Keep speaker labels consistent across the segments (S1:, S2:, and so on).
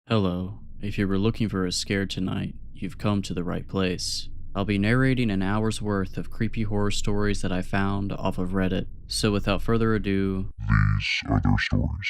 S1: Hello. If you were looking for a scare tonight, you've come to the right place. I'll be narrating an hour's worth of creepy horror stories that I found off of Reddit. So without further ado,
S2: These are their stories.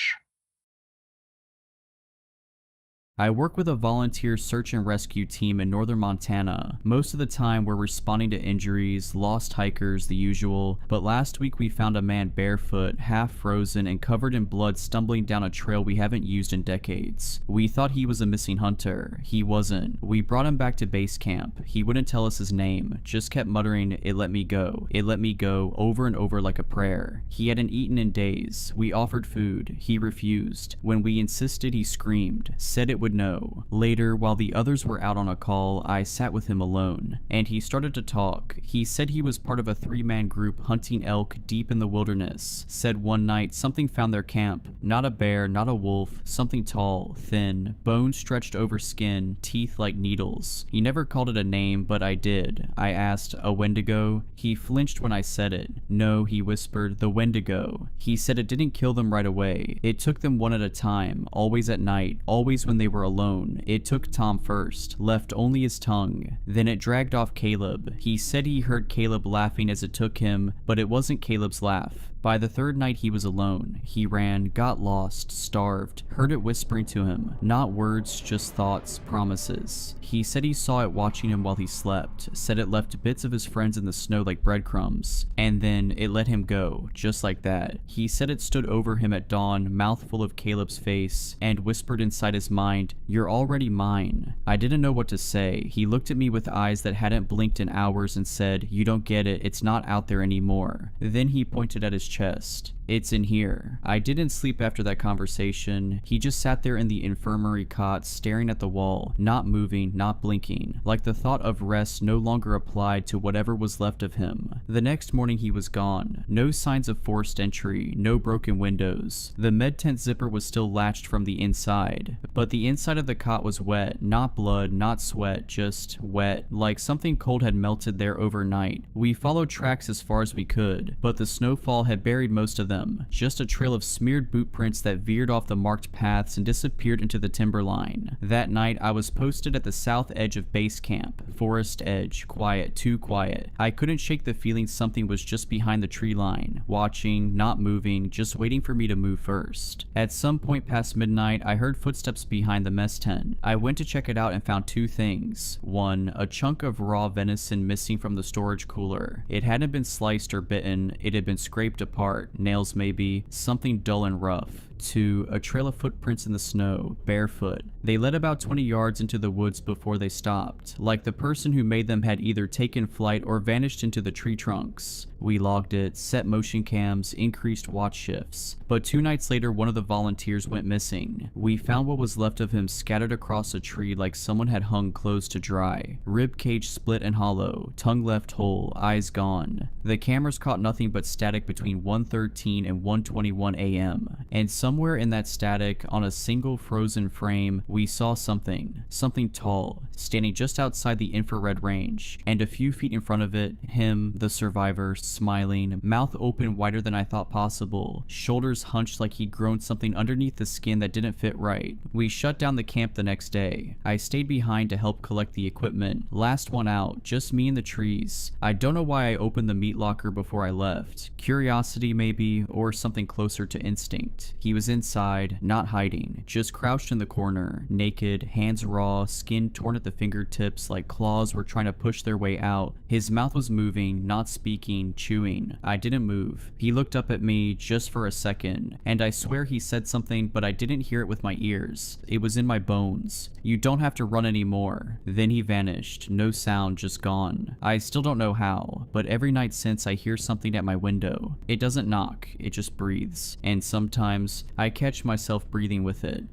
S3: I work with a volunteer search and rescue team in northern Montana. Most of the time we're responding to injuries, lost hikers, the usual, but last week we found a man barefoot, half frozen, and covered in blood stumbling down a trail we haven't used in decades. We thought he was a missing hunter. He wasn't. We brought him back to base camp. He wouldn't tell us his name, just kept muttering, "It let me go. It let me go," over and over like a prayer. He hadn't eaten in days. We offered food. He refused. When we insisted, he screamed, said it would know. Later, while the others were out on a call, I sat with him alone, and he started to talk. He said he was part of a 3-man group hunting elk deep in the wilderness. Said one night something found their camp. Not a bear, not a wolf, something tall, thin, bones stretched over skin, teeth like needles. He never called it a name, but I did. I asked, "A Wendigo?" He flinched when I said it. "No," he whispered, "the Wendigo." He said it didn't kill them right away. It took them one at a time, always at night, always when they were alone. It took Tom first, left only his tongue. Then it dragged off Caleb. He said he heard Caleb laughing as it took him, but it wasn't Caleb's laugh. By the third night he was alone. He ran, got lost, starved, heard it whispering to him. Not words, just thoughts, promises. He said he saw it watching him while he slept, said it left bits of his friends in the snow like breadcrumbs, and then it let him go, just like that. He said it stood over him at dawn, mouth full of Caleb's face, and whispered inside his mind, "You're already mine." I didn't know what to say. He looked at me with eyes that hadn't blinked in hours and said, "You don't get it, it's not out there anymore." Then he pointed at his chest. "It's in here." I didn't sleep after that conversation. He just sat there in the infirmary cot, staring at the wall, not moving, not blinking, like the thought of rest no longer applied to whatever was left of him. The next morning he was gone. No signs of forced entry, no broken windows. The med tent zipper was still latched from the inside, but the inside of the cot was wet, not blood, not sweat, just wet, like something cold had melted there overnight. We followed tracks as far as we could, but the snowfall had buried most of them. Just a trail of smeared boot prints that veered off the marked paths and disappeared into the timberline. That night, I was posted at the south edge of base camp. Forest edge, quiet, too quiet. I couldn't shake the feeling something was just behind the tree line, watching, not moving, just waiting for me to move first. At some point past midnight, I heard footsteps behind the mess tent. I went to check it out and found two things. One, a chunk of raw venison missing from the storage cooler. It hadn't been sliced or bitten, it had been scraped apart, nails maybe, something dull and rough. 2, a trail of footprints in the snow, barefoot. They led about 20 yards into the woods before they stopped, like the person who made them had either taken flight or vanished into the tree trunks. We logged it, set motion cams, increased watch shifts. But 2 nights later, one of the volunteers went missing. We found what was left of him scattered across a tree like someone had hung clothes to dry. Rib cage split and hollow, tongue left whole, eyes gone. The cameras caught nothing but static between 1:13 and 1:21 a.m. And somewhere in that static, on a single frozen frame, we saw something tall, standing just outside the infrared range, and a few feet in front of it, him, the survivor, smiling, mouth open wider than I thought possible, shoulders hunched like he'd grown something underneath the skin that didn't fit right. We shut down the camp the next day. I stayed behind to help collect the equipment. Last one out, just me and the trees. I don't know why I opened the meat locker before I left. Curiosity maybe, or something closer to instinct. He was inside, not hiding, just crouched in the corner, naked, hands raw, skin torn at the fingertips like claws were trying to push their way out. His mouth was moving, not speaking, chewing. I didn't move. He looked up at me just for a second, and I swear he said something, but I didn't hear it with my ears. It was in my bones. "You don't have to run anymore." Then he vanished. No sound, just gone. I still don't know how, but every night since I hear something at my window. It doesn't knock, it just breathes. And sometimes I catch myself breathing with it.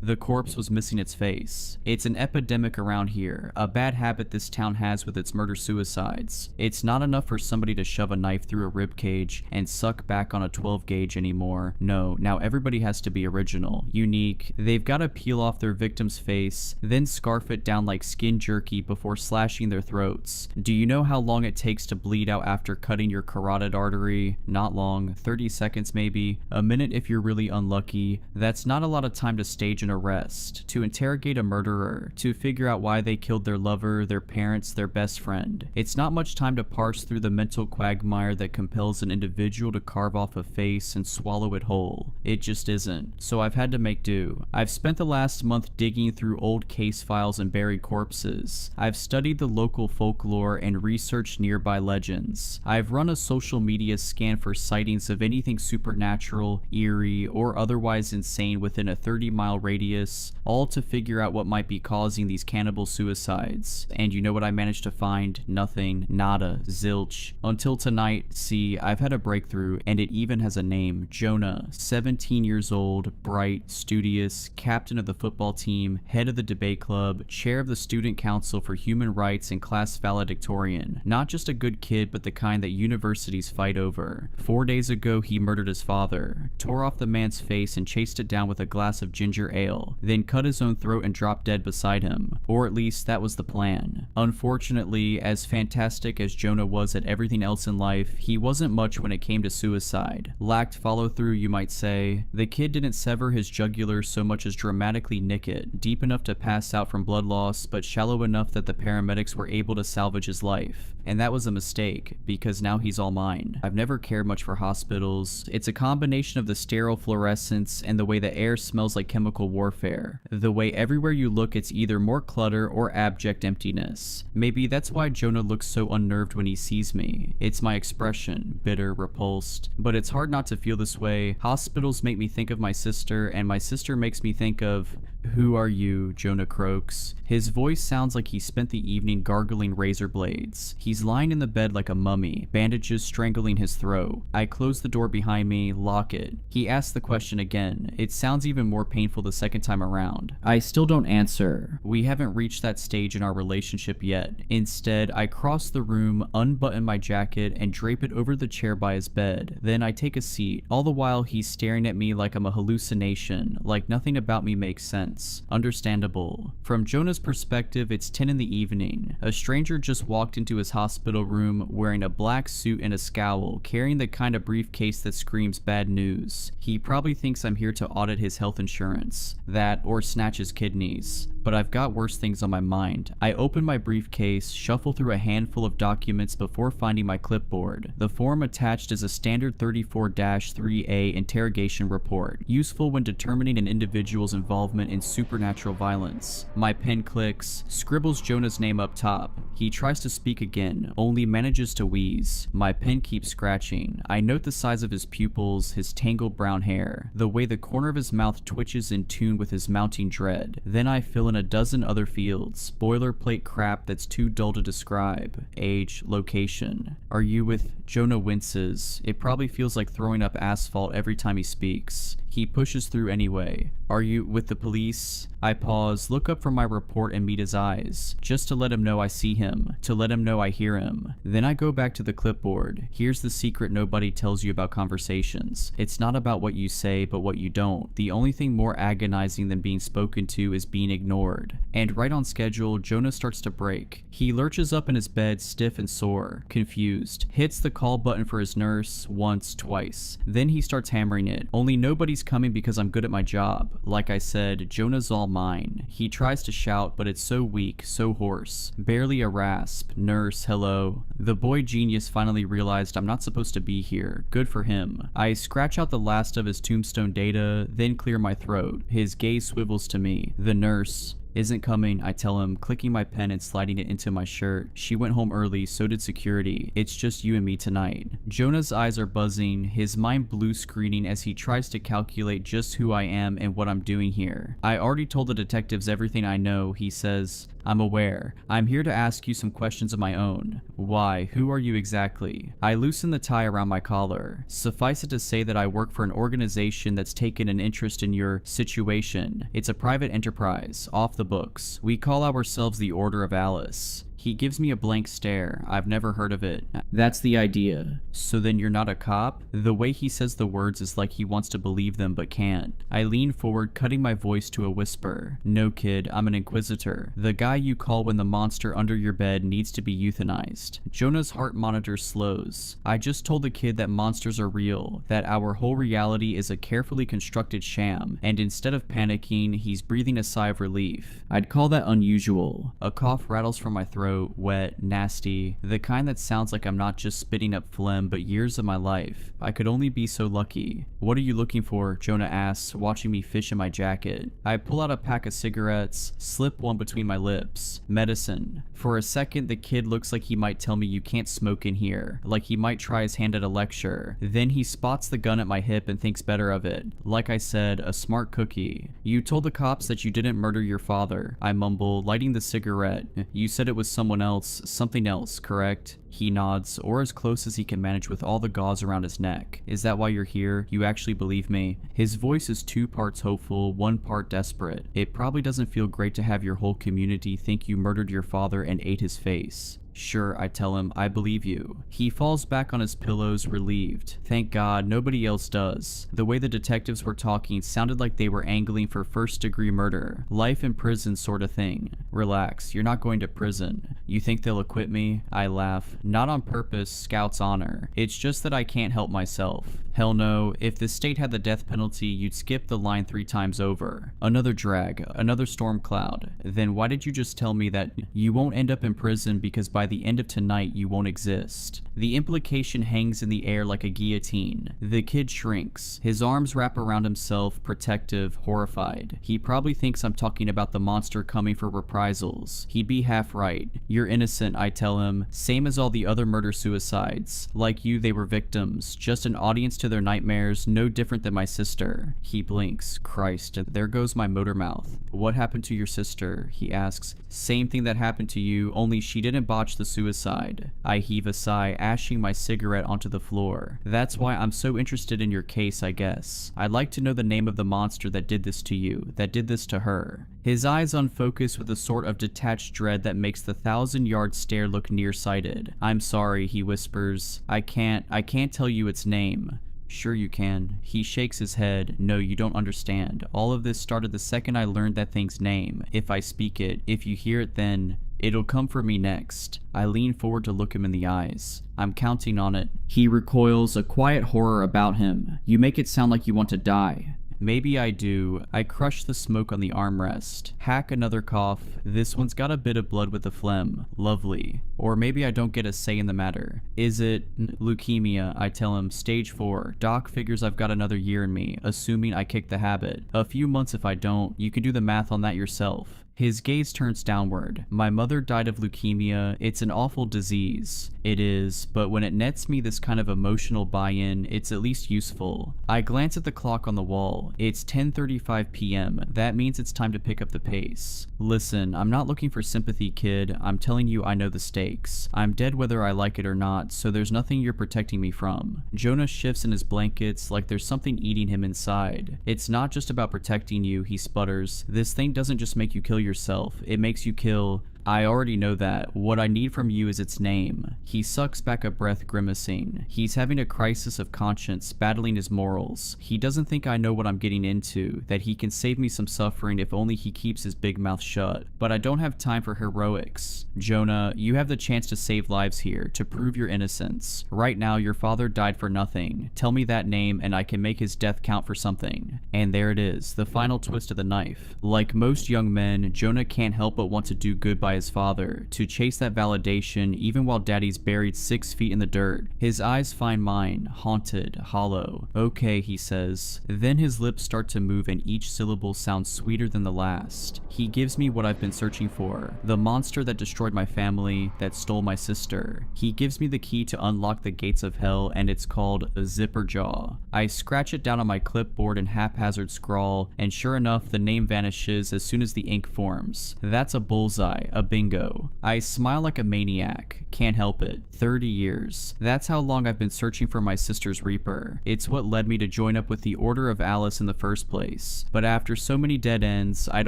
S3: The corpse was missing its face. It's an epidemic around here, a bad habit this town has with its murder-suicides. It's not enough for somebody to shove a knife through a rib cage and suck back on a 12 gauge anymore. No, now everybody has to be original, unique. They've got to peel off their victim's face, then scarf it down like skin jerky before slashing their throats. Do you know how long it takes to bleed out after cutting your carotid artery? Not long, 30 seconds maybe, a minute if you're really unlucky. That's not a lot of time to stage an arrest, to interrogate a murderer, to figure out why they killed their lover, their parents, their best friend. It's not much time to parse through the mental quagmire that compels an individual to carve off a face and swallow it whole. It just isn't. So I've had to make do. I've spent the last month digging through old case files and buried corpses. I've studied the local folklore and researched nearby legends. I've run a social media scan for sightings of anything supernatural, eerie, or otherwise insane within a 30-mile radius, all to figure out what might be causing these cannibal suicides. And you know what I managed to find? Nothing. Nada. Zilch. Until tonight, see, I've had a breakthrough, and it even has a name. Jonah. 17 years old, bright, studious, captain of the football team, head of the debate club, chair of the student council for human rights and class valedictorian. Not just a good kid, but the kind that universities fight over. 4 days ago, he murdered his father, tore off the man's face and chased it down with a glass of ginger ale, then cut his own throat and dropped dead beside him. Or at least that was the plan. Unfortunately, as fantastic as Jonah was at everything else in life, he wasn't much when it came to suicide. Lacked follow-through, you might say. The kid didn't sever his jugular so much as dramatically nick it, deep enough to pass out from blood loss, but shallow enough that the paramedics were able to salvage his life. And that was a mistake, because now he's all mine. I've never cared much for hospitals. It's a combination of the sterile fluorescence and the way the air smells like chemical warfare. The way everywhere you look it's either more clutter or abject emptiness. Maybe that's why Jonah looks so unnerved when he sees me. It's my expression, bitter, repulsed. But it's hard not to feel this way. Hospitals make me think of my sister, and my sister makes me think of, "Who are you?" Jonah croaks. His voice sounds like he spent the evening gargling razor blades. He's lying in the bed like a mummy, bandages strangling his throat. I close the door behind me, lock it. He asks the question again. It sounds even more painful the second time around. I still don't answer. We haven't reached that stage in our relationship yet. Instead, I cross the room, unbutton my jacket, and drape it over the chair by his bed. Then I take a seat. All the while, he's staring at me like I'm a hallucination, like nothing about me makes sense. Understandable. From Jonah's perspective, it's 10 in the evening. A stranger just walked into his hospital room wearing a black suit and a scowl, carrying the kind of briefcase that screams bad news. He probably thinks I'm here to audit his health insurance. That, or snatch his kidneys. But I've got worse things on my mind. I open my briefcase, shuffle through a handful of documents before finding my clipboard. The form attached is a standard 34-3A interrogation report, useful when determining an individual's involvement in supernatural violence. My pen clicks, scribbles Jonah's name up top. He tries to speak again, only manages to wheeze. My pen keeps scratching. I note the size of his pupils, his tangled brown hair, the way the corner of his mouth twitches in tune with his mounting dread. Then I fill in a dozen other fields, boilerplate crap that's too dull to describe. Age, location. Are you with? Jonah winces. It probably feels like throwing up asphalt every time he speaks. He pushes through anyway. Are you with the police? I pause, look up from my report and meet his eyes, just to let him know I see him, to let him know I hear him. Then I go back to the clipboard. Here's the secret nobody tells you about conversations. It's not about what you say, but what you don't. The only thing more agonizing than being spoken to is being ignored. And right on schedule, Jonah starts to break. He lurches up in his bed, stiff and sore, confused, hits the call button for his nurse once, twice. Then he starts hammering it. Only nobody's coming because I'm good at my job. Like I said, Jonah's all mine. He tries to shout, but it's so weak, so hoarse. Barely a rasp. Nurse, hello. The boy genius finally realized I'm not supposed to be here. Good for him. I scratch out the last of his tombstone data, then clear my throat. His gaze swivels to me. The nurse isn't coming, I tell him, clicking my pen and sliding it into my shirt. She went home early, so did security. It's just you and me tonight. Jonah's eyes are buzzing, his mind blue screening as he tries to calculate just who I am and what I'm doing here. I already told the detectives everything I know, he says. I'm aware. I'm here to ask you some questions of my own. Why? Who are you exactly? I loosen the tie around my collar. Suffice it to say that I work for an organization that's taken an interest in your situation. It's a private enterprise, off the books. We call ourselves the Order of Alice. He gives me a blank stare. I've never heard of it. That's the idea. So then you're not a cop? The way he says the words is like he wants to believe them but can't. I lean forward, cutting my voice to a whisper. No, kid, I'm an inquisitor. The guy you call when the monster under your bed needs to be euthanized. Jonah's heart monitor slows. I just told the kid that monsters are real, that our whole reality is a carefully constructed sham, and instead of panicking, he's breathing a sigh of relief. I'd call that unusual. A cough rattles from my throat. Wet, nasty, the kind that sounds like I'm not just spitting up phlegm but years of my life. I could only be so lucky. What are you looking for? Jonah asks, watching me fish in my jacket. I pull out a pack of cigarettes, slip one between my lips. Medicine. For a second, the kid looks like he might tell me you can't smoke in here, like he might try his hand at a lecture. Then he spots the gun at my hip and thinks better of it. Like I said, a smart cookie. You told the cops that you didn't murder your father, I mumble, lighting the cigarette. You said it was someone else, something else, correct? He nods, or as close as he can manage with all the gauze around his neck. Is that why you're here? You actually believe me? His voice is 2 parts hopeful, 1 part desperate. It probably doesn't feel great to have your whole community think you murdered your father and ate his face. Sure, I tell him, I believe you. He falls back on his pillows, relieved. Thank God, nobody else does. The way the detectives were talking sounded like they were angling for first-degree murder. Life in prison sort of thing. Relax, you're not going to prison. You think they'll acquit me? I laugh. Not on purpose, Scout's honor. It's just that I can't help myself. Hell no, if the state had the death penalty, you'd skip the line 3 times over. Another drag, another storm cloud. Then why did you just tell me that you won't end up in prison because by the end of tonight you won't exist? The implication hangs in the air like a guillotine. The kid shrinks. His arms wrap around himself, protective, horrified. He probably thinks I'm talking about the monster coming for reprisals. He'd be half right. You're innocent, I tell him. Same as all the other murder-suicides. Like you, they were victims. Just an audience to their nightmares, no different than my sister. He blinks. Christ, there goes my motor mouth. What happened to your sister? He asks. Same thing that happened to you, only she didn't botch the suicide. I heave a sigh, ashing my cigarette onto the floor. That's why I'm so interested in your case, I guess. I'd like to know the name of the monster that did this to you, that did this to her. His eyes unfocus with a sort of detached dread that makes the 1,000-yard stare look nearsighted. I'm sorry, he whispers. I can't tell you its name. Sure you can. He shakes his head. No, you don't understand. All of this started the second I learned that thing's name. If I speak it, if you hear it, then it'll come for me next. I lean forward to look him in the eyes. I'm counting on it. He recoils, a quiet horror about him. You make it sound like you want to die. Maybe I do. I crush the smoke on the armrest. Hack another cough. This one's got a bit of blood with the phlegm. Lovely. Or maybe I don't get a say in the matter. Is it leukemia? I tell him. Stage 4. Doc figures I've got another year in me, assuming I kick the habit. A few months if I don't. You can do the math on that yourself. His gaze turns downward. My mother died of leukemia. It's an awful disease. It is, but when it nets me this kind of emotional buy-in, it's at least useful. I glance at the clock on the wall. It's 10:35 p.m. That means it's time to pick up the pace. Listen, I'm not looking for sympathy, kid. I'm telling you I know the stakes. I'm dead whether I like it or not, so there's nothing you're protecting me from. Jonah shifts in his blankets like there's something eating him inside. It's not just about protecting you, he sputters. This thing doesn't just make you kill yourself, it makes you kill. I already know that. What I need from you is its name. He sucks back a breath, grimacing. He's having a crisis of conscience, battling his morals. He doesn't think I know what I'm getting into, that he can save me some suffering if only he keeps his big mouth shut. But I don't have time for heroics. Jonah, you have the chance to save lives here, to prove your innocence. Right now, your father died for nothing. Tell me that name and I can make his death count for something. And there it is, the final twist of the knife. Like most young men, Jonah can't help but want to do good by his father, to chase that validation even while daddy's buried 6 feet in the dirt. His eyes find mine, haunted, hollow. Okay, he says. Then his lips start to move and each syllable sounds sweeter than the last. He gives me what I've been searching for, the monster that destroyed my family, that stole my sister. He gives me the key to unlock the gates of hell, and it's called a zipper jaw. I scratch it down on my clipboard and haphazard scrawl, and sure enough, the name vanishes as soon as the ink forms. That's a bullseye, a bingo. I smile like a maniac. Can't help it. 30 years. That's how long I've been searching for my sister's Reaper. It's what led me to join up with the Order of Alice in the first place. But after so many dead ends, I'd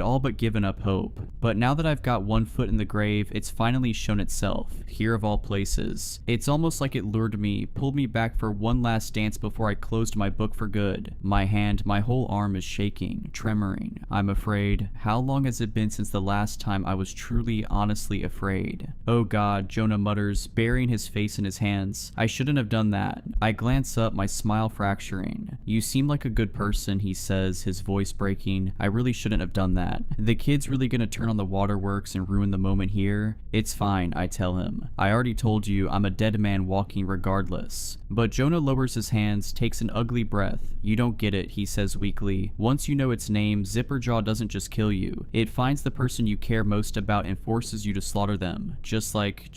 S3: all but given up hope. But now that I've got one foot in the grave, it's finally shown itself, here of all places. It's almost like it lured me, pulled me back for one last dance before I closed my book for good. My hand, my whole arm is shaking, tremoring. I'm afraid. How long has it been since the last time I was truly, honestly afraid? Oh God, Jonah mutters, burying his face in his hands. I shouldn't have done that. I glance up, my smile fracturing. You seem like a good person, he says, his voice breaking. I really shouldn't have done that. The kid's really gonna turn on the waterworks and ruin the moment here? It's fine, I tell him. I already told you I'm a dead man walking regardless. But Jonah lowers his hands, takes an ugly breath. You don't get it, he says weakly. Once you know its name, Zipperjaw doesn't just kill you. It finds the person you care most about and forces you to slaughter them. Just like,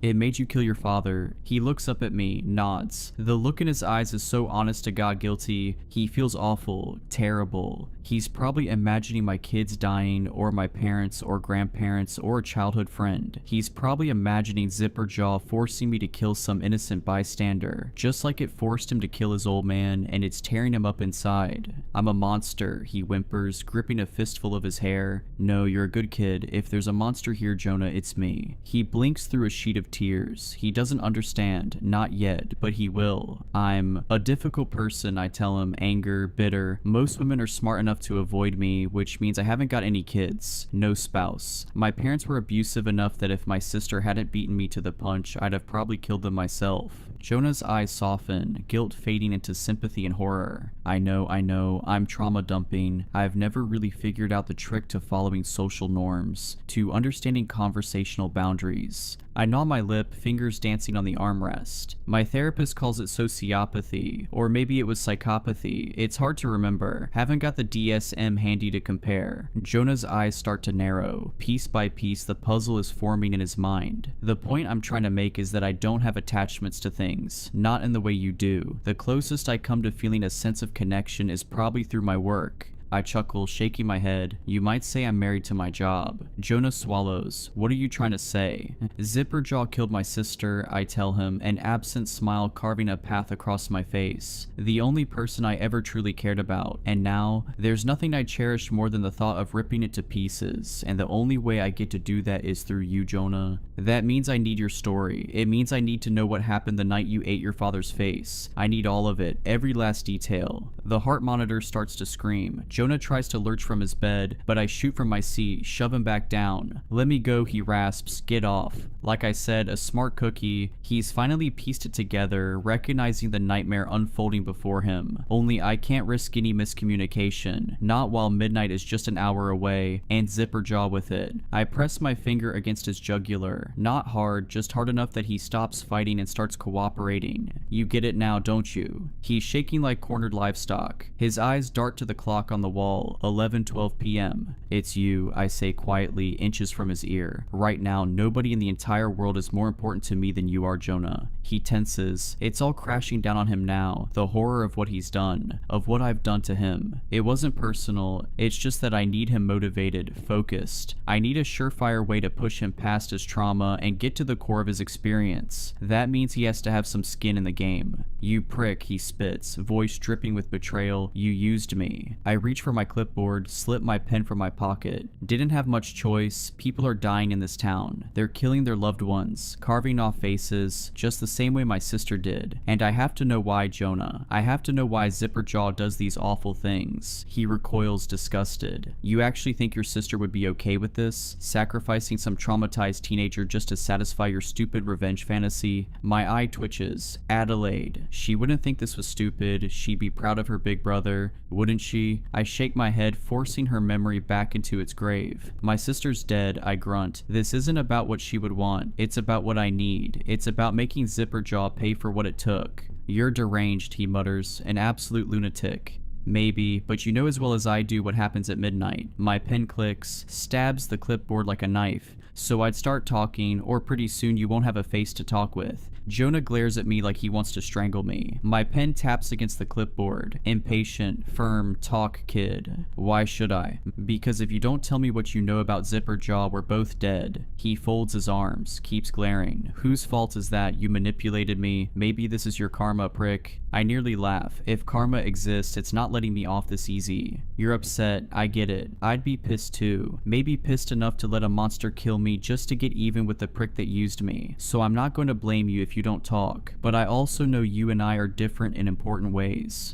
S3: it made you kill your father. He looks up at me, nods. The look in his eyes is so honest to God guilty. He feels awful, terrible. He's probably imagining my kids dying, or my parents, or grandparents, or a childhood friend. He's probably imagining Zipperjaw forcing me to kill some innocent bystander, just like it forced him to kill his old man, and it's tearing him up inside. I'm a monster, he whimpers, gripping a fistful of his hair. No, you're a good kid. If there's a monster here, Jonah, it's me. He blinks through a sheet of tears. He doesn't understand, not yet, but he will. I'm a difficult person, I tell him, anger, bitter. Most women are smart enough to avoid me, which means I haven't got any kids. No spouse. My parents were abusive enough that if my sister hadn't beaten me to the punch, I'd have probably killed them myself. Jonah's eyes soften, guilt fading into sympathy and horror. I know, I'm trauma dumping. I've never really figured out the trick to following social norms, to understanding conversational boundaries. I gnaw my lip, fingers dancing on the armrest. My therapist calls it sociopathy, or maybe it was psychopathy. It's hard to remember. Haven't got the DSM handy to compare. Jonah's eyes start to narrow. Piece by piece, the puzzle is forming in his mind. The point I'm trying to make is that I don't have attachments to things, not in the way you do. The closest I come to feeling a sense of connection is probably through my work. I chuckle, shaking my head. You might say I'm married to my job. Jonah swallows. What are you trying to say? Zipperjaw killed my sister, I tell him, an absent smile carving a path across my face. The only person I ever truly cared about. And now, there's nothing I cherish more than the thought of ripping it to pieces, and the only way I get to do that is through you, Jonah. That means I need your story. It means I need to know what happened the night you ate your father's face. I need all of it, every last detail. The heart monitor starts to scream. Jonah tries to lurch from his bed, but I shoot from my seat, shove him back down. Let me go, he rasps. Get off. Like I said, a smart cookie. He's finally pieced it together, recognizing the nightmare unfolding before him. Only I can't risk any miscommunication, not while midnight is just an hour away, and Zipperjaw with it. I press my finger against his jugular. Not hard, just hard enough that he stops fighting and starts cooperating. You get it now, don't you? He's shaking like cornered livestock. His eyes dart to the clock on the wall, 11:12 p.m. It's you, I say quietly, inches from his ear. Right now, nobody in the entire world is more important to me than you are, Jonah. He tenses. It's all crashing down on him now, the horror of what he's done, of what I've done to him. It wasn't personal, it's just that I need him motivated, focused. I need a surefire way to push him past his trauma and get to the core of his experience. That means he has to have some skin in the game. You prick, he spits, voice dripping with betrayal. You used me. I reach for my clipboard, slip my pen from my pocket. Didn't have much choice. People are dying in this town. They're killing their loved ones, carving off faces, just the same way my sister did. And I have to know why, Jonah. I have to know why Zipperjaw does these awful things. He recoils, disgusted. You actually think your sister would be okay with this? Sacrificing some traumatized teenager just to satisfy your stupid revenge fantasy? My eye twitches. Adelaide. She wouldn't think this was stupid. She'd be proud of her big brother, wouldn't she? I I shake my head, forcing her memory back into its grave. My sister's dead, I grunt. This isn't about what she would want. It's about what I need. It's about making Zipperjaw pay for what it took. You're deranged, he mutters, an absolute lunatic. Maybe, but you know as well as I do what happens at midnight. My pen clicks, stabs the clipboard like a knife. So I'd start talking, or pretty soon you won't have a face to talk with. Jonah glares at me like he wants to strangle me. My pen taps against the clipboard. Impatient, firm, talk, kid. Why should I? Because if you don't tell me what you know about Zipperjaw, we're both dead. He folds his arms, keeps glaring. Whose fault is that? You manipulated me. Maybe this is your karma, prick. I nearly laugh. If karma exists, it's not letting me off this easy. You're upset. I get it. I'd be pissed too. Maybe pissed enough to let a monster kill me just to get even with the prick that used me. So I'm not going to blame you if you don't talk, but I also know you and I are different in important ways.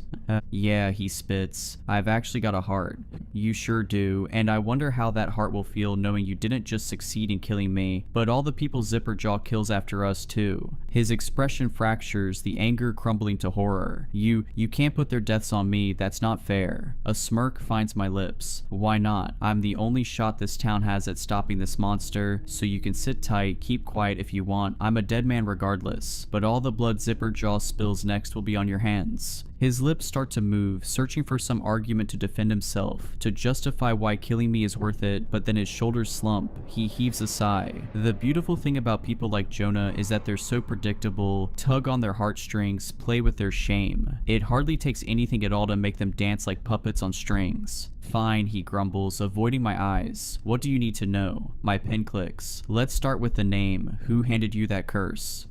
S3: Yeah, he spits. I've actually got a heart. You sure do, and I wonder how that heart will feel knowing you didn't just succeed in killing me, but all the people Zipperjaw kills after us too. His expression fractures, the anger crumbling to horror. You can't put their deaths on me, that's not fair. A smirk finds my lips. Why not? I'm the only shot this town has at stopping this monster, so you can sit tight, keep quiet if you want. I'm a dead man regardless, but all the blood Zipperjaw spills next will be on your hands. His lips start to move, searching for some argument to defend himself, to justify why killing me is worth it, but then his shoulders slump. He heaves a sigh. The beautiful thing about people like Jonah is that they're so predictable, tug on their heartstrings, play with their shame. It hardly takes anything at all to make them dance like puppets on strings. Fine, he grumbles, avoiding my eyes. What do you need to know? My pen clicks. Let's start with the name. Who handed you that curse?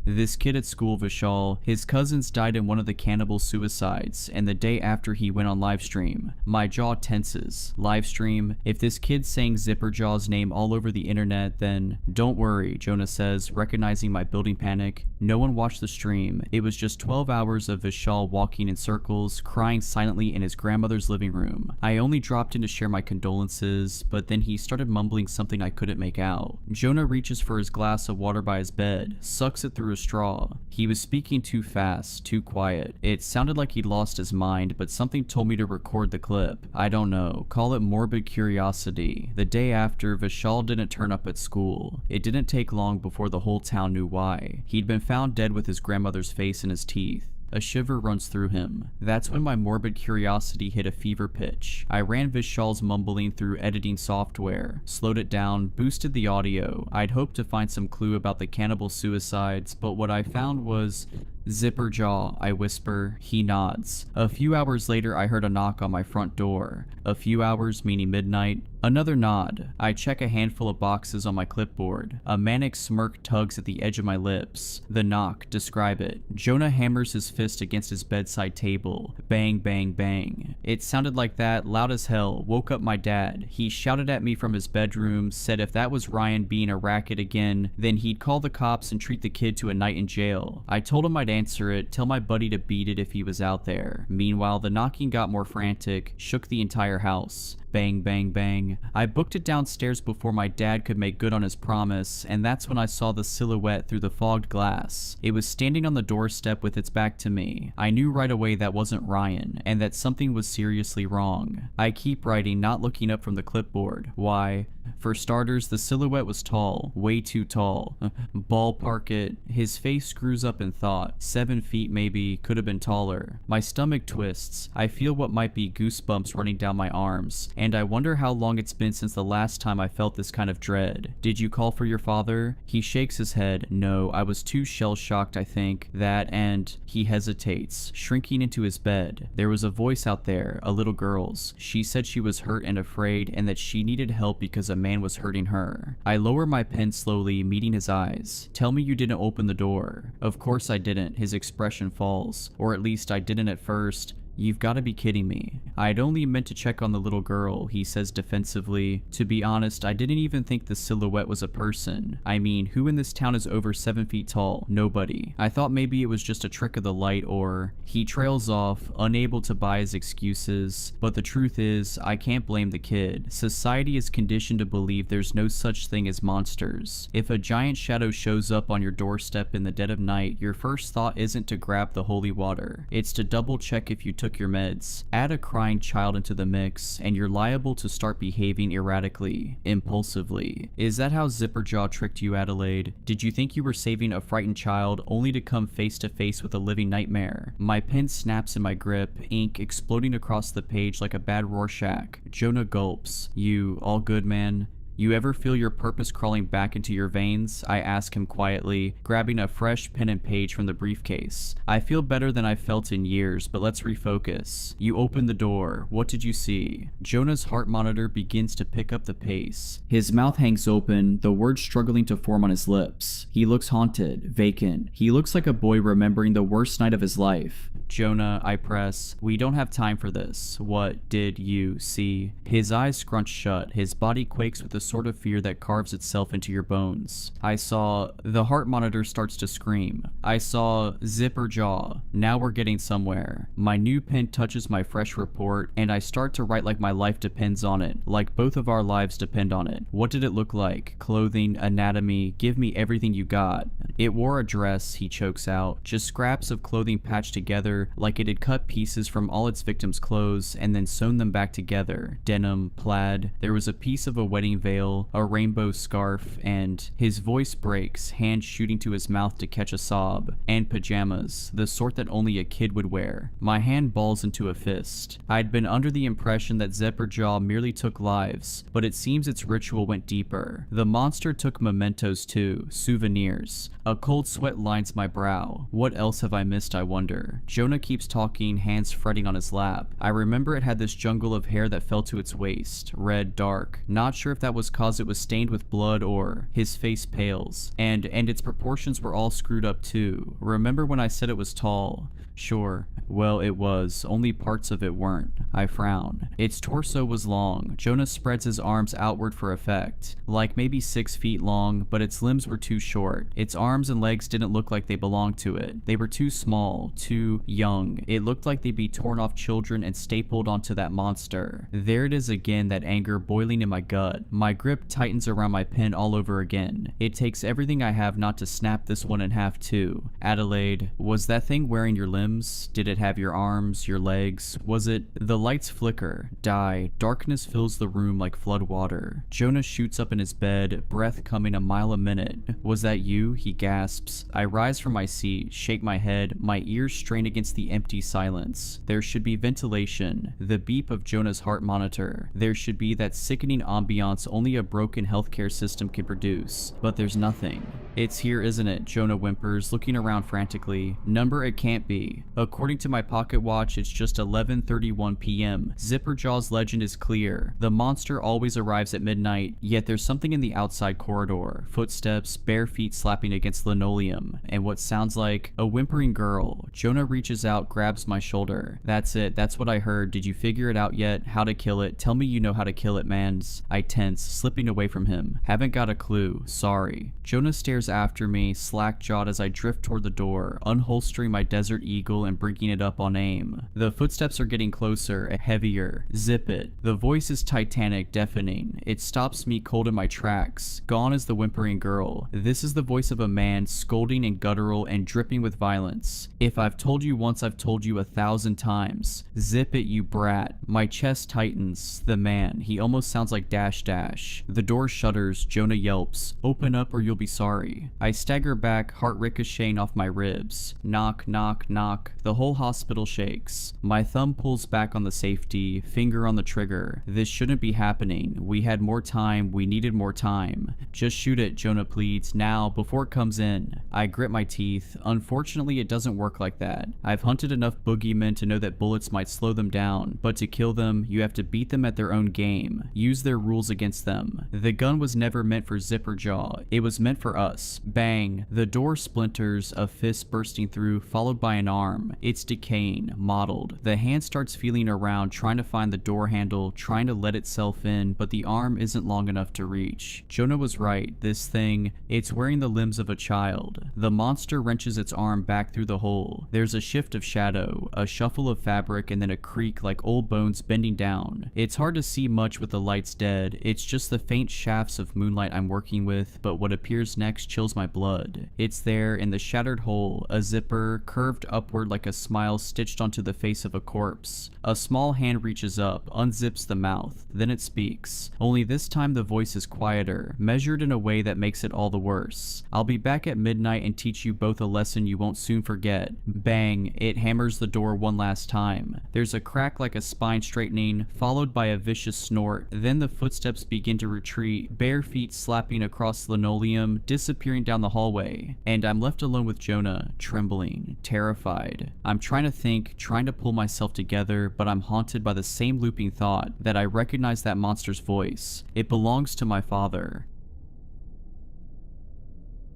S3: This kid at school, Vishal, his cousins died in one of the cannibal suicides, and the day after he went on livestream. My jaw tenses. Livestream? If this kid's saying Zipperjaw's name all over the internet, then don't worry, Jonah says, recognizing my building panic. No one watched the stream. It was just 12 hours of Vishal walking in circles, crying silently in his grandmother's living room. I only dropped in to share my condolences, but then he started mumbling something I couldn't make out. Jonah reaches for his glass of water by his bed, sucks it through a straw. He was speaking too fast, too quiet. It sounded like he'd lost his mind, but something told me to record the clip. I don't know. Call it morbid curiosity. The day after, Vishal didn't turn up at school. It didn't take long before the whole town knew why. He'd been found dead with his grandmother's face in his teeth. A shiver runs through him. That's when my morbid curiosity hit a fever pitch. I ran Vishal's mumbling through editing software, slowed it down, boosted the audio. I'd hoped to find some clue about the cannibal suicides, but what I found was Zipperjaw, I whisper. He nods. A few hours later, I heard a knock on my front door. A few hours, meaning midnight. Another nod. I check a handful of boxes on my clipboard. A manic smirk tugs at the edge of my lips. The knock. Describe it. Jonah hammers his fist against his bedside table. Bang, bang, bang. It sounded like that, loud as hell. Woke up my dad. He shouted at me from his bedroom, said if that was Ryan being a racket again, then he'd call the cops and treat the kid to a night in jail. I told him I'd answer it, tell my buddy to beat it if he was out there. Meanwhile, the knocking got more frantic, shook the entire house. Bang, bang, bang. I booked it downstairs before my dad could make good on his promise, and that's when I saw the silhouette through the fogged glass. It was standing on the doorstep with its back to me. I knew right away that wasn't Ryan, and that something was seriously wrong. I keep writing, not looking up from the clipboard. Why? For starters, the silhouette was tall, way too tall. Ballpark it. His face screws up in thought. 7 feet maybe, could have been taller. My stomach twists. I feel what might be goosebumps running down my arms, and I wonder how long it's been since the last time I felt this kind of dread. Did you call for your father? He shakes his head. No, I was too shell-shocked, I think. That and he hesitates, shrinking into his bed. There was a voice out there, a little girl's. She said she was hurt and afraid, and that she needed help because a man was hurting her. I lower my pen slowly, meeting his eyes. Tell me you didn't open the door. Of course I didn't. His expression falls. Or at least I didn't at first. You've got to be kidding me. I'd only meant to check on the little girl, he says defensively. To be honest, I didn't even think the silhouette was a person. I mean, who in this town is over 7 feet tall? Nobody. I thought maybe it was just a trick of the light or... He trails off, unable to buy his excuses. But the truth is, I can't blame the kid. Society is conditioned to believe there's no such thing as monsters. If a giant shadow shows up on your doorstep in the dead of night, your first thought isn't to grab the holy water. It's to double check if you took took your meds. Add a crying child into the mix, and you're liable to start behaving erratically, impulsively. Is that how Zipperjaw tricked you, Adelaide? Did you think you were saving a frightened child only to come face to face with a living nightmare? My pen snaps in my grip, ink exploding across the page like a bad Rorschach. Jonah gulps. You all good, man? You ever feel your purpose crawling back into your veins? I ask him quietly, grabbing a fresh pen and page from the briefcase. I feel better than I've felt in years, but let's refocus. You open the door. What did you see? Jonah's heart monitor begins to pick up the pace. His mouth hangs open, the words struggling to form on his lips. He looks haunted, vacant. He looks like a boy remembering the worst night of his life. Jonah, I press. We don't have time for this. What did you see? His eyes scrunch shut. His body quakes with the sort of fear that carves itself into your bones. I saw... The heart monitor starts to scream. I saw Zipperjaw. Now we're getting somewhere. My new pen touches my fresh report, and I start to write like my life depends on it, like both of our lives depend on it. What did it look like? Clothing, anatomy, give me everything you got. It wore a dress, he chokes out, just scraps of clothing patched together like it had cut pieces from all its victims' clothes and then sewn them back together. Denim, plaid, there was a piece of a wedding veil, a rainbow scarf, and his voice breaks, hand shooting to his mouth to catch a sob, and pajamas, the sort that only a kid would wear. My hand balls into a fist. I'd been under the impression that Zipperjaw merely took lives, but it seems its ritual went deeper. The monster took mementos too, souvenirs. A cold sweat lines my brow. What else have I missed, I wonder? Jonah keeps talking, hands fretting on his lap. I remember it had this jungle of hair that fell to its waist, red, dark. Not sure if that was cause it was stained with blood or his face pales. And its proportions were all screwed up too. Remember when I said it was tall? Sure. Well, it was. Only parts of it weren't. I frown. Its torso was long. Jonah spreads his arms outward for effect. Like maybe 6 feet long, but its limbs were too short. Its arms and legs didn't look like they belonged to it. They were too small, too young. It looked like they'd be torn off children and stapled onto that monster. There it is again, that anger boiling in my gut. My grip tightens around my pen all over again. It takes everything I have not to snap this one in half too. Adelaide, was that thing wearing your limbs? Did it have your arms, your legs? Was it? The lights flicker, die. Darkness fills the room like flood water. Jonah shoots up in his bed, breath coming a mile a minute. Was that you? He gasps. I rise from my seat, shake my head, my ears strain against the empty silence. There should be ventilation, the beep of Jonah's heart monitor. There should be that sickening ambiance only a broken healthcare system can produce. But there's nothing. It's here, isn't it? Jonah whimpers, looking around frantically. Number it can't be. According to my pocket watch, it's just 11:31 p.m. Zipperjaw's legend is clear. The monster always arrives at midnight, yet there's something in the outside corridor. Footsteps, bare feet slapping against linoleum, and what sounds like a whimpering girl. Jonah reaches out, grabs my shoulder. That's it. That's what I heard. Did you figure it out yet? How to kill it? Tell me you know how to kill it, mans. I tense, slipping away from him. Haven't got a clue. Sorry. Jonah stares after me, slack-jawed as I drift toward the door, unholstering my Desert Eagle and bringing it up on aim. The footsteps are getting closer, heavier. Zip it. The voice is Titanic, deafening. It stops me cold in my tracks. Gone is the whimpering girl. This is the voice of a man, scolding and guttural and dripping with violence. If I've told you once, I've told you 1,000 times. Zip it, you brat. My chest tightens. The man. He almost sounds like Dash Dash. The door shudders. Jonah yelps. Open up or you'll be sorry. I stagger back, heart ricocheting off my ribs. Knock, knock, knock. The whole hospital shakes. My thumb pulls back on the safety, finger on the trigger. This shouldn't be happening. We had more time. We needed more time. Just shoot it, Jonah pleads, now, before it comes in. I grit my teeth. Unfortunately, it doesn't work like that. I've hunted enough boogeymen to know that bullets might slow them down, but to kill them, you have to beat them at their own game. Use their rules against them. The gun was never meant for Zipperjaw. It was meant for us. Bang. The door splinters, a fist bursting through, followed by an arm. It's decaying, mottled. The hand starts feeling around, trying to find the door handle, trying to let itself in, but the arm isn't long enough to reach. Jonah was right. This thing, it's wearing the limbs of a child. The monster wrenches its arm back through the hole. There's a shift of shadow, a shuffle of fabric, and then a creak like old bones bending down. It's hard to see much with the lights dead. It's just just the faint shafts of moonlight I'm working with, but what appears next chills my blood. It's there in the shattered hole, a zipper, curved upward like a smile stitched onto the face of a corpse. A small hand reaches up, unzips the mouth, then it speaks. Only this time the voice is quieter, measured in a way that makes it all the worse. I'll be back at midnight and teach you both a lesson you won't soon forget. Bang, it hammers the door one last time. There's a crack like a spine straightening, followed by a vicious snort. Then the footsteps begin to retreat, bare feet slapping across linoleum, disappearing down the hallway. And I'm left alone with Jonah, trembling, terrified. I'm trying to think, trying to pull myself together, but I'm haunted by the same looping thought that I recognize that monster's voice. It belongs to my father.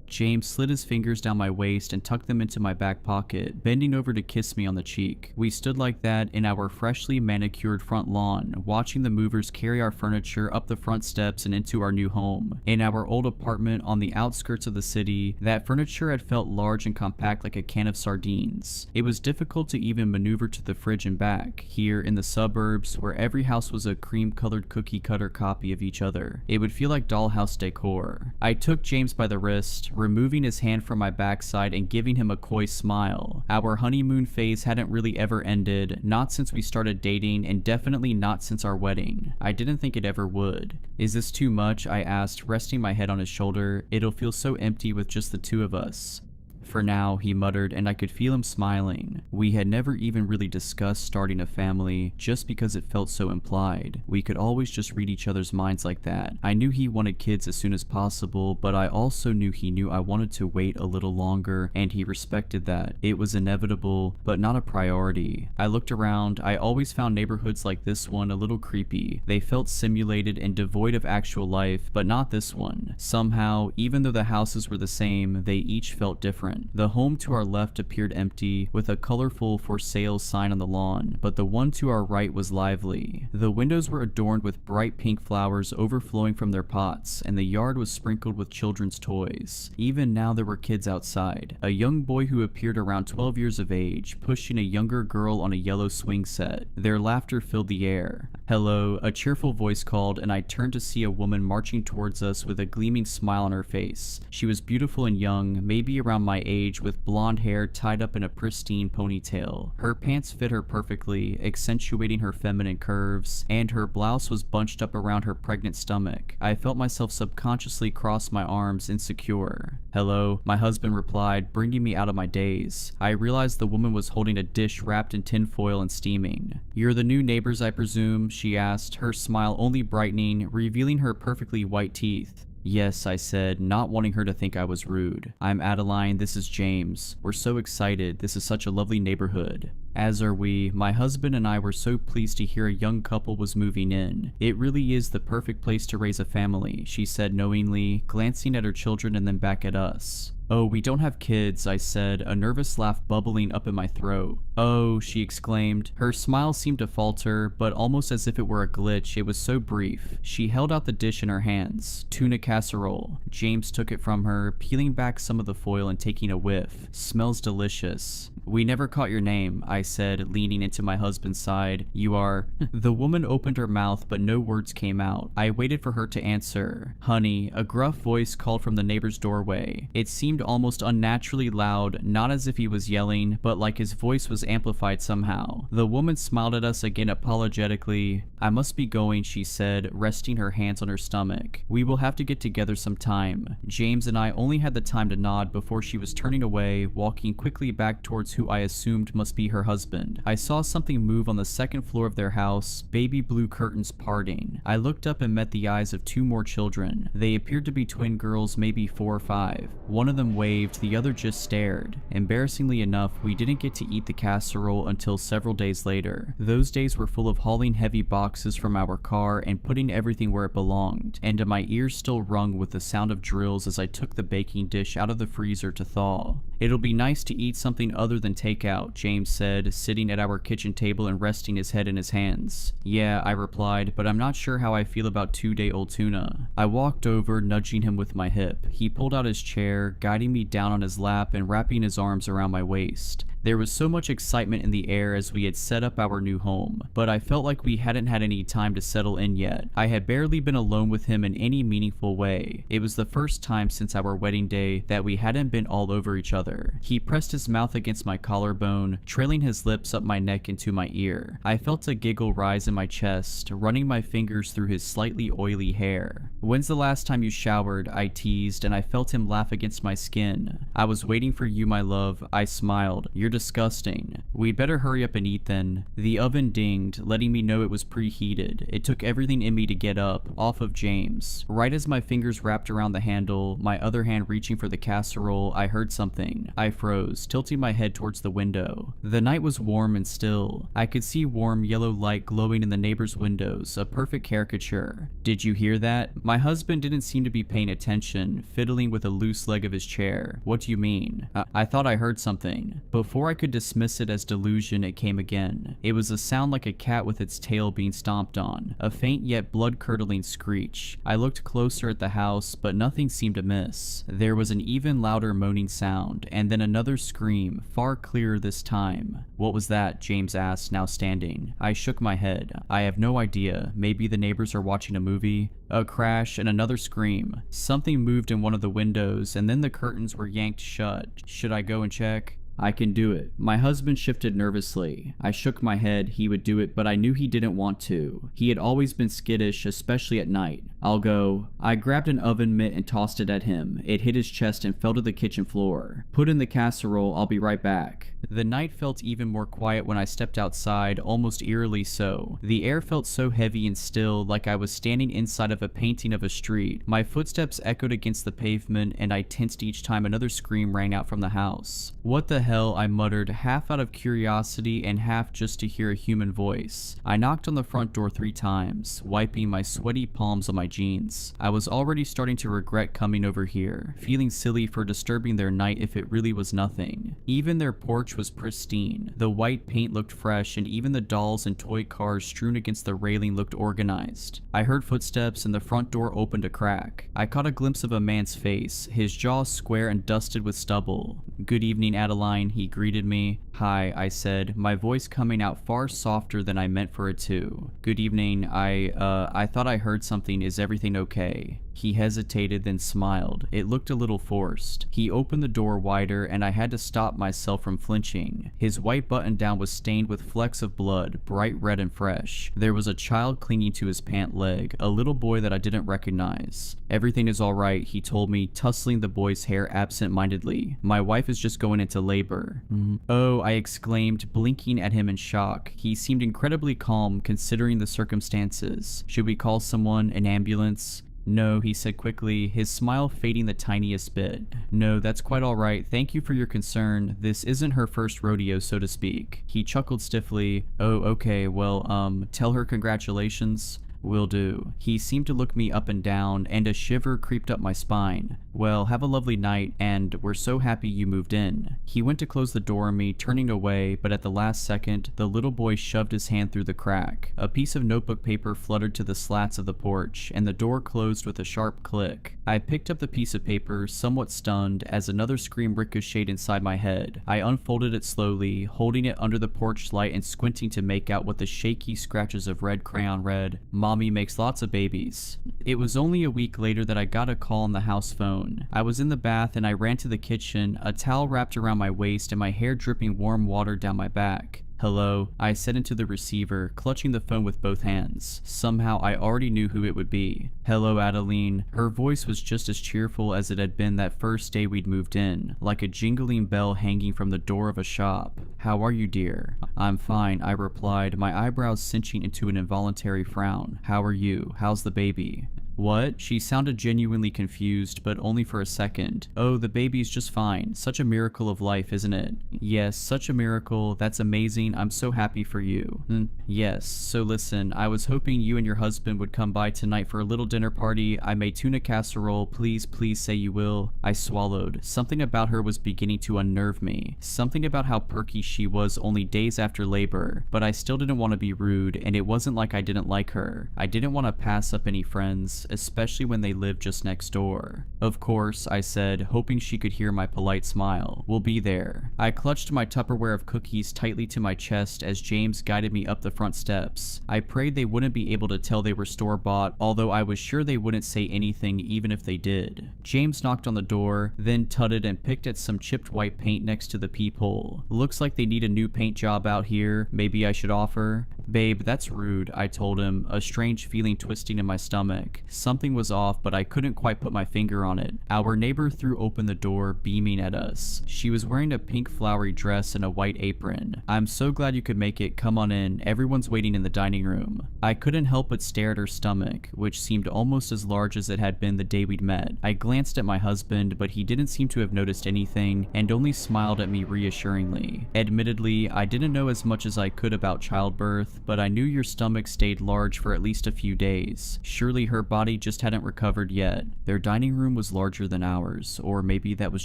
S3: James slid his fingers down my waist and tucked them into my back pocket, bending over to kiss me on the cheek. We stood like that in our freshly manicured front lawn, watching the movers carry our furniture up the front steps and into our new home. In our old apartment on the outskirts of the city, that furniture had felt large and compact like a can of sardines. It was difficult to even maneuver to the fridge and back. Here in the suburbs, where every house was a cream-colored cookie-cutter copy of each other, it would feel like dollhouse decor. I took James by the wrist, removing his hand from my backside and giving him a coy smile. Our honeymoon phase hadn't really ever ended, not since we started dating and definitely not since our wedding. I didn't think it ever would. Is this too much? I asked, resting my head on his shoulder. It'll feel so empty with just the two of us. For now, he muttered, and I could feel him smiling. We had never even really discussed starting a family, just because it felt so implied. We could always just read each other's minds like that. I knew he wanted kids as soon as possible, but I also knew he knew I wanted to wait a little longer, and he respected that. It was inevitable, but not a priority. I looked around. I always found neighborhoods like this one a little creepy. They felt simulated and devoid of actual life, but not this one. Somehow, even though the houses were the same, they each felt different. The home to our left appeared empty, with a colorful for sale sign on the lawn, but the one to our right was lively. The windows were adorned with bright pink flowers overflowing from their pots, and the yard was sprinkled with children's toys. Even now there were kids outside. A young boy who appeared around 12 years of age, pushing a younger girl on a yellow swing set. Their laughter filled the air. "Hello," a cheerful voice called, and I turned to see a woman marching towards us with a gleaming smile on her face. She was beautiful and young, maybe around my age, with blonde hair tied up in a pristine ponytail. Her pants fit her perfectly, accentuating her feminine curves, and her blouse was bunched up around her pregnant stomach. I felt myself subconsciously cross my arms, insecure. "Hello," my husband replied, bringing me out of my daze. I realized the woman was holding a dish wrapped in tinfoil and steaming. "You're the new neighbors, I presume?" she asked, her smile only brightening, revealing her perfectly white teeth. "Yes," I said, not wanting her to think I was rude. "I'm Adeline, this is James. We're so excited, this is such a lovely neighborhood." "As are we. My husband and I were so pleased to hear a young couple was moving in. It really is the perfect place to raise a family," she said knowingly, glancing at her children and then back at us. "Oh, we don't have kids," I said, a nervous laugh bubbling up in my throat. "Oh," she exclaimed. Her smile seemed to falter, but almost as if it were a glitch, it was so brief. She held out the dish in her hands. Tuna casserole. James took it from her, peeling back some of the foil and taking a whiff. "Smells delicious." "We never caught your name," I said, leaning into my husband's side. "You are..." The woman opened her mouth, but no words came out. I waited for her to answer. "Honey," a gruff voice called from the neighbor's doorway. It seemed almost unnaturally loud, not as if he was yelling, but like his voice was amplified somehow. The woman smiled at us again apologetically. "I must be going," she said, resting her hands on her stomach. "We will have to get together sometime." James and I only had the time to nod before she was turning away, walking quickly back towards who I assumed must be her husband. I saw something move on the second floor of their house, baby blue curtains parting. I looked up and met the eyes of two more children. They appeared to be twin girls, maybe 4 or 5. One of them waved, the other just stared. Embarrassingly enough, we didn't get to eat the casserole until several days later. Those days were full of hauling heavy boxes from our car and putting everything where it belonged, and my ears still rung with the sound of drills as I took the baking dish out of the freezer to thaw. "It'll be nice to eat something other than takeout," James said, sitting at our kitchen table and resting his head in his hands. "Yeah," I replied, "but I'm not sure how I feel about 2-day-old tuna." I walked over, nudging him with my hip. He pulled out his chair, guiding me down on his lap and wrapping his arms around my waist. There was so much excitement in the air as we had set up our new home, but I felt like we hadn't had any time to settle in yet. I had barely been alone with him in any meaningful way. It was the first time since our wedding day that we hadn't been all over each other. He pressed his mouth against my collarbone, trailing his lips up my neck into my ear. I felt a giggle rise in my chest, running my fingers through his slightly oily hair. "When's the last time you showered?" I teased, and I felt him laugh against my skin. "I was waiting for you, my love." I smiled. "You're disgusting." "We'd better hurry up and eat then." The oven dinged, letting me know it was preheated. It took everything in me to get up, off of James. Right as my fingers wrapped around the handle, my other hand reaching for the casserole, I heard something. I froze, tilting my head towards the window. The night was warm and still. I could see warm yellow light glowing in the neighbor's windows, a perfect caricature. "Did you hear that?" My husband didn't seem to be paying attention, fiddling with a loose leg of his chair. "What do you mean?" I thought I heard something." Before I could dismiss it as delusion, it came again. It was a sound like a cat with its tail being stomped on, a faint yet blood-curdling screech. I looked closer at the house, but nothing seemed amiss. There was an even louder moaning sound, and then another scream, far clearer this time. "What was that?" James asked, now standing. I shook my head. "I have no idea. Maybe the neighbors are watching a movie." A crash and another scream. Something moved in one of the windows, and then the curtains were yanked shut. "Should I go and check?" "I can do it." My husband shifted nervously. I shook my head. He would do it, but I knew he didn't want to. He had always been skittish, especially at night. "I'll go." I grabbed an oven mitt and tossed it at him. It hit his chest and fell to the kitchen floor. "Put in the casserole. I'll be right back." The night felt even more quiet when I stepped outside, almost eerily so. The air felt so heavy and still, like I was standing inside of a painting of a street. My footsteps echoed against the pavement, and I tensed each time another scream rang out from the house. "What the hell?" I muttered, half out of curiosity and half just to hear a human voice. I knocked on the front door 3 times, wiping my sweaty palms on my jeans. I was already starting to regret coming over here, feeling silly for disturbing their night if it really was nothing. Even their porch was pristine. The white paint looked fresh, and even the dolls and toy cars strewn against the railing looked organized. I heard footsteps, and the front door opened a crack. I caught a glimpse of a man's face, his jaw square and dusted with stubble. "Good evening, Adeline," he greeted me. "Hi," I said, my voice coming out far softer than I meant for it to. "Good evening. I thought I heard something. Is everything okay?" He hesitated, then smiled. It looked a little forced. He opened the door wider, and I had to stop myself from flinching. His white button-down was stained with flecks of blood, bright red and fresh. There was a child clinging to his pant leg, a little boy that I didn't recognize. "Everything is all right," he told me, tussling the boy's hair absent-mindedly. "My wife is just going into labor." "Oh," I exclaimed, blinking at him in shock. He seemed incredibly calm, considering the circumstances. "Should we call someone, an ambulance?" "No," he said quickly, his smile fading the tiniest bit. "No, that's quite all right. Thank you for your concern. This isn't her first rodeo, so to speak." He chuckled stiffly. "Oh, okay, well, tell her congratulations." "Will do." He seemed to look me up and down, and a shiver creeped up my spine. "Well, have a lovely night, and we're so happy you moved in." He went to close the door on me, turning away, but at the last second, the little boy shoved his hand through the crack. A piece of notebook paper fluttered to the slats of the porch, and the door closed with a sharp click. I picked up the piece of paper, somewhat stunned, as another scream ricocheted inside my head. I unfolded it slowly, holding it under the porch light and squinting to make out what the shaky scratches of red crayon read. "Mommy makes lots of babies." It was only a week later that I got a call on the house phone. I was in the bath and I ran to the kitchen, a towel wrapped around my waist and my hair dripping warm water down my back. "Hello," I said into the receiver, clutching the phone with both hands. Somehow I already knew who it would be. "Hello, Adeline." Her voice was just as cheerful as it had been that first day we'd moved in, like a jingling bell hanging from the door of a shop. "How are you, dear?" "I'm fine," I replied, my eyebrows cinching into an involuntary frown. "How are you? How's the baby?" "What?" She sounded genuinely confused, but only for a second. "Oh, the baby's just fine. Such a miracle of life, isn't it?" "Yes, such a miracle. That's amazing. I'm so happy for you." "Yes. So listen, I was hoping you and your husband would come by tonight for a little dinner party. I made tuna casserole. Please, please say you will." I swallowed. Something about her was beginning to unnerve me. Something about how perky she was only days after labor. But I still didn't want to be rude, and it wasn't like I didn't like her. I didn't want to pass up any friends. parents, especially when they live just next door. Of course, I said, hoping she could hear my polite smile. We'll be there. I clutched my Tupperware of cookies tightly to my chest as James guided me up the front steps. I prayed they wouldn't be able to tell they were store-bought, although I was sure they wouldn't say anything even if they did. James knocked on the door, then tutted and picked at some chipped white paint next to the peephole. Looks like they need a new paint job out here. Maybe I should offer? Babe, that's rude, I told him, a strange feeling twisting in my stomach. Something was off, but I couldn't quite put my finger on it. Our neighbor threw open the door, beaming at us. She was wearing a pink flowery dress and a white apron. I'm so glad you could make it. Come on in. Everyone's waiting in the dining room. I couldn't help but stare at her stomach, which seemed almost as large as it had been the day we'd met. I glanced at my husband, but he didn't seem to have noticed anything and only smiled at me reassuringly. Admittedly, I didn't know as much as I could about childbirth, but I knew your stomach stayed large for at least a few days. Surely her body just hadn't recovered yet. Their dining room was larger than ours, or maybe that was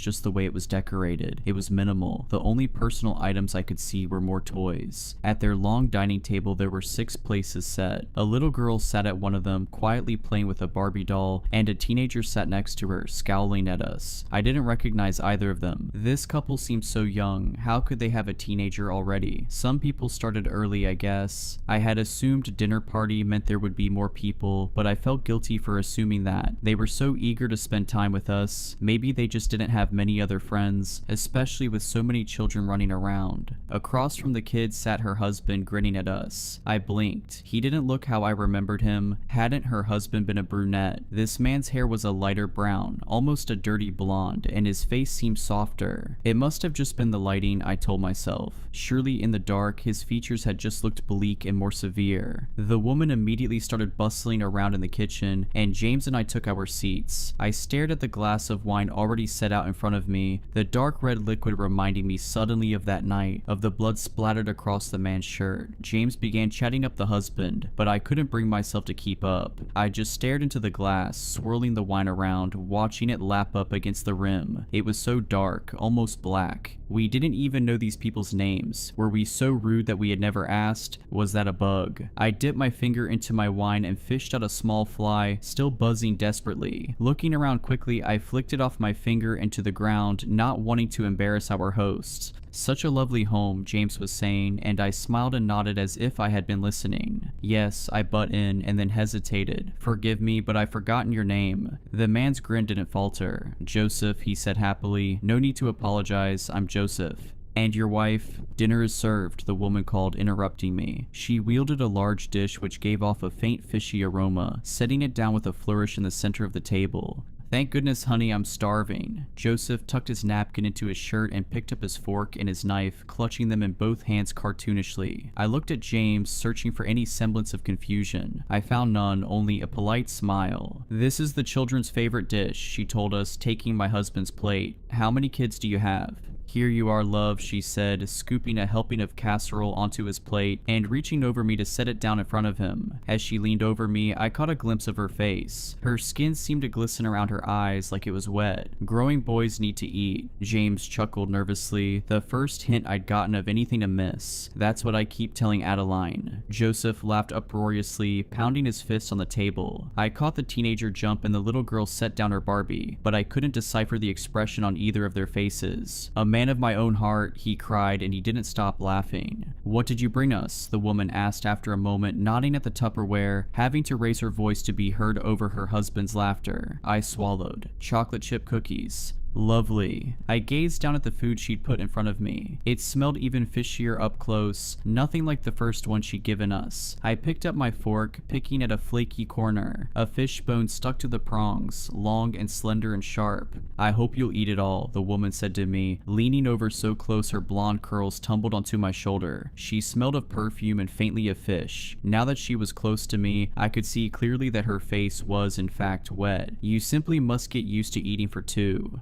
S3: just the way it was decorated. It was minimal. The only personal items I could see were more toys. At their long dining table there were 6 places set. A little girl sat at one of them, quietly playing with a Barbie doll, and a teenager sat next to her, scowling at us. I didn't recognize either of them. This couple seemed so young. How could they have a teenager already? Some people started early, I guess. I had assumed dinner party meant there would be more people, but I felt guilty for assuming that. They were so eager to spend time with us. Maybe they just didn't have many other friends, especially with so many children running around. Across from the kids sat her husband, grinning at us. I blinked. He didn't look how I remembered him. Hadn't her husband been a brunette? This man's hair was a lighter brown, almost a dirty blonde, and his face seemed softer. It must have just been the lighting, I told myself. Surely in the dark, his features had just looked bleak and more severe. The woman immediately started bustling around in the kitchen, and James and I took our seats. I stared at the glass of wine already set out in front of me, the dark red liquid reminding me suddenly of that night, of the blood splattered across the man's shirt. James began chatting up the husband, but I couldn't bring myself to keep up. I just stared into the glass, swirling the wine around, watching it lap up against the rim. It was so dark, almost black. We didn't even know these people's names. Were we so rude that we had never asked? Was that a bug? I dipped my finger into my wine and fished out a small fly, still buzzing desperately. Looking around quickly, I flicked it off my finger into the ground, not wanting to embarrass our hosts. Such a lovely home, James was saying, and I smiled and nodded as if I had been listening. Yes, I butt in and then hesitated. Forgive me, but I've forgotten your name. The man's grin didn't falter. Joseph, he said happily. No need to apologize, I'm Joseph. And your wife? Dinner is served, the woman called, interrupting me. She wielded a large dish which gave off a faint fishy aroma, setting it down with a flourish in the center of the table. Thank goodness, honey, I'm starving. Joseph tucked his napkin into his shirt and picked up his fork and his knife, clutching them in both hands cartoonishly. I looked at James, searching for any semblance of confusion. I found none, only a polite smile. This is the children's favorite dish, she told us, taking my husband's plate. How many kids do you have? Here you are, love, she said, scooping a helping of casserole onto his plate and reaching over me to set it down in front of him. As she leaned over me, I caught a glimpse of her face. Her skin seemed to glisten around her eyes like it was wet. Growing boys need to eat. James chuckled nervously, the first hint I'd gotten of anything amiss. That's what I keep telling Adeline. Joseph laughed uproariously, pounding his fist on the table. I caught the teenager jump and the little girl set down her Barbie, but I couldn't decipher the expression on either of their faces. A man of my own heart, he cried, and he didn't stop laughing. What did you bring us? The woman asked after a moment, nodding at the Tupperware, having to raise her voice to be heard over her husband's laughter. I swallowed. Chocolate chip cookies. Lovely. I gazed down at the food she'd put in front of me. It smelled even fishier up close, nothing like the first one she'd given us. I picked up my fork, picking at a flaky corner. A fish bone stuck to the prongs, long and slender and sharp. I hope you'll eat it all, the woman said to me, leaning over so close her blonde curls tumbled onto my shoulder. She smelled of perfume and faintly of fish. Now that she was close to me, I could see clearly that her face was in fact wet. You simply must get used to eating for two.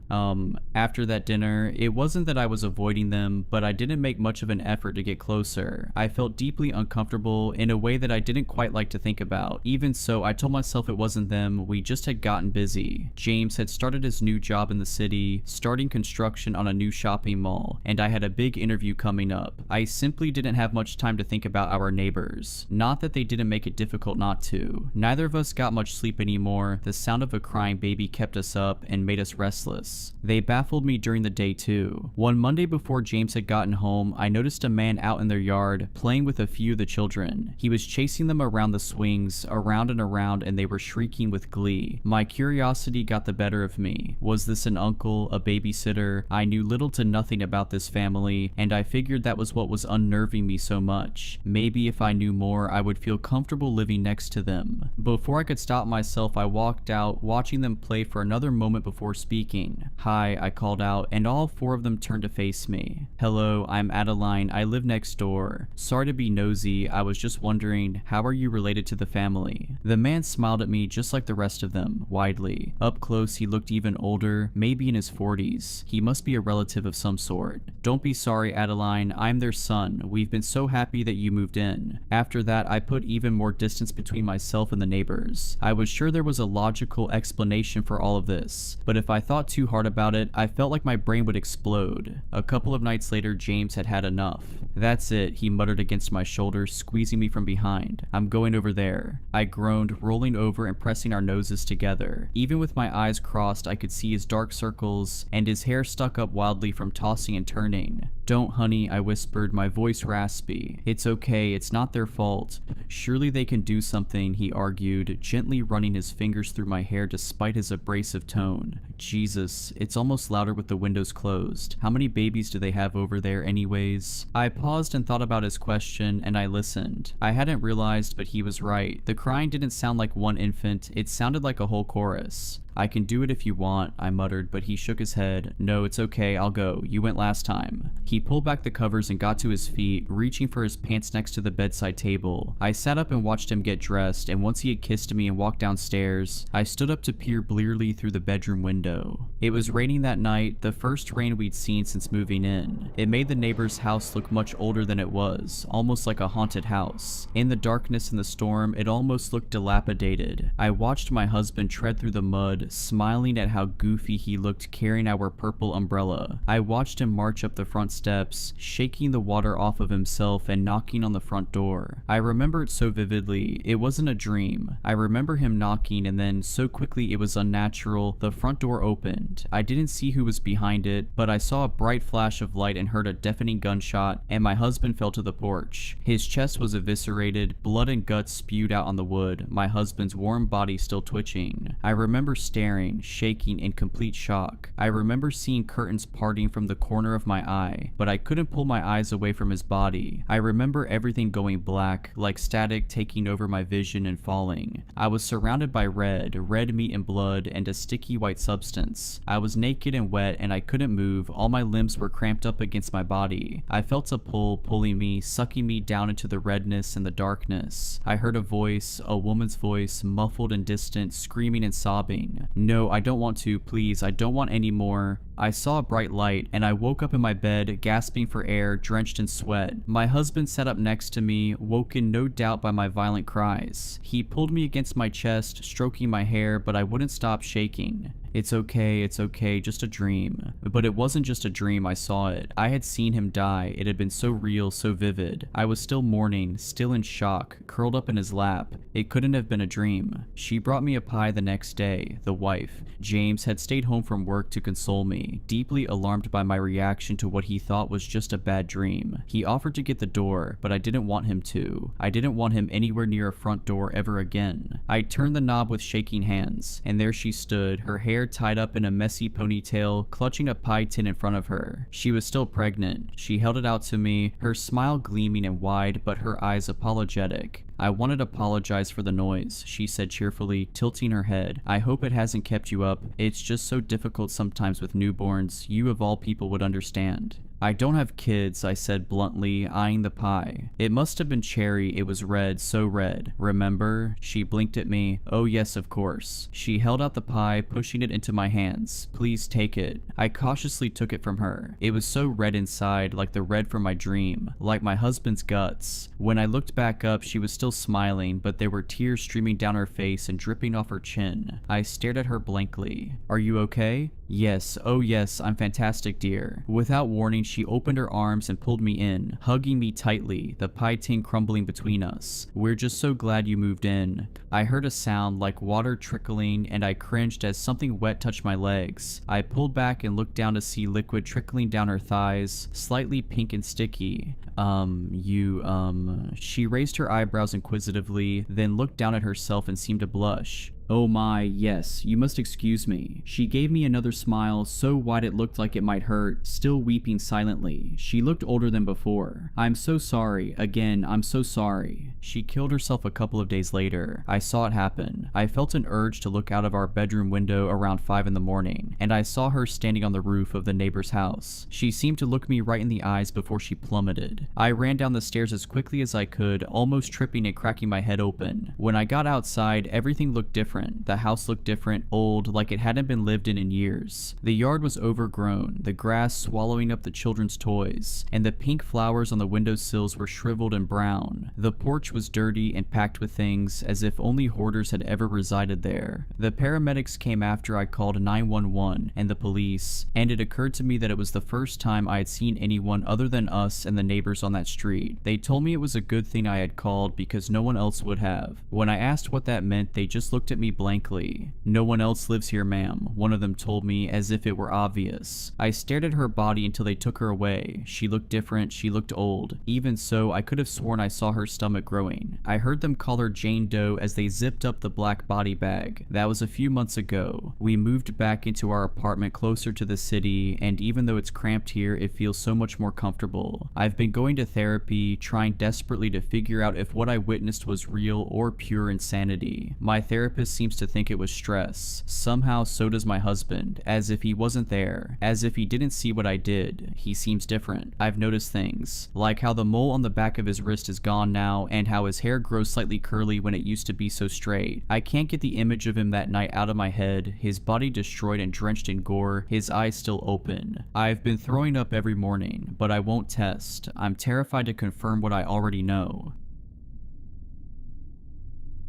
S3: After that dinner, it wasn't that I was avoiding them, but I didn't make much of an effort to get closer. I felt deeply uncomfortable in a way that I didn't quite like to think about. Even so, I told myself it wasn't them, we just had gotten busy. James had started his new job in the city, starting construction on a new shopping mall, and I had a big interview coming up. I simply didn't have much time to think about our neighbors. Not that they didn't make it difficult not to. Neither of us got much sleep anymore. The sound of a crying baby kept us up and made us restless. They baffled me during the day too. One Monday before James had gotten home, I noticed a man out in their yard playing with a few of the children. He was chasing them around the swings, around and around, and they were shrieking with glee. My curiosity got the better of me. Was this an uncle, a babysitter? I knew little to nothing about this family, and I figured that was what was unnerving me so much. Maybe if I knew more, I would feel comfortable living next to them. Before I could stop myself, I walked out, watching them play for another moment before speaking. "Hi," I called out, and all four of them turned to face me. "Hello, I'm Adeline. I live next door. Sorry to be nosy. I was just wondering, how are you related to the family?" The man smiled at me just like the rest of them, widely. Up close, he looked even older, maybe in his 40s. He must be a relative of some sort. "Don't be sorry, Adeline. I'm their son. We've been so happy that you moved in." After that, I put even more distance between myself and the neighbors. I was sure there was a logical explanation for all of this, but if I thought too hard about it, I felt like my brain would explode. A couple of nights later, James had had enough. "That's it," he muttered against my shoulder, squeezing me from behind. "I'm going over there." I groaned, rolling over and pressing our noses together. Even with my eyes crossed, I could see his dark circles, and his hair stuck up wildly from tossing and turning. "Don't, honey," I whispered, my voice raspy. "It's okay, it's not their fault. Surely they can do something," he argued, gently running his fingers through my hair despite his abrasive tone. "Jesus, it's almost louder with the windows closed. How many babies do they have over there anyways?" I paused and thought about his question, and I listened. I hadn't realized, but he was right. The crying didn't sound like one infant, it sounded like a whole chorus. "I can do it if you want," I muttered, but he shook his head. "No, it's okay, I'll go. You went last time." He pulled back the covers and got to his feet, reaching for his pants next to the bedside table. I sat up and watched him get dressed, and once he had kissed me and walked downstairs, I stood up to peer blearily through the bedroom window. It was raining that night, the first rain we'd seen since moving in. It made the neighbor's house look much older than it was, almost like a haunted house. In the darkness and the storm, it almost looked dilapidated. I watched my husband tread through the mud, smiling at how goofy he looked carrying our purple umbrella. I watched him march up the front steps, shaking the water off of himself and knocking on the front door. I remember it so vividly. It wasn't a dream. I remember him knocking, and then so quickly it was unnatural, the front door opened. I didn't see who was behind it, but I saw a bright flash of light and heard a deafening gunshot, and my husband fell to the porch. His chest was eviscerated, blood and guts spewed out on the wood, my husband's warm body still twitching. I remember staring, shaking in complete shock. I remember seeing curtains parting from the corner of my eye, but I couldn't pull my eyes away from his body. I remember everything going black, like static taking over my vision and falling. I was surrounded by red meat and blood, and a sticky white substance. I was naked and wet, and I couldn't move. All my limbs were cramped up against my body. I felt a pull pulling me, sucking me down into the redness and the darkness. I heard a voice, a woman's voice, muffled and distant, screaming and sobbing. "No, I don't want to, please, I don't want any more." I saw a bright light, and I woke up in my bed, gasping for air, drenched in sweat. My husband sat up next to me, woken no doubt by my violent cries. He pulled me against my chest, stroking my hair, but I wouldn't stop shaking. It's okay, just a dream." But it wasn't just a dream, I saw it. I had seen him die. It had been so real, so vivid. I was still mourning, still in shock, curled up in his lap. It couldn't have been a dream. She brought me a pie the next day, the wife. James had stayed home from work to console me, deeply alarmed by my reaction to what he thought was just a bad dream. He offered to get the door, but I didn't want him to. I didn't want him anywhere near a front door ever again. I turned the knob with shaking hands, and there she stood, her hair tied up in a messy ponytail, clutching a pie tin in front of her. She was still pregnant. She held it out to me, her smile gleaming and wide, but her eyes apologetic. "I wanted to apologize for the noise," she said cheerfully, tilting her head. "I hope it hasn't kept you up. It's just so difficult sometimes with newborns. You of all people would understand." I don't have kids, I said bluntly, eyeing the pie. It must have been cherry, it was red, so red. Remember? She blinked at me. Oh yes, of course. She held out the pie, pushing it into my hands. Please take it. I cautiously took it from her. It was so red inside, like the red from my dream, like my husband's guts. When I looked back up, she was still smiling, but there were tears streaming down her face and dripping off her chin. I stared at her blankly. Are you okay? Yes, oh yes, I'm fantastic, dear. Without warning, she opened her arms and pulled me in, hugging me tightly, the pie tin crumbling between us. We're just so glad you moved in. I heard a sound like water trickling, and I cringed as something wet touched my legs. I pulled back and looked down to see liquid trickling down her thighs, slightly pink and sticky. She raised her eyebrows inquisitively, then looked down at herself and seemed to blush. Oh my, yes, you must excuse me. She gave me another smile, so wide it looked like it might hurt, still weeping silently. She looked older than before. I'm so sorry. Again, I'm so sorry. She killed herself a couple of days later. I saw it happen. I felt an urge to look out of our bedroom window around 5 in the morning, and I saw her standing on the roof of the neighbor's house. She seemed to look me right in the eyes before she plummeted. I ran down the stairs as quickly as I could, almost tripping and cracking my head open. When I got outside, everything looked different. The house looked different, old, like it hadn't been lived in years. The yard was overgrown, the grass swallowing up the children's toys, and the pink flowers on the windowsills were shriveled and brown. The porch was dirty and packed with things, as if only hoarders had ever resided there. The paramedics came after I called 911 and the police, and it occurred to me that it was the first time I had seen anyone other than us and the neighbors on that street. They told me it was a good thing I had called because no one else would have. When I asked what that meant, they just looked at me blankly. No one else lives here, ma'am, one of them told me, as if it were obvious. I stared at her body until they took her away. She looked different, she looked old. Even so, I could have sworn I saw her stomach growing. I heard them call her Jane Doe as they zipped up the black body bag. That was a few months ago. We moved back into our apartment closer to the city, and even though it's cramped here, it feels so much more comfortable. I've been going to therapy, trying desperately to figure out if what I witnessed was real or pure insanity. My therapist seems to think it was stress. Somehow so does my husband, as if he wasn't there, as if he didn't see what I did. He seems different. I've noticed things, like how the mole on the back of his wrist is gone now, and how his hair grows slightly curly when it used to be so straight. I can't get the image of him that night out of my head, his body destroyed and drenched in gore, his eyes still open. I've been throwing up every morning, but I won't test. I'm terrified to confirm what I already know.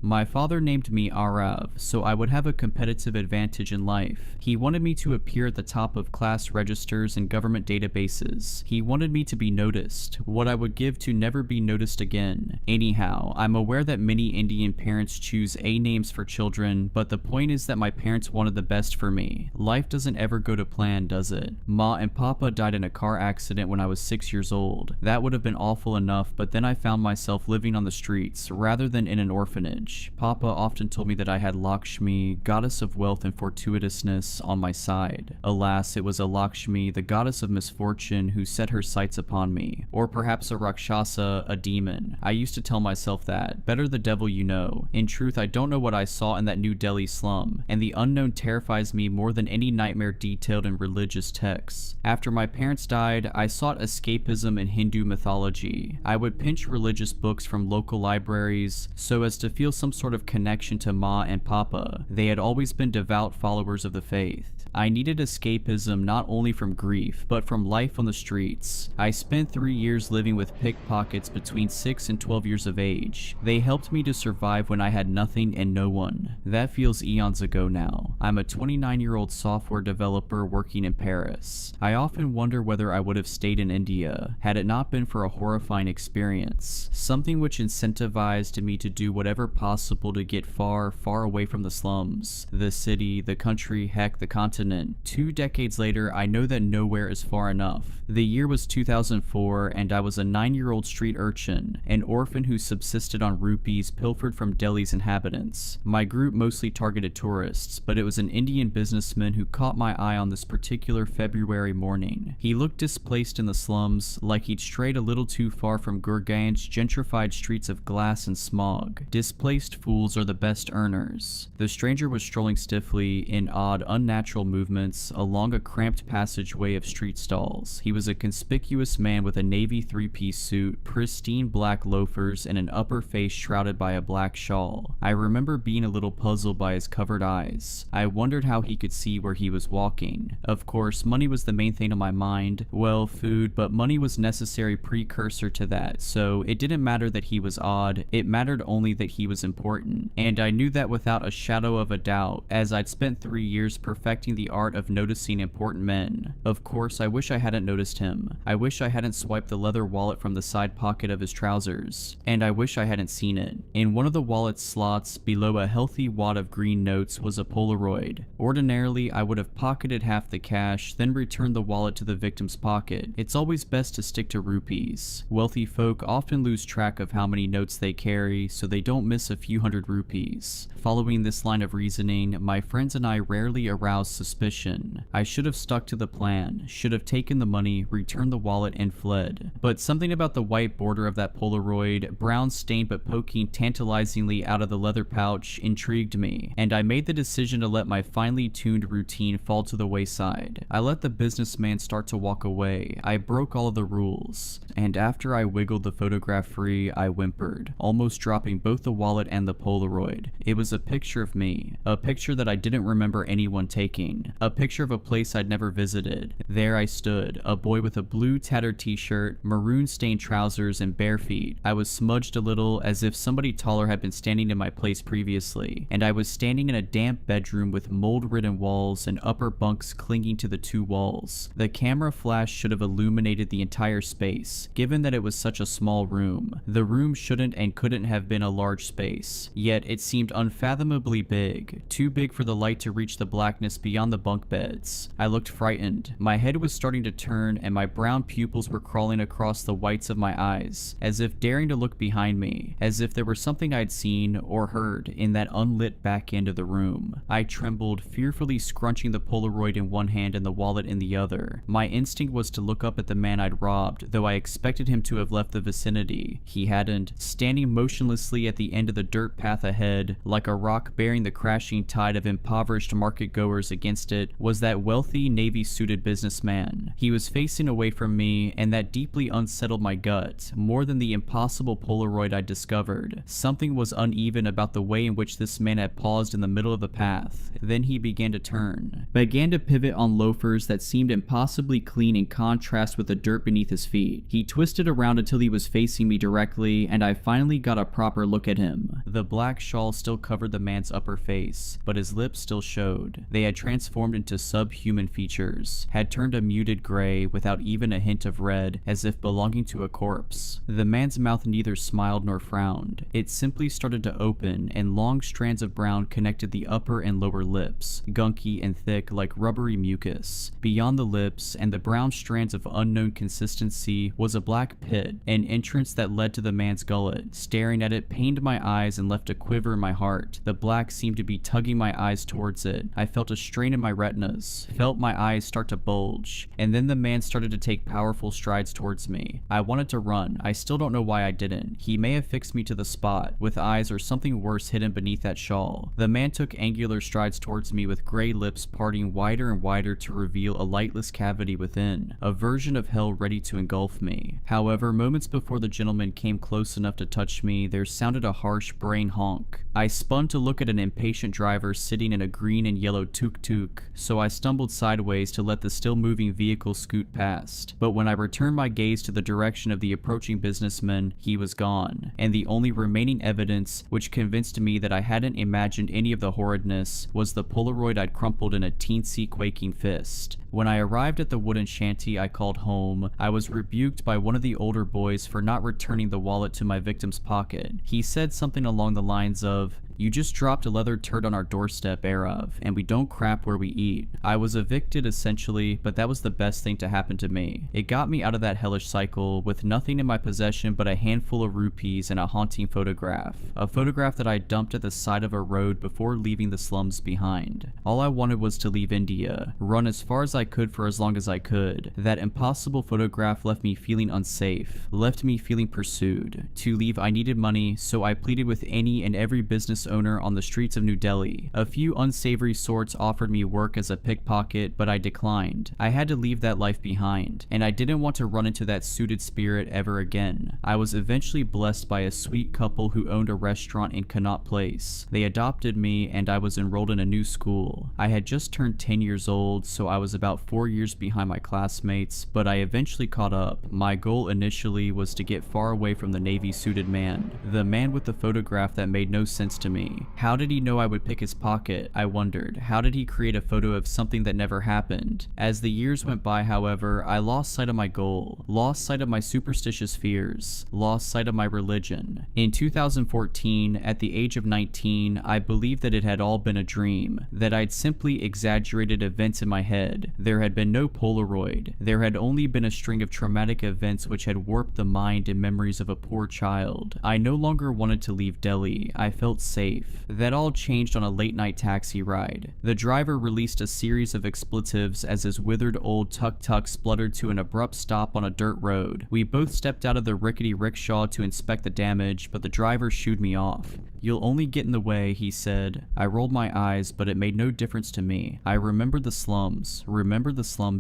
S3: My father named me Arav, so I would have a competitive advantage in life. He wanted me to appear at the top of class registers and government databases. He wanted me to be noticed, what I would give to never be noticed again. Anyhow, I'm aware that many Indian parents choose A names for children, but the point is that my parents wanted the best for me. Life doesn't ever go to plan, does it? Ma and Papa died in a car accident when I was 6 years old. That would have been awful enough, but then I found myself living on the streets, rather than in an orphanage. Papa often told me that I had Lakshmi, goddess of wealth and fortuitousness, on my side. Alas, it was a Lakshmi, the goddess of misfortune, who set her sights upon me. Or perhaps a Rakshasa, a demon. I used to tell myself that. Better the devil you know. In truth, I don't know what I saw in that New Delhi slum, and the unknown terrifies me more than any nightmare detailed in religious texts. After my parents died, I sought escapism in Hindu mythology. I would pinch religious books from local libraries so as to feel some sort of connection to Ma and Papa. They had always been devout followers of the faith. I needed escapism not only from grief, but from life on the streets. I spent 3 years living with pickpockets between 6 and 12 years of age. They helped me to survive when I had nothing and no one. That feels eons ago now. I'm a 29-year-old software developer working in Paris. I often wonder whether I would have stayed in India had it not been for a horrifying experience, something which incentivized me to do whatever possible to get far, far away from the slums, the city, the country, heck, the continent. 2 decades later, I know that nowhere is far enough. The year was 2004, and I was a 9-year-old street urchin, an orphan who subsisted on rupees pilfered from Delhi's inhabitants. My group mostly targeted tourists, but it was an Indian businessman who caught my eye on this particular February morning. He looked displaced in the slums, like he'd strayed a little too far from Gurgaon's gentrified streets of glass and smog. Displaced fools are the best earners. The stranger was strolling stiffly, in odd, unnatural movements along a cramped passageway of street stalls. He was a conspicuous man with a navy three-piece suit, pristine black loafers, and an upper face shrouded by a black shawl. I remember being a little puzzled by his covered eyes. I wondered how he could see where he was walking. Of course, money was the main thing on my mind. Well, food, but money was necessary precursor to that, so it didn't matter that he was odd, it mattered only that he was important. And I knew that without a shadow of a doubt, as I'd spent 3 years perfecting the art of noticing important men. Of course, I wish I hadn't noticed him. I wish I hadn't swiped the leather wallet from the side pocket of his trousers. And I wish I hadn't seen it. In one of the wallet's slots, below a healthy wad of green notes, was a Polaroid. Ordinarily, I would have pocketed half the cash, then returned the wallet to the victim's pocket. It's always best to stick to rupees. Wealthy folk often lose track of how many notes they carry, so they don't miss a few hundred rupees. Following this line of reasoning, my friends and I rarely aroused suspicion. I should have stuck to the plan, should have taken the money, returned the wallet, and fled. But something about the white border of that Polaroid, brown stained but poking tantalizingly out of the leather pouch, intrigued me, and I made the decision to let my finely tuned routine fall to the wayside. I let the businessman start to walk away. I broke all of the rules, and after I wiggled the photograph free, I whimpered, almost dropping both the wallet and the Polaroid. It was a picture of me, a picture that I didn't remember anyone taking, a picture of a place I'd never visited. There I stood, a boy with a blue tattered t-shirt, maroon stained trousers, and bare feet. I was smudged a little, as if somebody taller had been standing in my place previously, and I was standing in a damp bedroom with mold-ridden walls and upper bunks clinging to the two walls. The camera flash should have illuminated the entire space, given that it was such a small room. The room shouldn't and couldn't have been a large space, yet it seemed unfathomably big, too big for the light to reach the blackness beyond the bunk beds. I looked frightened. My head was starting to turn, and my brown pupils were crawling across the whites of my eyes, as if daring to look behind me, as if there were something I'd seen or heard in that unlit back end of the room. I trembled, fearfully scrunching the Polaroid in one hand and the wallet in the other. My instinct was to look up at the man I'd robbed, though I expected him to have left the vicinity. He hadn't. Standing motionlessly at the end of the dirt path ahead, like a rock bearing the crashing tide of impoverished market goers against it, was that wealthy, navy-suited businessman. He was facing away from me, and that deeply unsettled my gut, more than the impossible Polaroid I'd discovered. Something was uneven about the way in which this man had paused in the middle of the path. Then he began to pivot on loafers that seemed impossibly clean in contrast with the dirt beneath his feet. He twisted around until he was facing me directly, and I finally got a proper look at him. The black shawl still covered the man's upper face, but his lips still showed. They had transformed into subhuman features, had turned a muted gray without even a hint of red, as if belonging to a corpse. The man's mouth neither smiled nor frowned. It simply started to open, and long strands of brown connected the upper and lower lips, gunky and thick like rubbery mucus. Beyond the lips and the brown strands of unknown consistency was a black pit, an entrance that led to the man's gullet. Staring at it pained my eyes and left a quiver in my heart. The black seemed to be tugging my eyes towards it. I felt a strain in my retinas, felt my eyes start to bulge, and then the man started to take powerful strides towards me. I wanted to run. I still don't know why I didn't. He may have fixed me to the spot, with eyes or something worse hidden beneath that shawl. The man took angular strides towards me with gray lips parting wider and wider to reveal a lightless cavity within, a version of hell ready to engulf me. However, moments before the gentleman came close enough to touch me, there sounded a harsh brain honk. I spun to look at an impatient driver sitting in a green and yellow tuk-tuk, so I stumbled sideways to let the still moving vehicle scoot past. But when I returned my gaze to the direction of the approaching businessman, he was gone, and the only remaining evidence which convinced me that I hadn't imagined any of the horridness was the Polaroid I'd crumpled in a teensy quaking fist. When I arrived at the wooden shanty I called home, I was rebuked by one of the older boys for not returning the wallet to my victim's pocket. He said something along the lines of, "You just dropped a leather turd on our doorstep, Arav, and we don't crap where we eat." I was evicted essentially, but that was the best thing to happen to me. It got me out of that hellish cycle with nothing in my possession but a handful of rupees and a haunting photograph. A photograph that I dumped at the side of a road before leaving the slums behind. All I wanted was to leave India, run as far as I could for as long as I could. That impossible photograph left me feeling unsafe, left me feeling pursued. To leave I needed money, so I pleaded with any and every business owner on the streets of New Delhi. A few unsavory sorts offered me work as a pickpocket, but I declined. I had to leave that life behind, and I didn't want to run into that suited spirit ever again. I was eventually blessed by a sweet couple who owned a restaurant in Connaught Place. They adopted me, and I was enrolled in a new school. I had just turned 10 years old, so I was about 4 years behind my classmates, but I eventually caught up. My goal initially was to get far away from the navy-suited man, the man with the photograph that made no sense to me. How did he know I would pick his pocket? I wondered. How did he create a photo of something that never happened? As the years went by, however, I lost sight of my goal, lost sight of my superstitious fears, lost sight of my religion. In 2014, at the age of 19, I believed that it had all been a dream, that I'd simply exaggerated events in my head. There had been no Polaroid. There had only been a string of traumatic events which had warped the mind and memories of a poor child. I no longer wanted to leave Delhi. I felt safe. That all changed on a late-night taxi ride. The driver released a series of expletives as his withered old tuk-tuk spluttered to an abrupt stop on a dirt road. We both stepped out of the rickety rickshaw to inspect the damage, but the driver shooed me off. "You'll only get in the way," he said. I rolled my eyes, but it made no difference to me. I remembered the slums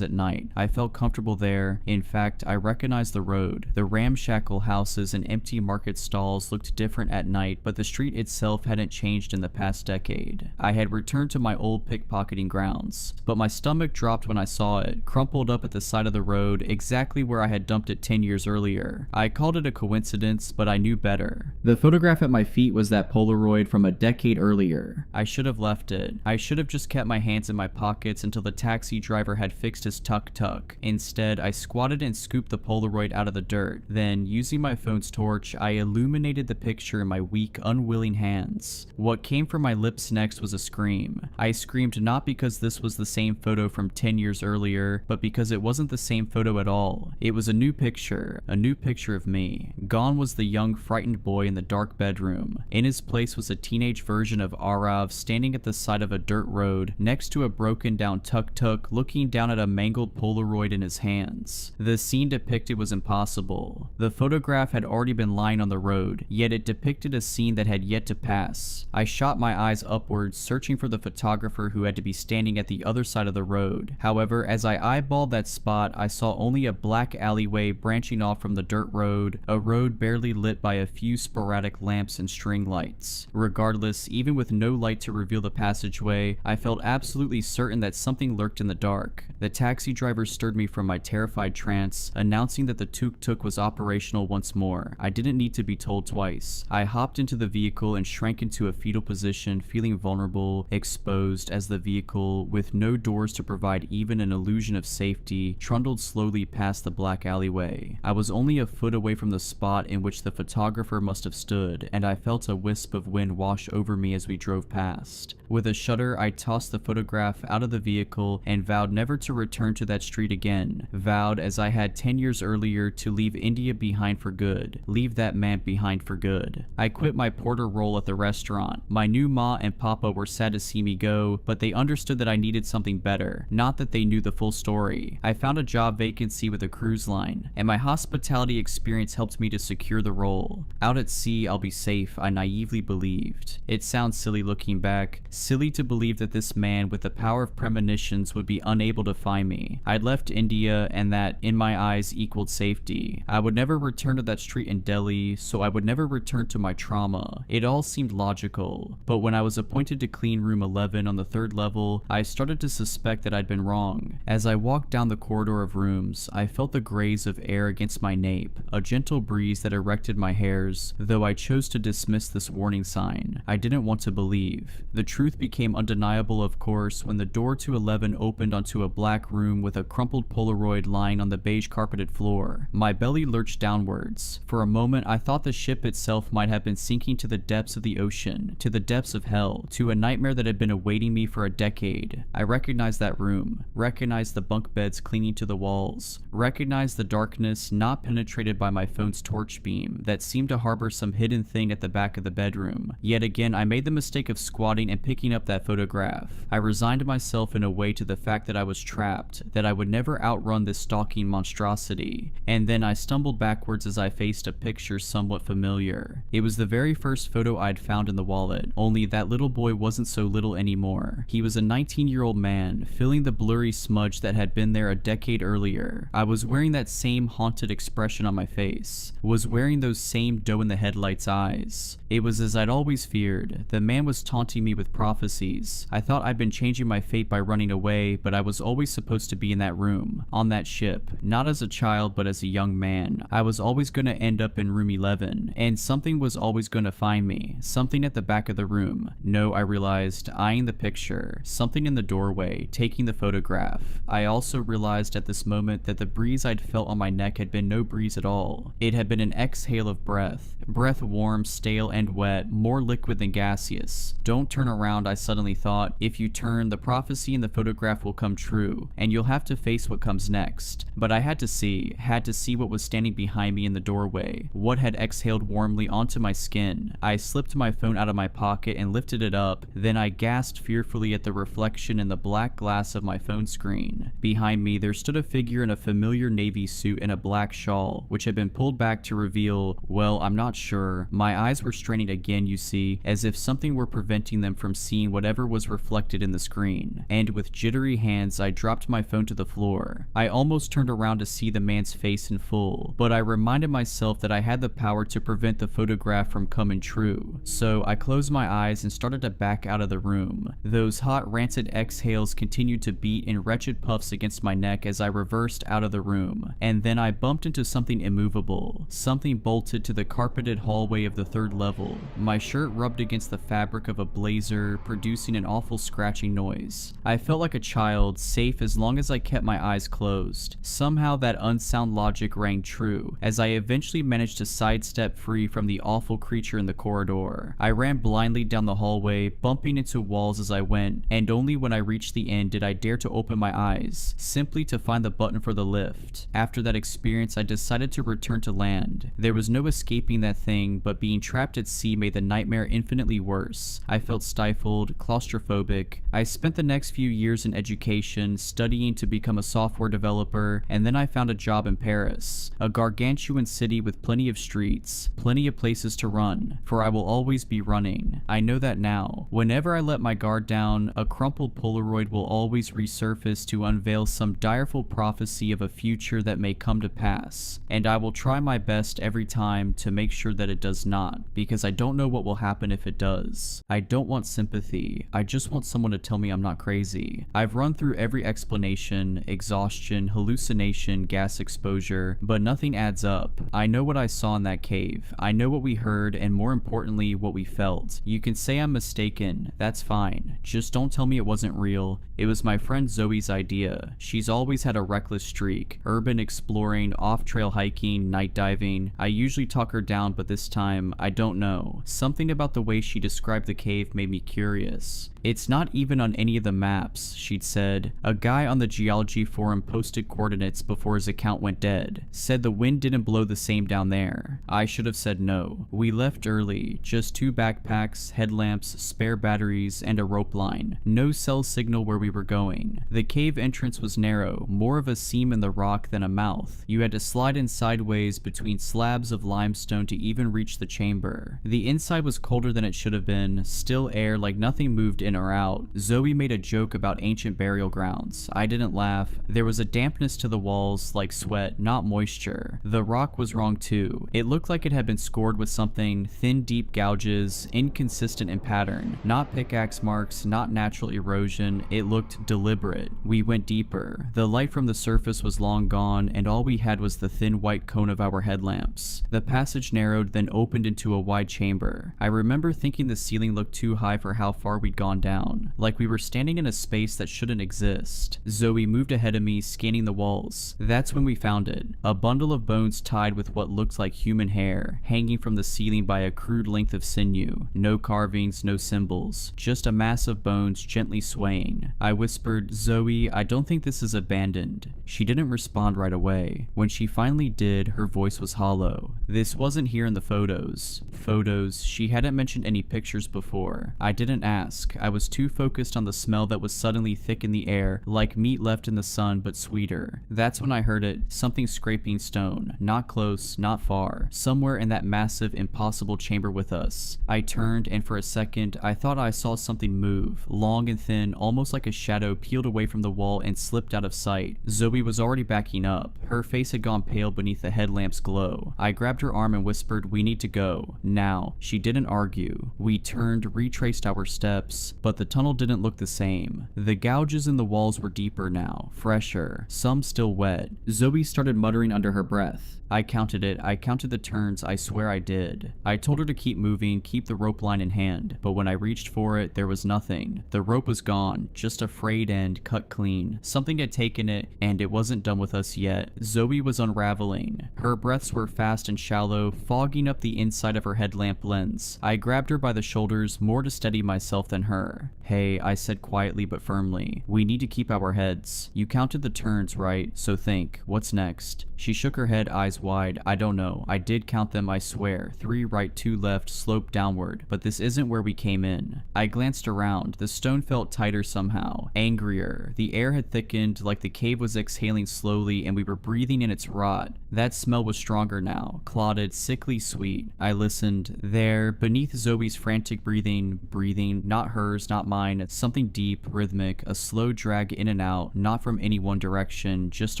S3: at night. I felt comfortable there. In fact, I recognized the road. The ramshackle houses and empty market stalls looked different at night, but the street itself hadn't changed in the past decade. I had returned to my old pickpocketing grounds, but my stomach dropped when I saw it, crumpled up at the side of the road, exactly where I had dumped it 10 years earlier. I called it a coincidence, but I knew better. The photograph at my feet was that Polaroid from a decade earlier. I should have left it. I should have just kept my hands in my pockets until the taxi driver had fixed his tuk-tuk. Instead, I squatted and scooped the Polaroid out of the dirt. Then, using my phone's torch, I illuminated the picture in my weak, unwilling hands. What came from my lips next was a scream. I screamed not because this was the same photo from 10 years earlier, but because it wasn't the same photo at all. It was a new picture of me. Gone was the young, frightened boy in the dark bedroom. In his place was a teenage version of Arav standing at the side of a dirt road next to a broken down tuk-tuk, looking down at a mangled Polaroid in his hands. The scene depicted was impossible. The photograph had already been lying on the road, yet it depicted a scene that had yet to pass. I shot my eyes upwards, searching for the photographer who had to be standing at the other side of the road. However, as I eyeballed that spot, I saw only a black alleyway branching off from the dirt road, a road barely lit by a few sporadic lamps and string lights. Regardless, even with no light to reveal the passageway, I felt absolutely certain that something lurked in the dark. The taxi driver stirred me from my terrified trance, announcing that the tuk-tuk was operational once more. I didn't need to be told twice. I hopped into the vehicle and shrank into a fetal position, feeling vulnerable, exposed as the vehicle, with no doors to provide even an illusion of safety, trundled slowly past the black alleyway. I was only a foot away from the spot in which the photographer must have stood, and I felt a wisp of wind wash over me as we drove past. With a shudder, I tossed the photograph out of the vehicle and vowed never to return to that street again. Vowed, as I had 10 years earlier, to leave India behind for good. Leave that man behind for good. I quit my porter role at the restaurant. My new ma and papa were sad to see me go, but they understood that I needed something better. Not that they knew the full story. I found a job vacancy with a cruise line, and my hospitality experience helped me to secure the role. Out at sea, I'll be safe, I naively believed. It sounds silly looking back. Silly to believe that this man with the power of premonitions would be unable to find me. I'd left India, and that, in my eyes, equaled safety. I would never return to that street in Delhi, so I would never return to my trauma. It all seemed logical. But when I was appointed to clean room 11 on the 3rd level, I started to suspect that I'd been wrong. As I walked down the corridor of rooms, I felt the graze of air against my nape, a gentle breeze that erected my hairs, though I chose to dismiss this warning sign. I didn't want to believe. The truth became undeniable, of course, when the door to 11 opened onto a black room with a crumpled Polaroid lying on the beige carpeted floor. My belly lurched downwards. For a moment, I thought the ship itself might have been sinking to the depths of the ocean, to the depths of hell, to a nightmare that had been awaiting me for a decade. I recognized that room, recognized the bunk beds clinging to the walls, recognized the darkness not penetrated by my phone's torch beam that seemed to harbor some hidden thing at the back of the bedroom. Yet again, I made the mistake of squatting and picking up that photograph. I resigned myself in a way to the fact that I was trapped, that I would never outrun this stalking monstrosity. And then I stumbled backwards as I faced a picture somewhat familiar. It was the very first photo I'd found in the wallet, only that little boy wasn't so little anymore. He was a 19-year-old man, filling the blurry smudge that had been there a decade earlier. I was wearing that same haunted expression on my face, was wearing those same doe-in-the-headlights eyes. It was as I'd always feared. The man was taunting me with prophecies. I thought I'd been changing my fate by running away, but I was always supposed to be in that room, on that ship, not as a child but as a young man. I was always going to end up in room 11, and something was always going to find me, something at the back of the room. No, I realized, eyeing the picture, something in the doorway, taking the photograph. I also realized at this moment that the breeze I'd felt on my neck had been no breeze at all. It had been an exhale of breath. Breath warm, stale, and wet, more liquid than gaseous. Don't turn around, I suddenly thought. If you turn, the prophecy in the photograph will come true, and you'll have to face what comes next. But I had to see what was standing behind me in the doorway, what had exhaled warmly onto my skin. I slipped my phone out of my pocket and lifted it up, then I gasped fearfully at the reflection in the black glass of my phone screen. Behind me, there stood a figure in a familiar navy suit and a black shawl, which had been pulled back to reveal, well, I'm not sure. My eyes were straining again, you see, as if something were preventing them from seeing whatever was reflected in the screen. And with jittery hands, I dropped my phone to the floor. I almost turned around to see the man's face in full, but I reminded myself that I had the power to prevent the photograph from coming true. So I closed my eyes and started to back out of the room. Those hot, rancid exhales continued to beat in wretched puffs against my neck as I reversed out of the room. And then I bumped into something immovable, something bolted to the carpeted hallway of the third level. My shirt rubbed against the fabric of a blazer, producing an awful scratching noise. I felt like a child, safe as long as I kept my eyes closed. Somehow that unsound logic rang true, as I eventually managed to sidestep free from the awful creature in the corridor. I ran blindly down the hallway, bumping into walls as I went, and only when I reached the end did I dare to open my eyes, simply to find the button for the lift. After that experience, I decided to return to land. There was no escaping that thing, but being trapped at sea made the nightmare infinitely worse. I felt stifled, claustrophobic. I spent the next few years in education, studying to become a software developer, and then I found a job in Paris, a gargantuan city with plenty of streets, plenty of places to run, for I will always be running. I know that now. Whenever I let my guard down, a crumpled Polaroid will always resurface to unveil some direful prophecy of a future that may come to pass, and I will try my best every time to make sure that it does not, because I don't know what will happen if it does. I don't want sympathy. I just want someone to tell me I'm not crazy. I've run through every explanation, exhaustion, hallucination, gas exposure, but nothing adds up. I know what I saw in that cave. I know what we heard, and more importantly, what we felt. You can say I'm mistaken. That's fine. Just don't tell me it wasn't real. It was my friend Zoe's idea. She's always had a reckless streak. Urban exploring, off-trail hiking, night diving. I usually talk her down, but this time, I don't know. Something about the way she described the cave made me curious. It's not even on any of the maps, she'd said. A guy on the geology forum posted coordinates before his account went dead. Said the wind didn't blow the same down there. I should have said no. We left early. Just 2 backpacks, headlamps, spare batteries, and a rope line. No cell signal where we were going. The cave entrance was narrow, more of a seam in the rock than a mouth. You had to slide in sideways between slabs of limestone to even reach the chamber. The inside was colder than it should have been, still air like nothing moved in or out. Zoe made a joke about ancient burial grounds. I didn't laugh. There was a dampness to the walls, like sweat, not moisture. The rock was wrong too. It looked like it had been scored with something, thin deep gouges, inconsistent in pattern. Not pickaxe marks, not natural erosion. It looked deliberate. We went deeper. The light from the surface was long gone, and all we had was the thin white cone of our headlamps. The passage narrowed, then opened into a wide chamber. I remember thinking the ceiling looked too high for how far we'd gone down, like we were standing in a space that shouldn't exist. Zoe moved ahead of me, scanning the walls. That's when we found it. A bundle of bones tied with what looked like human hair, hanging from the ceiling by a crude length of sinew. No carvings, no symbols, just a mass of bones gently swaying. I whispered, "Zoe, I don't think this is abandoned." She didn't respond right away. When she finally did, her voice was hollow. "This wasn't here in the photos." photos. She hadn't mentioned any pictures before. I didn't ask. I was too focused on the smell that was suddenly thick in the air, like meat left in the sun but sweeter. That's when I heard it, something scraping stone. Not close, not far. Somewhere in that massive, impossible chamber with us. I turned, and for a second, I thought I saw something move. Long and thin, almost like a shadow peeled away from the wall and slipped out of sight. Zoe was already backing up. Her face had gone pale beneath the headlamp's glow. I grabbed her arm and whispered, "We need to go. Now." She didn't argue. We turned, retraced our steps, but the tunnel didn't look the same. The gouges in the walls were deeper now, fresher, some still wet. Zoe started muttering under her breath. I counted it. I counted the turns. I swear I did. I told her to keep moving, keep the rope line in hand, but when I reached for it, there was nothing. The rope was gone, just a frayed end cut clean. Something had taken it, and it wasn't done with us yet. Zoe was unraveling. Her breaths were fast and shallow, fogging up the inside of her headlamp lens. I grabbed her by the shoulders, more to steady myself than her. "Hey," I said quietly but firmly. "We need to keep our heads. You counted the turns, right? So think, what's next?" She shook her head, eyes wide. "I don't know. I did count them, I swear. 3 right, 2 left, slope downward. But this isn't where we came in." I glanced around. The stone felt tighter somehow, angrier. The air had thickened, like the cave was exhaling slowly and we were breathing in its rot. That smell was stronger now, clotted, sickly sweet. I listened. There, beneath Zoe's frantic breathing, not hers, not mine, something deep, rhythmic, a slow drag in and out, not from any one direction, just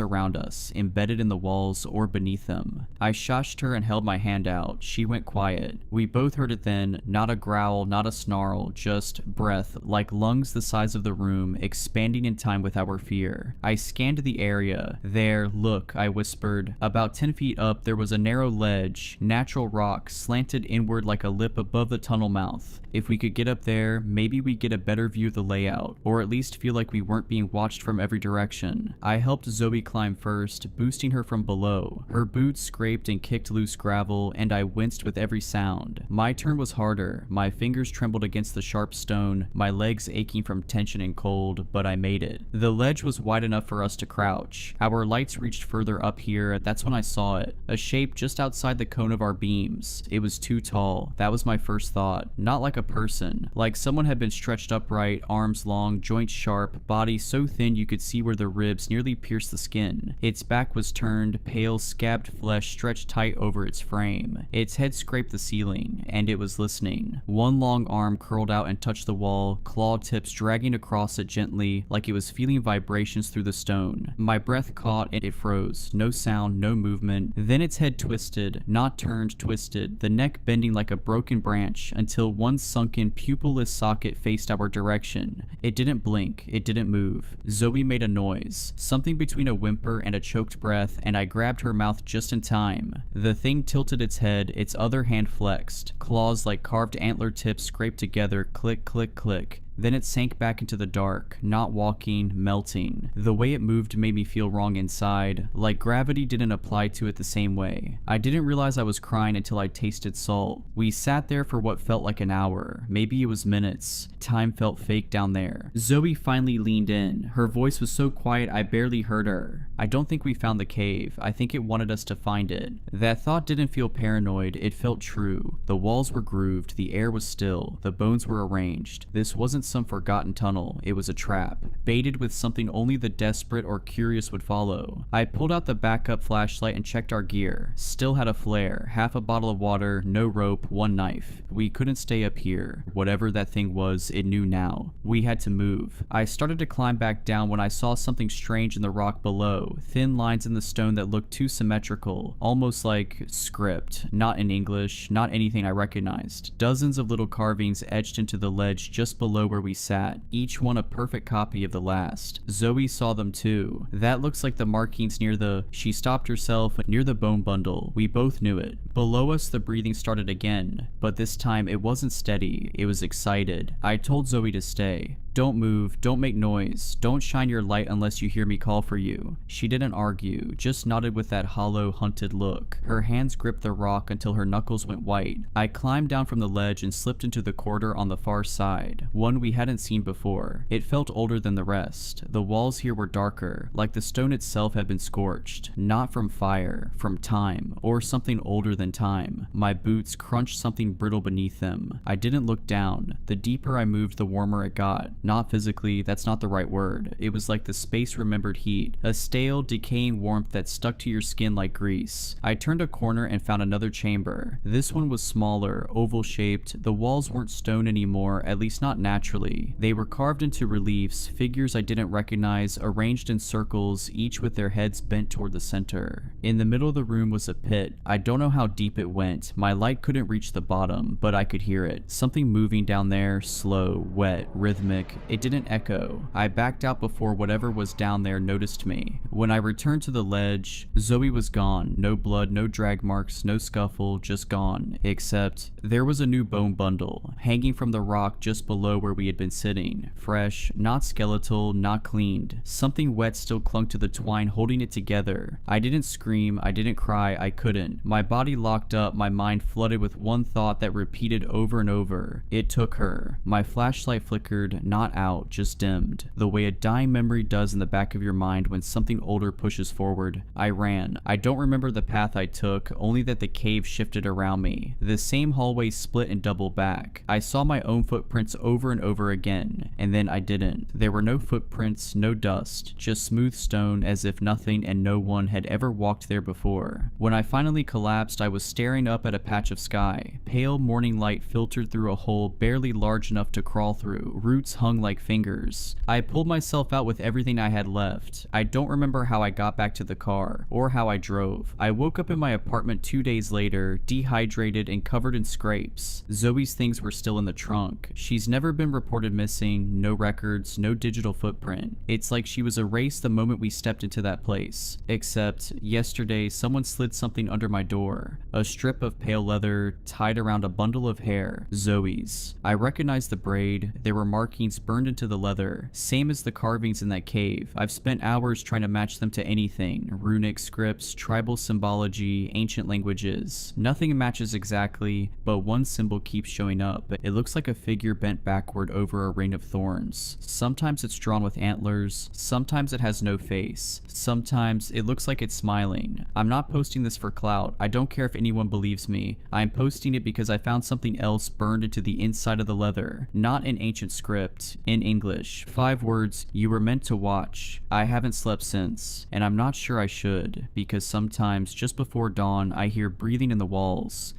S3: around us, embedded in the walls or beneath them. I shushed her and held my hand out. She went quiet. We both heard it then, not a growl, not a snarl, just breath, like lungs the size of the room, expanding in time with our fear. I scanned the area. "There, look," I whispered. About 10 feet up, there was a narrow ledge, natural rock, slanted inward like a lip above the tunnel mouth. If we could get up there, maybe we'd get a better view of the layout, or at least feel like we weren't being watched from every direction. I helped Zoe climb first, boosting her from below. Her boots scraped and kicked loose gravel, and I winced with every sound. My turn was harder. My fingers trembled against the sharp stone, my legs aching from tension and cold, but I made it. The ledge was wide enough for us to crouch. Our lights reached further up here. That's when I saw it. A shape just outside the cone of our beams. It was too tall. That was my first thought. Not like a person. Like someone had been stretched upright, arms long, joints sharp, body so thin you could see where the ribs nearly pierced the skin. Its back was turned, pale, scabbed flesh stretched tight over its frame. Its head scraped the ceiling, and it was listening. One long arm curled out and touched the wall, claw tips dragging across it gently, like it was feeling vibrations through the stone. My breath caught and it froze. No sound, no movement. Then its head twisted, not turned, twisted, the neck bending like a broken branch, until one sunken, pupilless socket faced our direction. It didn't blink. It didn't move. Zoe made a noise, something between a whimper and a choked breath, and I grabbed her mouth just in time. The thing tilted its head, its other hand flexed. Claws like carved antler tips scraped together, click, click, click. Then it sank back into the dark, not walking, melting. The way it moved made me feel wrong inside, like gravity didn't apply to it the same way. I didn't realize I was crying until I tasted salt. We sat there for what felt like an hour, maybe it was minutes. Time felt fake down there. Zoe finally leaned in. Her voice was so quiet I barely heard her. "I don't think we found the cave. I think it wanted us to find it." That thought didn't feel paranoid, it felt true. The walls were grooved, the air was still, the bones were arranged. This wasn't some forgotten tunnel, it was a trap, baited with something only the desperate or curious would follow. I pulled out the backup flashlight and checked our gear. Still had a flare, half a bottle of water, no rope, one knife. We couldn't stay up here. Whatever that thing was, it knew now. We had to move. I started to climb back down when I saw something strange in the rock below, thin lines in the stone that looked too symmetrical, almost like script, not in English, not anything I recognized. Dozens of little carvings etched into the ledge just below where we sat, each one a perfect copy of the last. Zoe saw them too. "That looks like the markings near the..." She stopped herself, near the bone bundle. We both knew it. Below us the breathing started again, but this time it wasn't steady, it was excited. I told Zoe to stay. "Don't move, don't make noise, don't shine your light unless you hear me call for you." She didn't argue, just nodded with that hollow, hunted look. Her hands gripped the rock until her knuckles went white. I climbed down from the ledge and slipped into the corridor on the far side, one we hadn't seen before. It felt older than the rest. The walls here were darker, like the stone itself had been scorched. Not from fire, from time, or something older than time. My boots crunched something brittle beneath them. I didn't look down. The deeper I moved, the warmer it got. Not physically, that's not the right word. It was like the space-remembered heat. A stale, decaying warmth that stuck to your skin like grease. I turned a corner and found another chamber. This one was smaller, oval-shaped. The walls weren't stone anymore, at least not naturally. They were carved into reliefs, figures I didn't recognize, arranged in circles, each with their heads bent toward the center. In the middle of the room was a pit. I don't know how deep it went. My light couldn't reach the bottom, but I could hear it. Something moving down there, slow, wet, rhythmic. It didn't echo. I backed out before whatever was down there noticed me. When I returned to the ledge, Zoe was gone. No blood, no drag marks, no scuffle, just gone. Except, there was a new bone bundle, hanging from the rock just below where we had been sitting. Fresh, not skeletal, not cleaned. Something wet still clung to the twine holding it together. I didn't scream, I didn't cry, I couldn't. My body locked up, my mind flooded with one thought that repeated over and over. It took her. My flashlight flickered, not out, just dimmed. The way a dying memory does in the back of your mind when something older pushes forward. I ran. I don't remember the path I took, only that the cave shifted around me. The same hallway split and doubled back. I saw my own footprints over and over again, and then I didn't. There were no footprints, no dust, just smooth stone as if nothing and no one had ever walked there before. When I finally collapsed, I was staring up at a patch of sky. Pale morning light filtered through a hole barely large enough to crawl through. Roots hung like fingers. I pulled myself out with everything I had left. I don't remember how I got back to the car, or how I drove. I woke up in my apartment 2 days later, dehydrated and covered in scrapes. Zoe's things were still in the trunk. She's never been reported missing, no records, no digital footprint. It's like she was erased the moment we stepped into that place. Except, yesterday someone slid something under my door. A strip of pale leather tied around a bundle of hair. Zoe's. I recognized the braid. There were markings burned into the leather, same as the carvings in that cave. I've spent hours trying to match them to anything. Runic scripts, tribal symbology, ancient languages. Nothing matches exactly, but one symbol keeps showing up. It looks like a figure bent backward over a ring of thorns. Sometimes it's drawn with antlers, sometimes it has no face, sometimes it looks like it's smiling. I'm not posting this for clout. I don't care if anyone believes me. I'm posting it because I found something else burned into the inside of the leather. Not in ancient script, in English. 5 words, "You were meant to watch." I haven't slept since, and I'm not sure I should, because sometimes just before dawn I hear breathing in the walls.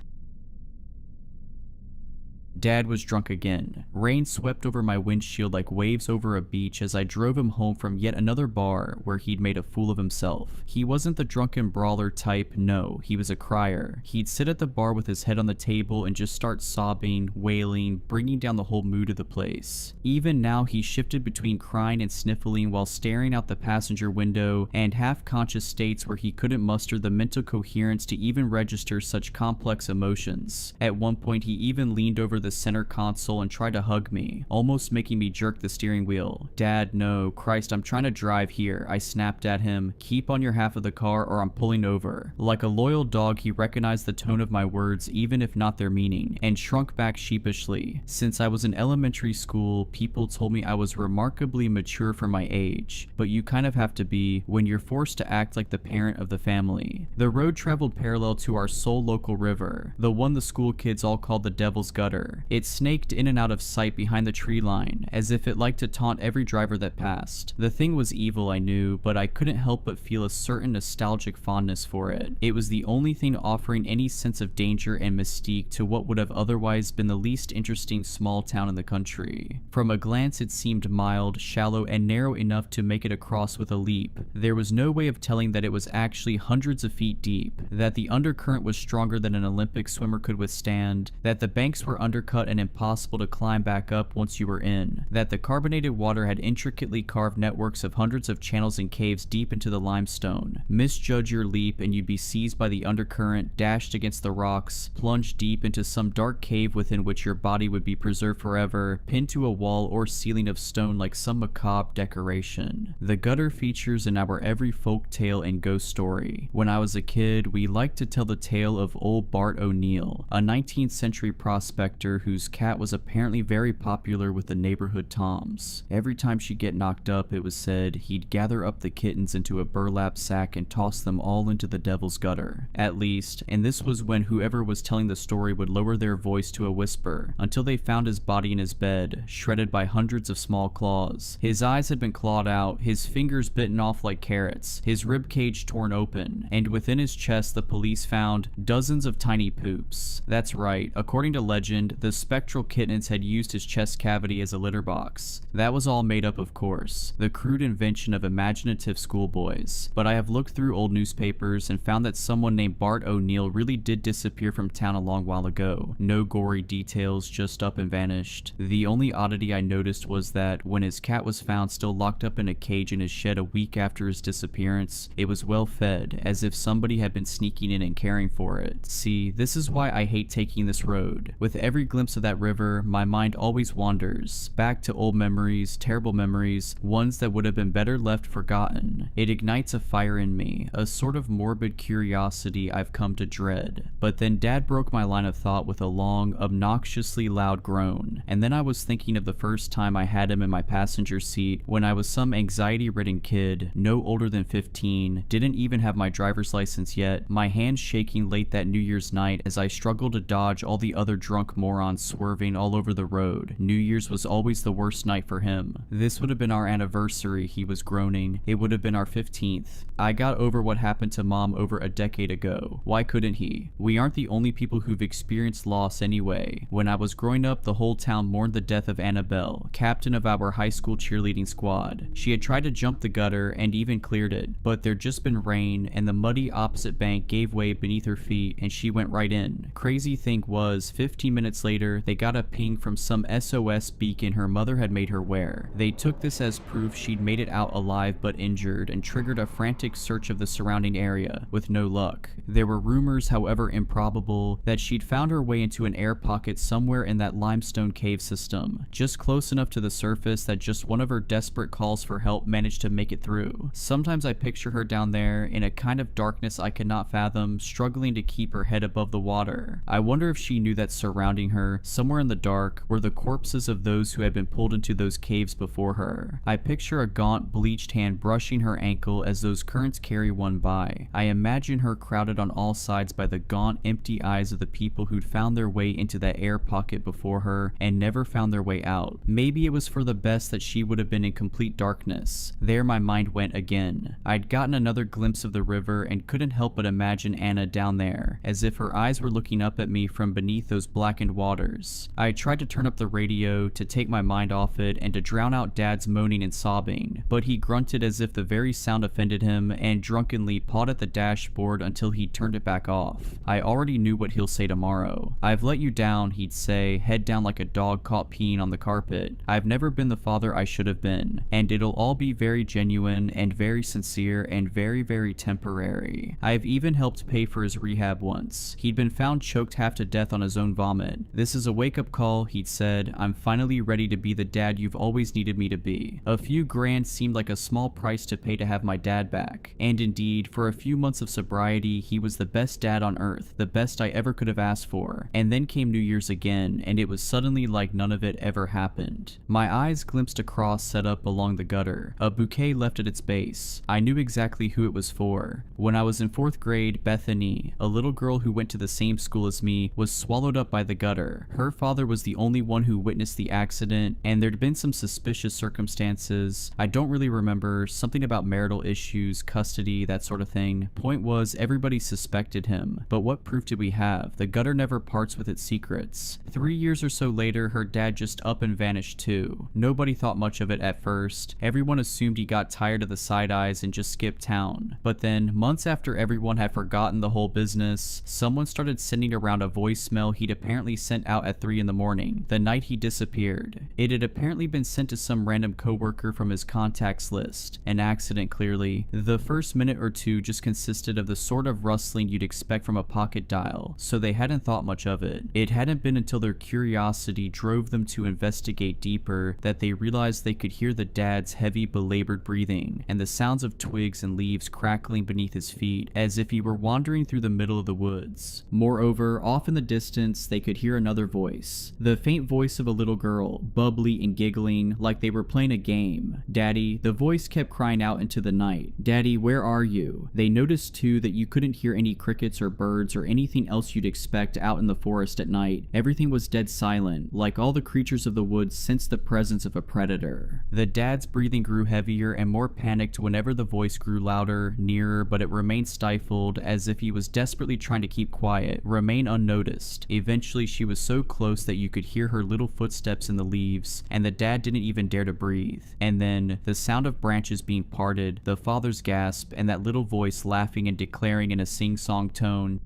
S3: Dad was drunk again. Rain swept over my windshield like waves over a beach as I drove him home from yet another bar where he'd made a fool of himself. He wasn't the drunken brawler type, no, he was a crier. He'd sit at the bar with his head on the table and just start sobbing, wailing, bringing down the whole mood of the place. Even now he shifted between crying and sniffling while staring out the passenger window and half-conscious states where he couldn't muster the mental coherence to even register such complex emotions. At one point he even leaned over the center console and tried to hug me, almost making me jerk the steering wheel. "Dad, no, Christ, I'm trying to drive here," I snapped at him. "Keep on your half of the car or I'm pulling over." Like a loyal dog, he recognized the tone of my words even if not their meaning, and shrunk back sheepishly. Since I was in elementary school, people told me I was remarkably mature for my age, but you kind of have to be when you're forced to act like the parent of the family. The road traveled parallel to our sole local river, the one the school kids all called the Devil's Gutter. It snaked in and out of sight behind the tree line, as if it liked to taunt every driver that passed. The thing was evil, I knew, but I couldn't help but feel a certain nostalgic fondness for it. It was the only thing offering any sense of danger and mystique to what would have otherwise been the least interesting small town in the country. From a glance it seemed mild, shallow, and narrow enough to make it across with a leap. There was no way of telling that it was actually hundreds of feet deep, that the undercurrent was stronger than an Olympic swimmer could withstand, that the banks were undercut undercut and impossible to climb back up once you were in, that the carbonated water had intricately carved networks of hundreds of channels and caves deep into the limestone. Misjudge your leap and you'd be seized by the undercurrent, dashed against the rocks, plunged deep into some dark cave within which your body would be preserved forever, pinned to a wall or ceiling of stone like some macabre decoration. The gutter features in our every folk tale and ghost story. When I was a kid, we liked to tell the tale of old Bart O'Neill, a 19th century prospector whose cat was apparently very popular with the neighborhood toms. Every time she'd get knocked up, it was said, he'd gather up the kittens into a burlap sack and toss them all into the devil's gutter. At least, and this was when whoever was telling the story would lower their voice to a whisper, until they found his body in his bed, shredded by hundreds of small claws. His eyes had been clawed out, his fingers bitten off like carrots, his rib cage torn open, and within his chest the police found dozens of tiny poops. That's right, according to legend, the spectral kittens had used his chest cavity as a litter box. That was all made up, of course, the crude invention of imaginative schoolboys. But I have looked through old newspapers and found that someone named Bart O'Neill really did disappear from town a long while ago. No gory details, just up and vanished. The only oddity I noticed was that when his cat was found still locked up in a cage in his shed a week after his disappearance, it was well fed, as if somebody had been sneaking in and caring for it. See, this is why I hate taking this road. With every glimpse of that river, my mind always wanders, back to old memories, terrible memories, ones that would have been better left forgotten. It ignites a fire in me, a sort of morbid curiosity I've come to dread. But then Dad broke my line of thought with a long, obnoxiously loud groan, and then I was thinking of the first time I had him in my passenger seat when I was some anxiety-ridden kid, no older than 15, didn't even have my driver's license yet, my hands shaking late that New Year's night as I struggled to dodge all the other drunk morons swerving all over the road. New Year's was always the worst night for him. This would have been our anniversary, he was groaning. It would have been our 15th. I got over what happened to Mom over a decade ago. Why couldn't he? We aren't the only people who've experienced loss anyway. When I was growing up, the whole town mourned the death of Annabelle, captain of our high school cheerleading squad. She had tried to jump the gutter and even cleared it, but there'd just been rain and the muddy opposite bank gave way beneath her feet and she went right in. Crazy thing was, 15 minutes later, they got a ping from some SOS beacon her mother had made her wear. They took this as proof she'd made it out alive but injured and triggered a frantic search of the surrounding area, with no luck. There were rumors, however improbable, that she'd found her way into an air pocket somewhere in that limestone cave system, just close enough to the surface that just one of her desperate calls for help managed to make it through. Sometimes I picture her down there, in a kind of darkness I could not fathom, struggling to keep her head above the water. I wonder if she knew that surrounding her, somewhere in the dark, were the corpses of those who had been pulled into those caves before her. I picture a gaunt, bleached hand brushing her ankle as those currents carry one by. I imagine her crowded on all sides by the gaunt, empty eyes of the people who'd found their way into that air pocket before her and never found their way out. Maybe it was for the best that she would have been in complete darkness. There my mind went again. I'd gotten another glimpse of the river and couldn't help but imagine Anna down there, as if her eyes were looking up at me from beneath those blackened waters. I tried to turn up the radio to take my mind off it and to drown out Dad's moaning and sobbing, but he grunted as if the very sound offended him and drunkenly pawed at the dashboard until he turned it back off. I already knew what he'll say tomorrow. "I've let you down," he'd say, head down like a dog caught peeing on the carpet. "I've never been the father I should have been, and it'll all be very genuine and very sincere and very, very temporary. I've even helped pay for his rehab once. He'd been found choked half to death on his own vomit. This is a wake-up call," he'd said. "I'm finally ready to be the dad you've always needed me to be." A few grand seemed like a small price to pay to have my dad back. And indeed, for a few months of sobriety, he was the best dad on earth, the best I ever could have asked for. And then came New Year's again, and it was suddenly like none of it ever happened. My eyes glimpsed a cross set up along the gutter, a bouquet left at its base. I knew exactly who it was for. When I was in 4th grade, Bethany, a little girl who went to the same school as me, was swallowed up by the gutter. Her father was the only one who witnessed the accident, and there'd been some suspicious circumstances. I don't really remember, something about marital issues, custody, that sort of thing. Point was, everybody suspected him. But what proof did we have? The gutter never parts with its secrets. 3 years or so later, her dad just up and vanished too. Nobody thought much of it at first. Everyone assumed he got tired of the side eyes and just skipped town. But then, months after everyone had forgotten the whole business, someone started sending around a voicemail he'd apparently sent sent out at 3 in the morning, the night he disappeared. It had apparently been sent to some random coworker from his contacts list. An accident, clearly. The first minute or two just consisted of the sort of rustling you'd expect from a pocket dial, so they hadn't thought much of it. It hadn't been until their curiosity drove them to investigate deeper that they realized they could hear the dad's heavy, belabored breathing and the sounds of twigs and leaves crackling beneath his feet as if he were wandering through the middle of the woods. Moreover, off in the distance, they could hear another voice. The faint voice of a little girl, bubbly and giggling like they were playing a game. "Daddy," the voice kept crying out into the night. "Daddy, where are you?" They noticed too that you couldn't hear any crickets or birds or anything else you'd expect out in the forest at night. Everything was dead silent, like all the creatures of the woods sensed the presence of a predator. The dad's breathing grew heavier and more panicked whenever the voice grew louder, nearer, but it remained stifled, as if he was desperately trying to keep quiet, remain unnoticed. Eventually she was so close that you could hear her little footsteps in the leaves, and the dad didn't even dare to breathe. And then, the sound of branches being parted, the father's gasp, and that little voice laughing and declaring in a sing-song tone.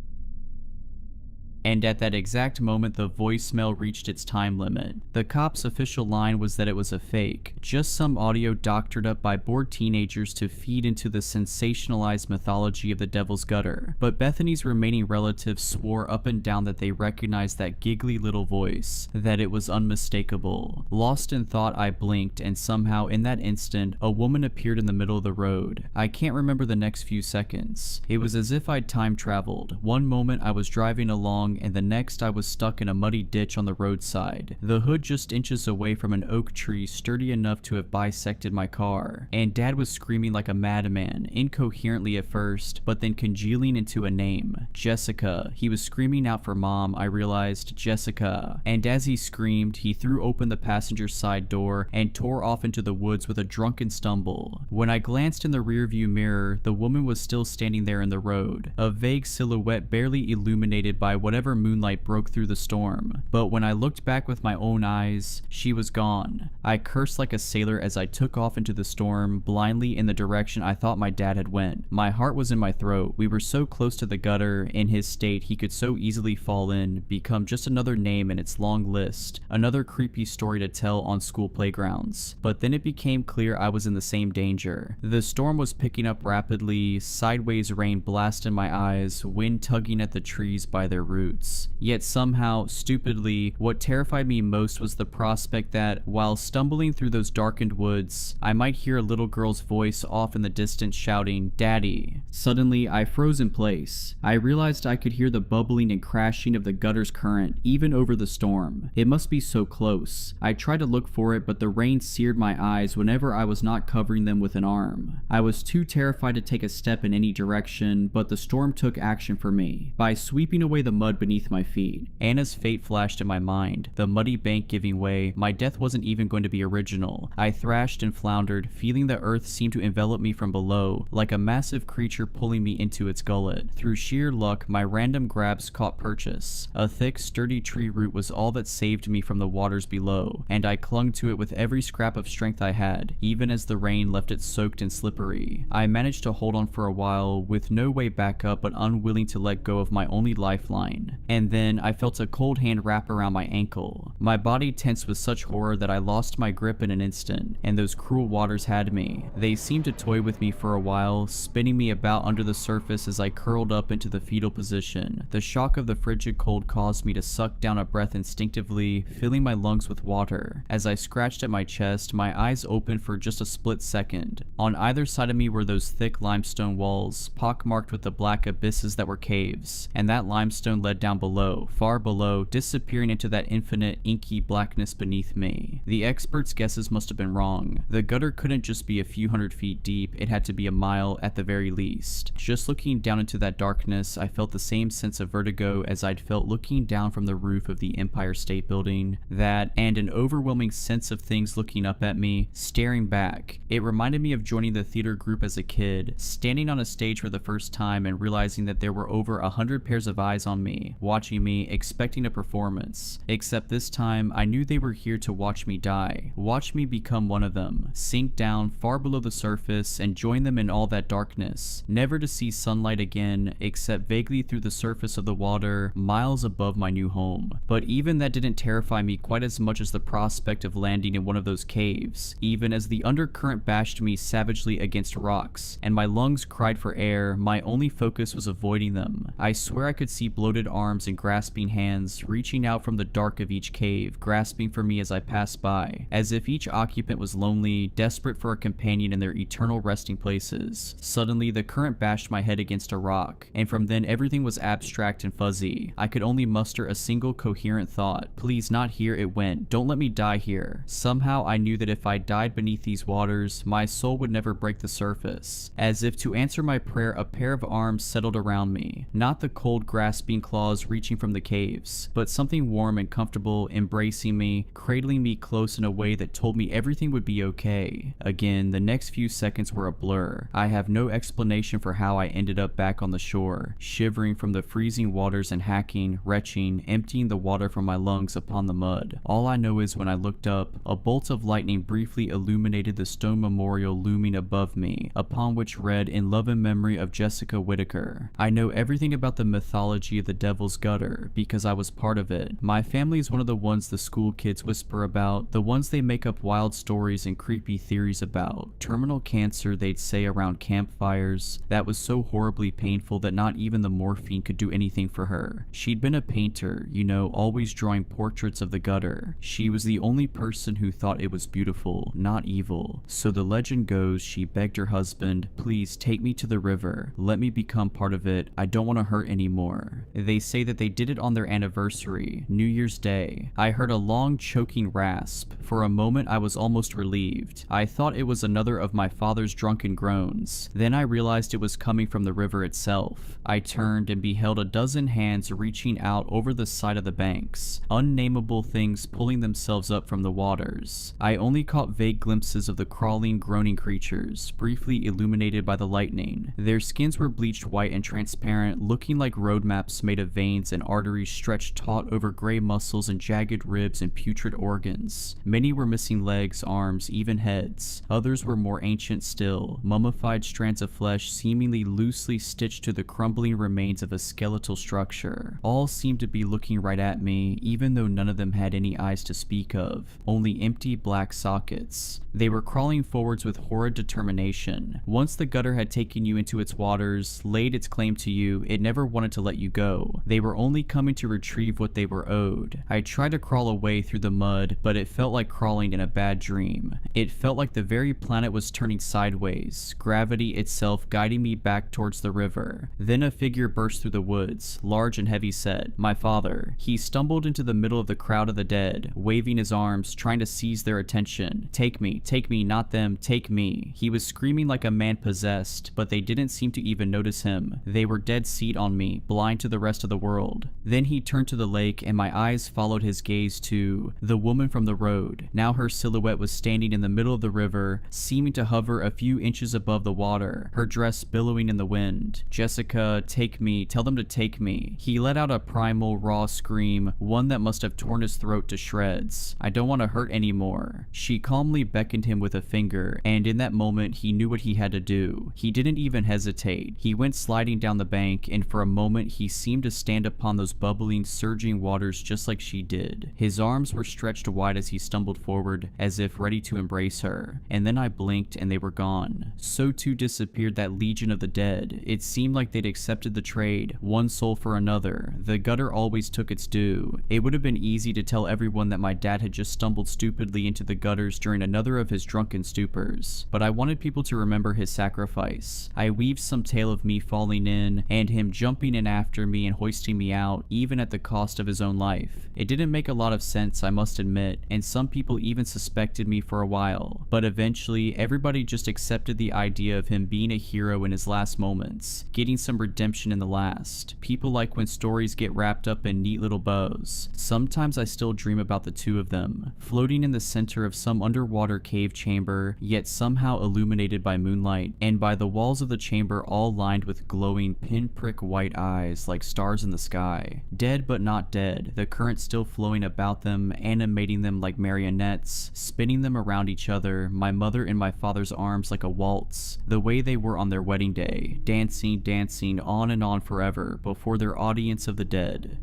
S3: And at that exact moment, the voicemail reached its time limit. The cop's official line was that it was a fake, just some audio doctored up by bored teenagers to feed into the sensationalized mythology of the Devil's Gutter. But Bethany's remaining relatives swore up and down that they recognized that giggly little voice, that it was unmistakable. Lost in thought, I blinked, and somehow in that instant, a woman appeared in the middle of the road. I can't remember the next few seconds. It was as if I'd time traveled. One moment I was driving along, and the next I was stuck in a muddy ditch on the roadside. The hood just inches away from an oak tree sturdy enough to have bisected my car, and Dad was screaming like a madman, incoherently at first, but then congealing into a name. Jessica. He was screaming out for Mom, I realized. Jessica. And as he screamed, he threw open the passenger side door and tore off into the woods with a drunken stumble. When I glanced in the rearview mirror, the woman was still standing there in the road, a vague silhouette barely illuminated by whatever moonlight broke through the storm. But when I looked back with my own eyes, she was gone. I cursed like a sailor as I took off into the storm, blindly in the direction I thought my dad had went. My heart was in my throat. We were so close to the gutter. In his state, he could so easily fall in, become just another name in its long list, another creepy story to tell on school playgrounds. But then it became clear I was in the same danger. The storm was picking up rapidly, sideways rain blasted my eyes, wind tugging at the trees by their roots. Yet somehow, stupidly, what terrified me most was the prospect that, while stumbling through those darkened woods, I might hear a little girl's voice off in the distance shouting, "Daddy." Suddenly, I froze in place. I realized I could hear the bubbling and crashing of the gutter's current, even over the storm. It must be so close. I tried to look for it, but the rain seared my eyes whenever I was not covering them with an arm. I was too terrified to take a step in any direction, but the storm took action for me, by sweeping away the mud beneath my feet. Anna's fate flashed in my mind, the muddy bank giving way. My death wasn't even going to be original. I thrashed and floundered, feeling the earth seem to envelop me from below, like a massive creature pulling me into its gullet. Through sheer luck, my random grabs caught purchase. A thick, sturdy tree root was all that saved me from the waters below, and I clung to it with every scrap of strength I had, even as the rain left it soaked and slippery. I managed to hold on for a while, with no way back up but unwilling to let go of my only lifeline. And then I felt a cold hand wrap around my ankle. My body tensed with such horror that I lost my grip in an instant, and those cruel waters had me. They seemed to toy with me for a while, spinning me about under the surface as I curled up into the fetal position. The shock of the frigid cold caused me to suck down a breath instinctively, filling my lungs with water. As I scratched at my chest, my eyes opened for just a split second. On either side of me were those thick limestone walls, pockmarked with the black abysses that were caves, and that limestone led down below, far below, disappearing into that infinite, inky blackness beneath me. The experts' guesses must have been wrong. The gutter couldn't just be a few hundred feet deep, it had to be a mile at the very least. Just looking down into that darkness, I felt the same sense of vertigo as I'd felt looking down from the roof of the Empire State Building. That, and an overwhelming sense of things looking up at me, staring back. It reminded me of joining the theater group as a kid, standing on a stage for the first time and realizing that there were over 100 pairs of eyes on me. watching me, expecting a performance. Except this time, I knew they were here to watch me die, watch me become one of them, sink down far below the surface and join them in all that darkness, never to see sunlight again except vaguely through the surface of the water miles above my new home. But even that didn't terrify me quite as much as the prospect of landing in one of those caves, even as the undercurrent bashed me savagely against rocks, and my lungs cried for air. My only focus was avoiding them. I swear I could see bloated arms and grasping hands reaching out from the dark of each cave, grasping for me as I passed by, as if each occupant was lonely, desperate for a companion in their eternal resting places. Suddenly, the current bashed my head against a rock, and from then everything was abstract and fuzzy. I could only muster a single coherent thought: please, not here. It went. Don't let me die here. Somehow I knew that if I died beneath these waters, my soul would never break the surface. As if to answer my prayer, a pair of arms settled around me. Not the cold, grasping claws reaching from the caves, but something warm and comfortable, embracing me, cradling me close in a way that told me everything would be okay. Again, the next few seconds were a blur. I have no explanation for how I ended up back on the shore, shivering from the freezing waters and hacking, retching, emptying the water from my lungs upon the mud. All I know is when I looked up, a bolt of lightning briefly illuminated the stone memorial looming above me, upon which read, "In love and memory of Jessica Whitaker." I know everything about the mythology of the Devil's Gutter because I was part of it. My family is one of the ones the school kids whisper about, the ones they make up wild stories and creepy theories about. Terminal cancer, they'd say around campfires, that was so horribly painful that not even the morphine could do anything for her. She'd been a painter, you know, always drawing portraits of the gutter. She was the only person who thought it was beautiful, not evil. So the legend goes she begged her husband, "Please take me to the river. Let me become part of it. I don't want to hurt anymore." They say that they did it on their anniversary, New Year's Day. I heard a long choking rasp. For a moment I was almost relieved. I thought it was another of my father's drunken groans. Then I realized it was coming from the river itself. I turned and beheld a dozen hands reaching out over the side of the banks, unnameable things pulling themselves up from the waters. I only caught vague glimpses of the crawling, groaning creatures, briefly illuminated by the lightning. Their skins were bleached white and transparent, looking like road maps made of veins and arteries stretched taut over gray muscles and jagged ribs and putrid organs. Many were missing legs, arms, even heads. Others were more ancient still, mummified strands of flesh seemingly loosely stitched to the crumbling remains of a skeletal structure. All seemed to be looking right at me, even though none of them had any eyes to speak of, only empty black sockets. They were crawling forwards with horrid determination. Once the gutter had taken you into its waters, laid its claim to you, it never wanted to let you go. They were only coming to retrieve what they were owed. I tried to crawl away through the mud, but it felt like crawling in a bad dream. It felt like the very planet was turning sideways, gravity itself guiding me back towards the river. Then a figure burst through the woods, large and heavy set. My father. He stumbled into the middle of the crowd of the dead, waving his arms, trying to seize their attention. Take me, not them, take me. He was screaming like a man possessed, but they didn't seem to even notice him. They were dead set on me, blind to the rest of the world. Then he turned to the lake, and my eyes followed his gaze to the woman from the road. Now her silhouette was standing in the middle of the river, seeming to hover a few inches above the water, her dress billowing in the wind. "Jessica, take me, tell them to take me." He let out a primal, raw scream, one that must have torn his throat to shreds. "I don't want to hurt anymore." She calmly beckoned him with a finger, and in that moment he knew what he had to do. He didn't even hesitate. He went sliding down the bank, and for a moment he seemed to stand upon those bubbling, surging waters just like she did. His arms were stretched wide as he stumbled forward, as if ready to embrace her. And then I blinked and they were gone. So too disappeared that legion of the dead. It seemed like they'd accepted the trade, one soul for another. The gutter always took its due. It would have been easy to tell everyone that my dad had just stumbled stupidly into the gutters during another of his drunken stupors, but I wanted people to remember his sacrifice. I weaved some tale of me falling in, and him jumping in after me and hoisting me out, even at the cost of his own life. It didn't make a lot of sense, I must admit, and some people even suspected me for a while, but eventually everybody just accepted the idea of him being a hero in his last moments, getting some redemption in the last. People like when stories get wrapped up in neat little bows. Sometimes I still dream about the two of them, floating in the center of some underwater cave chamber, yet somehow illuminated by moonlight, and by the walls of the chamber all lined with glowing pinprick white eyes like stars stars in the sky. Dead but not dead, the current still flowing about them, animating them like marionettes, spinning them around each other, my mother in my father's arms like a waltz, the way they were on their wedding day, dancing, dancing on and on forever before their audience of the dead.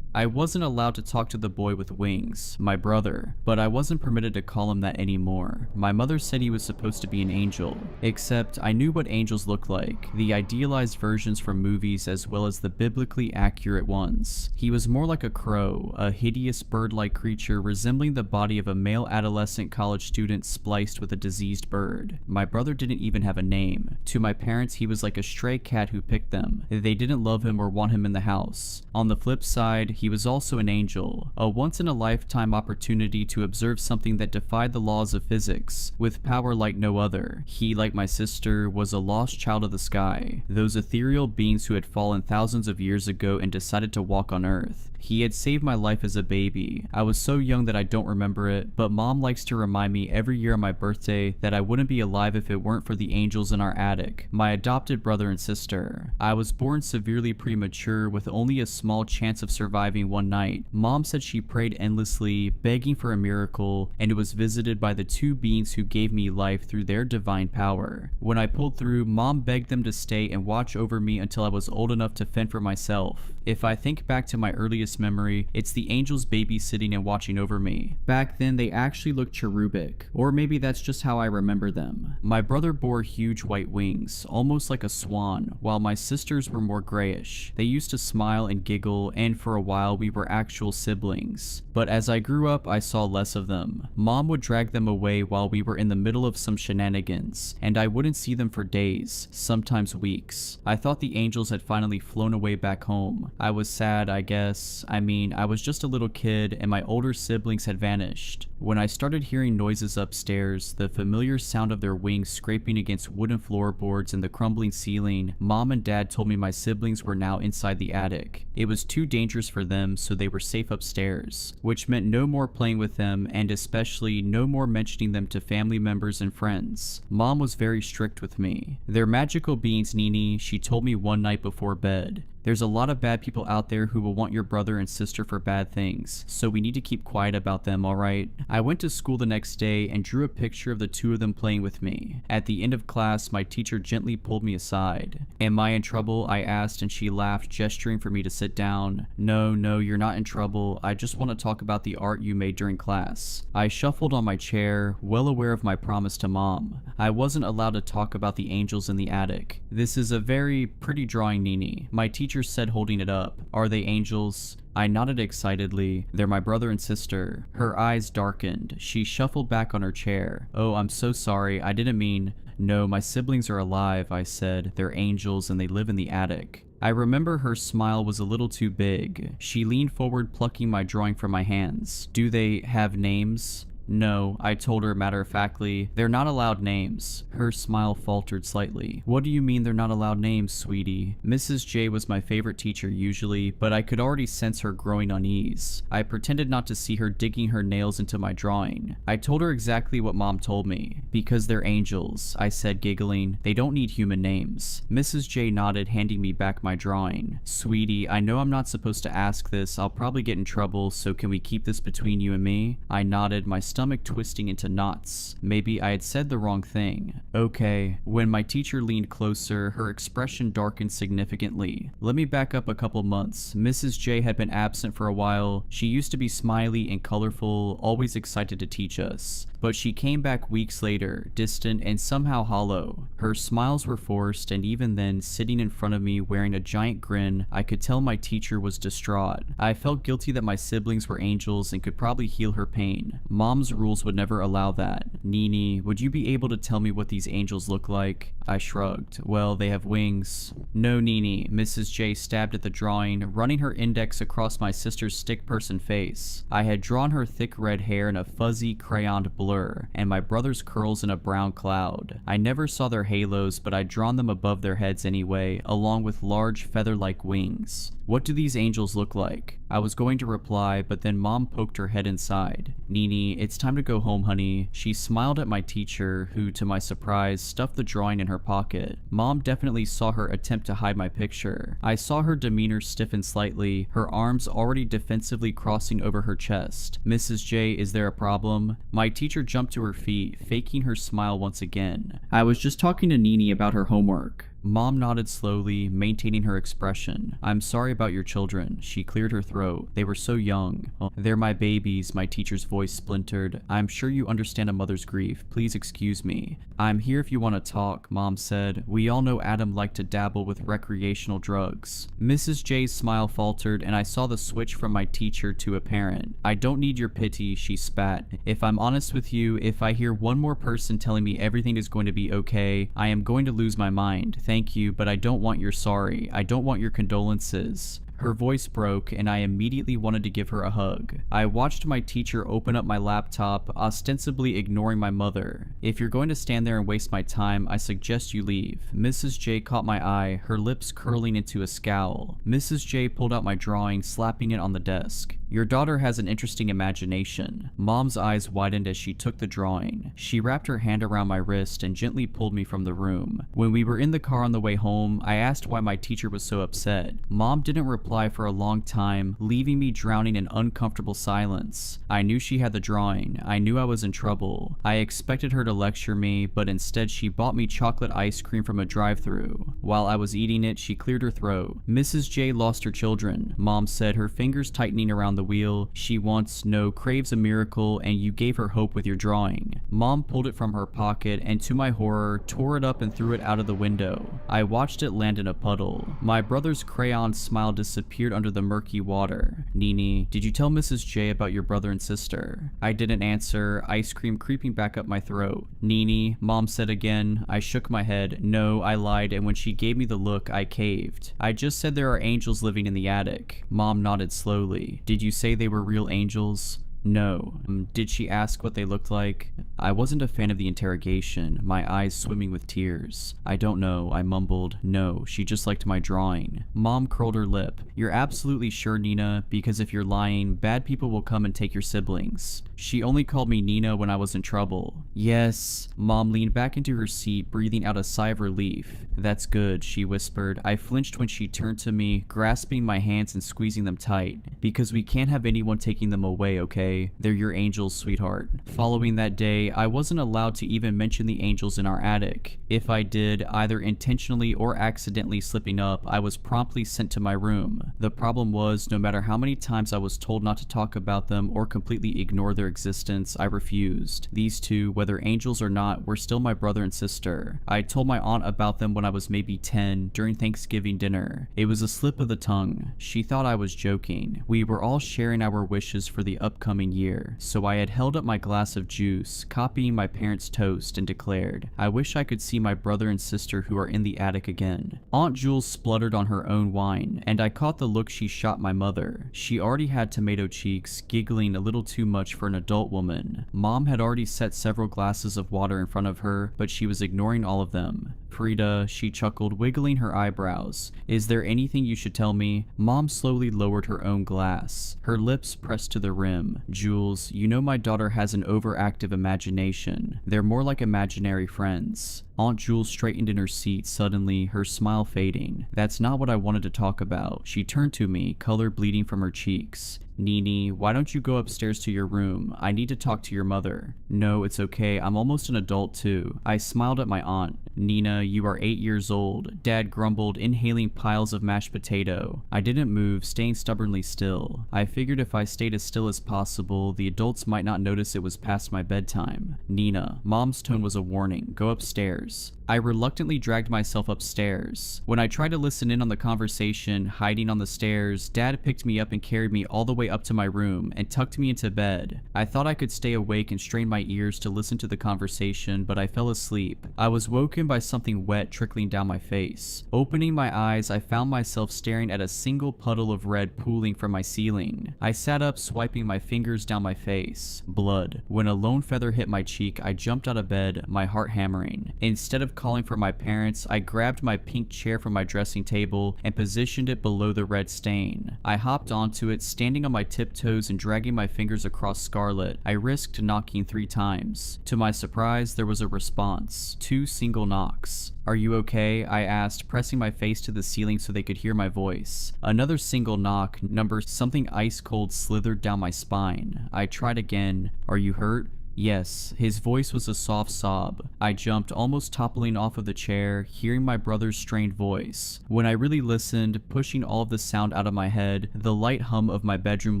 S3: I wasn't allowed to talk to the boy with wings, my brother, but I wasn't permitted to call him that anymore. My mother said he was supposed to be an angel, except I knew what angels looked like, the idealized versions from movies as well as the biblically accurate ones. He was more like a crow, a hideous bird-like creature resembling the body of a male adolescent college student spliced with a diseased bird. My brother didn't even have a name. To my parents, he was like a stray cat who picked them. They didn't love him or want him in the house. On the flip side, he was also an angel, a once-in-a-lifetime opportunity to observe something that defied the laws of physics, with power like no other. He, like my sister, was a lost child of the sky, those ethereal beings who had fallen thousands of years ago and decided to walk on Earth. He had saved my life as a baby. I was so young that I don't remember it, but Mom likes to remind me every year on my birthday that I wouldn't be alive if it weren't for the angels in our attic, my adopted brother and sister. I was born severely premature with only a small chance of surviving one night. Mom said she prayed endlessly, begging for a miracle, and it was visited by the two beings who gave me life through their divine power. When I pulled through, Mom begged them to stay and watch over me until I was old enough to fend for myself. If I think back to my earliest memory, it's the angels babysitting and watching over me. Back then, they actually looked cherubic, or maybe that's just how I remember them. My brother bore huge white wings, almost like a swan, while my sisters were more grayish. They used to smile and giggle, and for a while we were actual siblings. But as I grew up, I saw less of them. Mom would drag them away while we were in the middle of some shenanigans, and I wouldn't see them for days, sometimes weeks. I thought the angels had finally flown away back home. I was sad, I guess. I was just a little kid and my older siblings had vanished. When I started hearing noises upstairs, the familiar sound of their wings scraping against wooden floorboards and the crumbling ceiling, Mom and Dad told me my siblings were now inside the attic. It was too dangerous for them, so they were safe upstairs, which meant no more playing with them and especially no more mentioning them to family members and friends. Mom was very strict with me. They're magical beings, Nini, she told me one night before bed. There's a lot of bad people out there who will want your brother and sister for bad things, so we need to keep quiet about them, alright? I went to school the next day and drew a picture of the two of them playing with me. At the end of class, my teacher gently pulled me aside. Am I in trouble? I asked, and she laughed, gesturing for me to sit down. No, you're not in trouble. I just want to talk about the art you made during class. I shuffled on my chair, well aware of my promise to Mom. I wasn't allowed to talk about the angels in the attic. This is a very pretty drawing, Nini. My teacher said, holding it up. Are they angels? I nodded excitedly. They're my brother and sister. Her eyes darkened. She shuffled back on her chair. Oh, I'm so sorry. I didn't mean... No, my siblings are alive, I said. They're angels and they live in the attic. I remember her smile was a little too big. She leaned forward, plucking my drawing from my hands. Do they have names? No, I told her matter-of-factly. They're not allowed names. Her smile faltered slightly. What do you mean they're not allowed names, sweetie? Mrs. J was my favorite teacher usually, but I could already sense her growing unease. I pretended not to see her digging her nails into my drawing. I told her exactly what Mom told me. Because they're angels, I said, giggling. They don't need human names. Mrs. J nodded, handing me back my drawing. Sweetie, I know I'm not supposed to ask this. I'll probably get in trouble, so can we keep this between you and me? I nodded, my stomach twisting into knots. Maybe I had said the wrong thing. Okay. When my teacher leaned closer, her expression darkened significantly. Let me back up a couple months. Mrs. J had been absent for a while. She used to be smiley and colorful, always excited to teach us. But she came back weeks later, distant and somehow hollow. Her smiles were forced, and even then, sitting in front of me wearing a giant grin, I could tell my teacher was distraught. I felt guilty that my siblings were angels and could probably heal her pain. Mom's rules would never allow that. Nini, would you be able to tell me what these angels look like? I shrugged. Well, they have wings. No, Nini. Mrs. J stabbed at the drawing, running her index across my sister's stick person face. I had drawn her thick red hair in a fuzzy, crayoned blur blur, and my brother's curls in a brown cloud. I never saw their halos, but I'd drawn them above their heads anyway, along with large feather-like wings. What do these angels look like? I was going to reply, but then Mom poked her head inside. Nini, it's time to go home, honey. She smiled at my teacher, who, to my surprise, stuffed the drawing in her pocket. Mom definitely saw her attempt to hide my picture. I saw her demeanor stiffen slightly, her arms already defensively crossing over her chest. Mrs. J, is there a problem? My teacher jumped to her feet, faking her smile once again. I was just talking to Nini about her homework. Mom nodded slowly, maintaining her expression. I'm sorry about your children. She cleared her throat. They were so young. They're my babies, my teacher's voice splintered. I'm sure you understand a mother's grief. Please excuse me. I'm here if you want to talk, Mom said. We all know Adam liked to dabble with recreational drugs. Mrs. J's smile faltered, and I saw the switch from my teacher to a parent. I don't need your pity, she spat. If I'm honest with you, if I hear one more person telling me everything is going to be okay, I am going to lose my mind. Thank you, but I don't want your sorry. I don't want your condolences. Her voice broke, and I immediately wanted to give her a hug. I watched my teacher open up my laptop, ostensibly ignoring my mother. If you're going to stand there and waste my time, I suggest you leave. Mrs. J caught my eye, her lips curling into a scowl. Mrs. J pulled out my drawing, slapping it on the desk. Your daughter has an interesting imagination. Mom's eyes widened as she took the drawing. She wrapped her hand around my wrist and gently pulled me from the room. When we were in the car on the way home, I asked why my teacher was so upset. Mom didn't reply for a long time, leaving me drowning in uncomfortable silence. I knew she had the drawing. I knew I was in trouble. I expected her to lecture me, but instead she bought me chocolate ice cream from a drive-thru. While I was eating it, she cleared her throat. Mrs. J lost her children, Mom said, her fingers tightening around the wheel. She wants, no, craves a miracle, and you gave her hope with your drawing. Mom pulled it from her pocket and, to my horror, tore it up and threw it out of the window. I watched it land in a puddle. My brother's crayon smile disappeared under the murky water. Nini, did you tell Mrs. J about your brother and sister? I didn't answer, ice cream creeping back up my throat. Nini, Mom said again. I shook my head. No, I lied, and when she gave me the look, I caved. I just said there are angels living in the attic. Mom nodded slowly. Did you say they were real angels? No. Did she ask what they looked like? I wasn't a fan of the interrogation, my eyes swimming with tears. I don't know, I mumbled. No, she just liked my drawing. Mom curled her lip. You're absolutely sure, Nina, because if you're lying, bad people will come and take your siblings. She only called me Nina when I was in trouble. Yes. Mom leaned back into her seat, breathing out a sigh of relief. That's good, she whispered. I flinched when she turned to me, grasping my hands and squeezing them tight. Because we can't have anyone taking them away, okay? They're your angels, sweetheart. Following that day, I wasn't allowed to even mention the angels in our attic. If I did, either intentionally or accidentally slipping up, I was promptly sent to my room. The problem was, no matter how many times I was told not to talk about them or completely ignore their existence, I refused. These two, whether angels or not, were still my brother and sister. I told my aunt about them when I was maybe 10, during Thanksgiving dinner. It was a slip of the tongue. She thought I was joking. We were all sharing our wishes for the upcoming year, so I had held up my glass of juice, copying my parents' toast, and declared, I wish I could see my brother and sister who are in the attic again. Aunt Jules spluttered on her own wine, and I caught the look she shot my mother. She already had tomato cheeks, giggling a little too much for an adult woman. Mom had already set several glasses of water in front of her, but she was ignoring all of them. Frida, she chuckled, wiggling her eyebrows. Is there anything you should tell me? Mom slowly lowered her own glass, her lips pressed to the rim. Jules, you know my daughter has an overactive imagination. They're more like imaginary friends. Aunt Jules straightened in her seat suddenly, her smile fading. That's not what I wanted to talk about. She turned to me, color bleeding from her cheeks. Nini, why don't you go upstairs to your room? I need to talk to your mother. No, it's okay. I'm almost an adult too. I smiled at my aunt. Nina, you are 8 years old. Dad grumbled, inhaling piles of mashed potato. I didn't move, staying stubbornly still. I figured if I stayed as still as possible, the adults might not notice it was past my bedtime. Nina, Mom's tone was a warning. Go upstairs. I reluctantly dragged myself upstairs. When I tried to listen in on the conversation, hiding on the stairs, Dad picked me up and carried me all the way up to my room and tucked me into bed. I thought I could stay awake and strain my ears to listen to the conversation, but I fell asleep. I was woken woken by something wet trickling down my face. Opening my eyes, I found myself staring at a single puddle of red pooling from my ceiling. I sat up, swiping my fingers down my face. Blood. When a lone feather hit my cheek, I jumped out of bed, my heart hammering. Instead of calling for my parents, I grabbed my pink chair from my dressing table and positioned it below the red stain. I hopped onto it, standing on my tiptoes and dragging my fingers across scarlet. I risked knocking 3 times. To my surprise, there was a response. 2 single knocks. "Are you okay?" I asked, pressing my face to the ceiling so they could hear my voice. Another single knock, number something ice cold slithered down my spine. I tried again. "Are you hurt?" Yes, his voice was a soft sob. I jumped, almost toppling off of the chair, hearing my brother's strained voice. When I really listened, pushing all of the sound out of my head, the light hum of my bedroom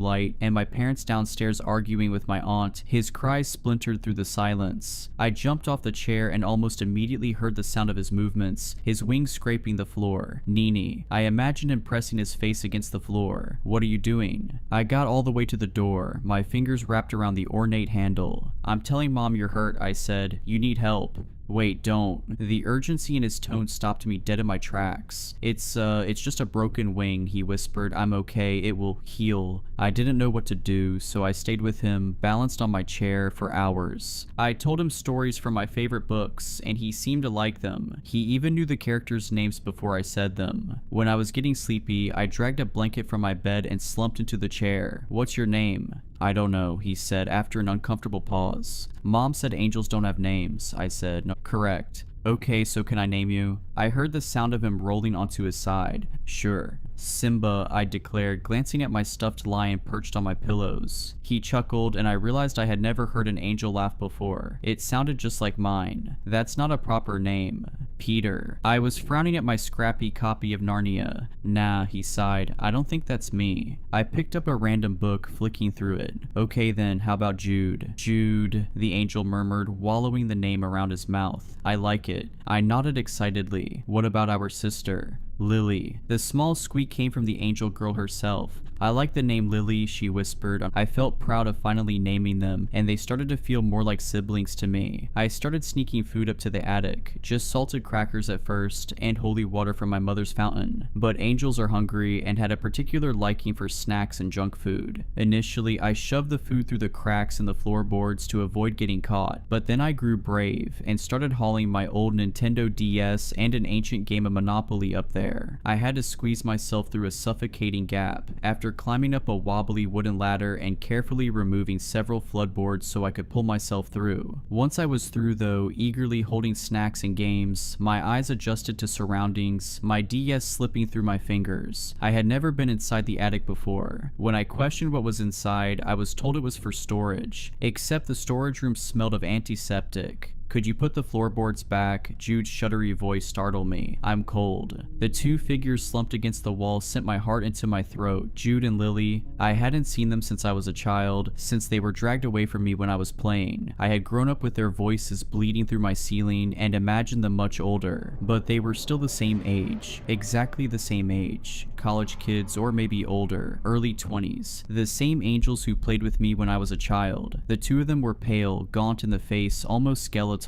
S3: light, and my parents downstairs arguing with my aunt, his cries splintered through the silence. I jumped off the chair and almost immediately heard the sound of his movements, his wings scraping the floor. Nini. I imagined him pressing his face against the floor. "What are you doing?" I got all the way to the door, my fingers wrapped around the ornate handle. "I'm telling Mom you're hurt," I said. "You need help." "Wait, don't." The urgency in his tone stopped me dead in my tracks. It's just a broken wing," he whispered. "I'm okay. It will heal." I didn't know what to do, so I stayed with him, balanced on my chair, for hours. I told him stories from my favorite books, and he seemed to like them. He even knew the characters' names before I said them. When I was getting sleepy, I dragged a blanket from my bed and slumped into the chair. "What's your name?" "I don't know," he said after an uncomfortable pause. "Mom said angels don't have names," I said. "No, correct." "Okay, so can I name you?" I heard the sound of him rolling onto his side. "Sure." "Simba," I declared, glancing at my stuffed lion perched on my pillows. He chuckled, and I realized I had never heard an angel laugh before. It sounded just like mine. "That's not a proper name." "Peter." I was frowning at my scrappy copy of Narnia. "Nah," he sighed. "I don't think that's me." I picked up a random book, flicking through it. "Okay then, how about Jude?" "Jude," the angel murmured, wallowing the name around his mouth. "I like it." I nodded excitedly. "What about our sister?" "Lily." The small squeak came from the angel girl herself. "I like the name Lily," she whispered. I felt proud of finally naming them, and they started to feel more like siblings to me. I started sneaking food up to the attic, just salted crackers at first, and holy water from my mother's fountain. But angels are hungry and had a particular liking for snacks and junk food. Initially, I shoved the food through the cracks in the floorboards to avoid getting caught, but then I grew brave and started hauling my old Nintendo DS and an ancient game of Monopoly up there. I had to squeeze myself through a suffocating gap, after climbing up a wobbly wooden ladder and carefully removing several floodboards so I could pull myself through. Once I was through though, eagerly holding snacks and games, my eyes adjusted to surroundings, my DS slipping through my fingers. I had never been inside the attic before. When I questioned what was inside, I was told it was for storage, except the storage room smelled of antiseptic. "Could you put the floorboards back?" Jude's shuddery voice startled me. "I'm cold." The 2 figures slumped against the wall sent my heart into my throat. Jude and Lily. I hadn't seen them since I was a child, since they were dragged away from me when I was playing. I had grown up with their voices bleeding through my ceiling and imagined them much older, but they were still the same age. Exactly the same age. College kids, or maybe older, early 20s. The same angels who played with me when I was a child. The 2 of them were pale, gaunt in the face, almost skeletal.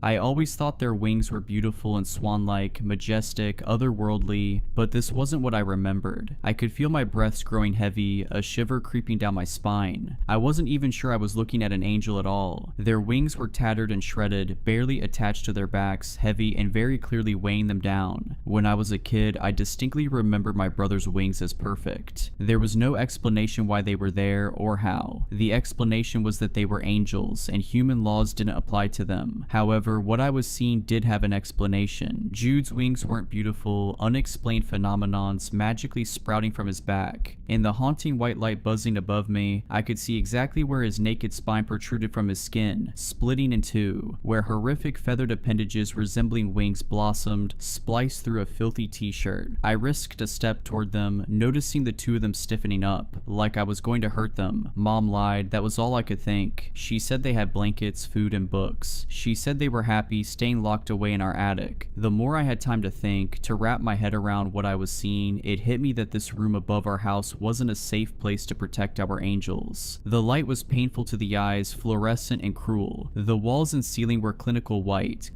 S3: I always thought their wings were beautiful and swan-like, majestic, otherworldly, but this wasn't what I remembered. I could feel my breaths growing heavy, a shiver creeping down my spine. I wasn't even sure I was looking at an angel at all. Their wings were tattered and shredded, barely attached to their backs, heavy and very clearly weighing them down. When I was a kid, I distinctly remembered my brother's wings as perfect. There was no explanation why they were there or how. The explanation was that they were angels, and human laws didn't apply to them. However, what I was seeing did have an explanation. Jude's wings weren't beautiful, unexplained phenomenons magically sprouting from his back. In the haunting white light buzzing above me, I could see exactly where his naked spine protruded from his skin, splitting in 2, where horrific feathered appendages resembling wings blossomed, spliced through a filthy t-shirt. I risked a step toward them, noticing the two of them stiffening up, like I was going to hurt them. Mom lied, that was all I could think. She said they had blankets, food, and books. She said they were happy staying locked away in our attic. The more I had time to think, to wrap my head around what I was seeing, it hit me that this room above our house wasn't a safe place to protect our angels. The light was painful to the eyes, fluorescent and cruel. The walls and ceiling were clinical white,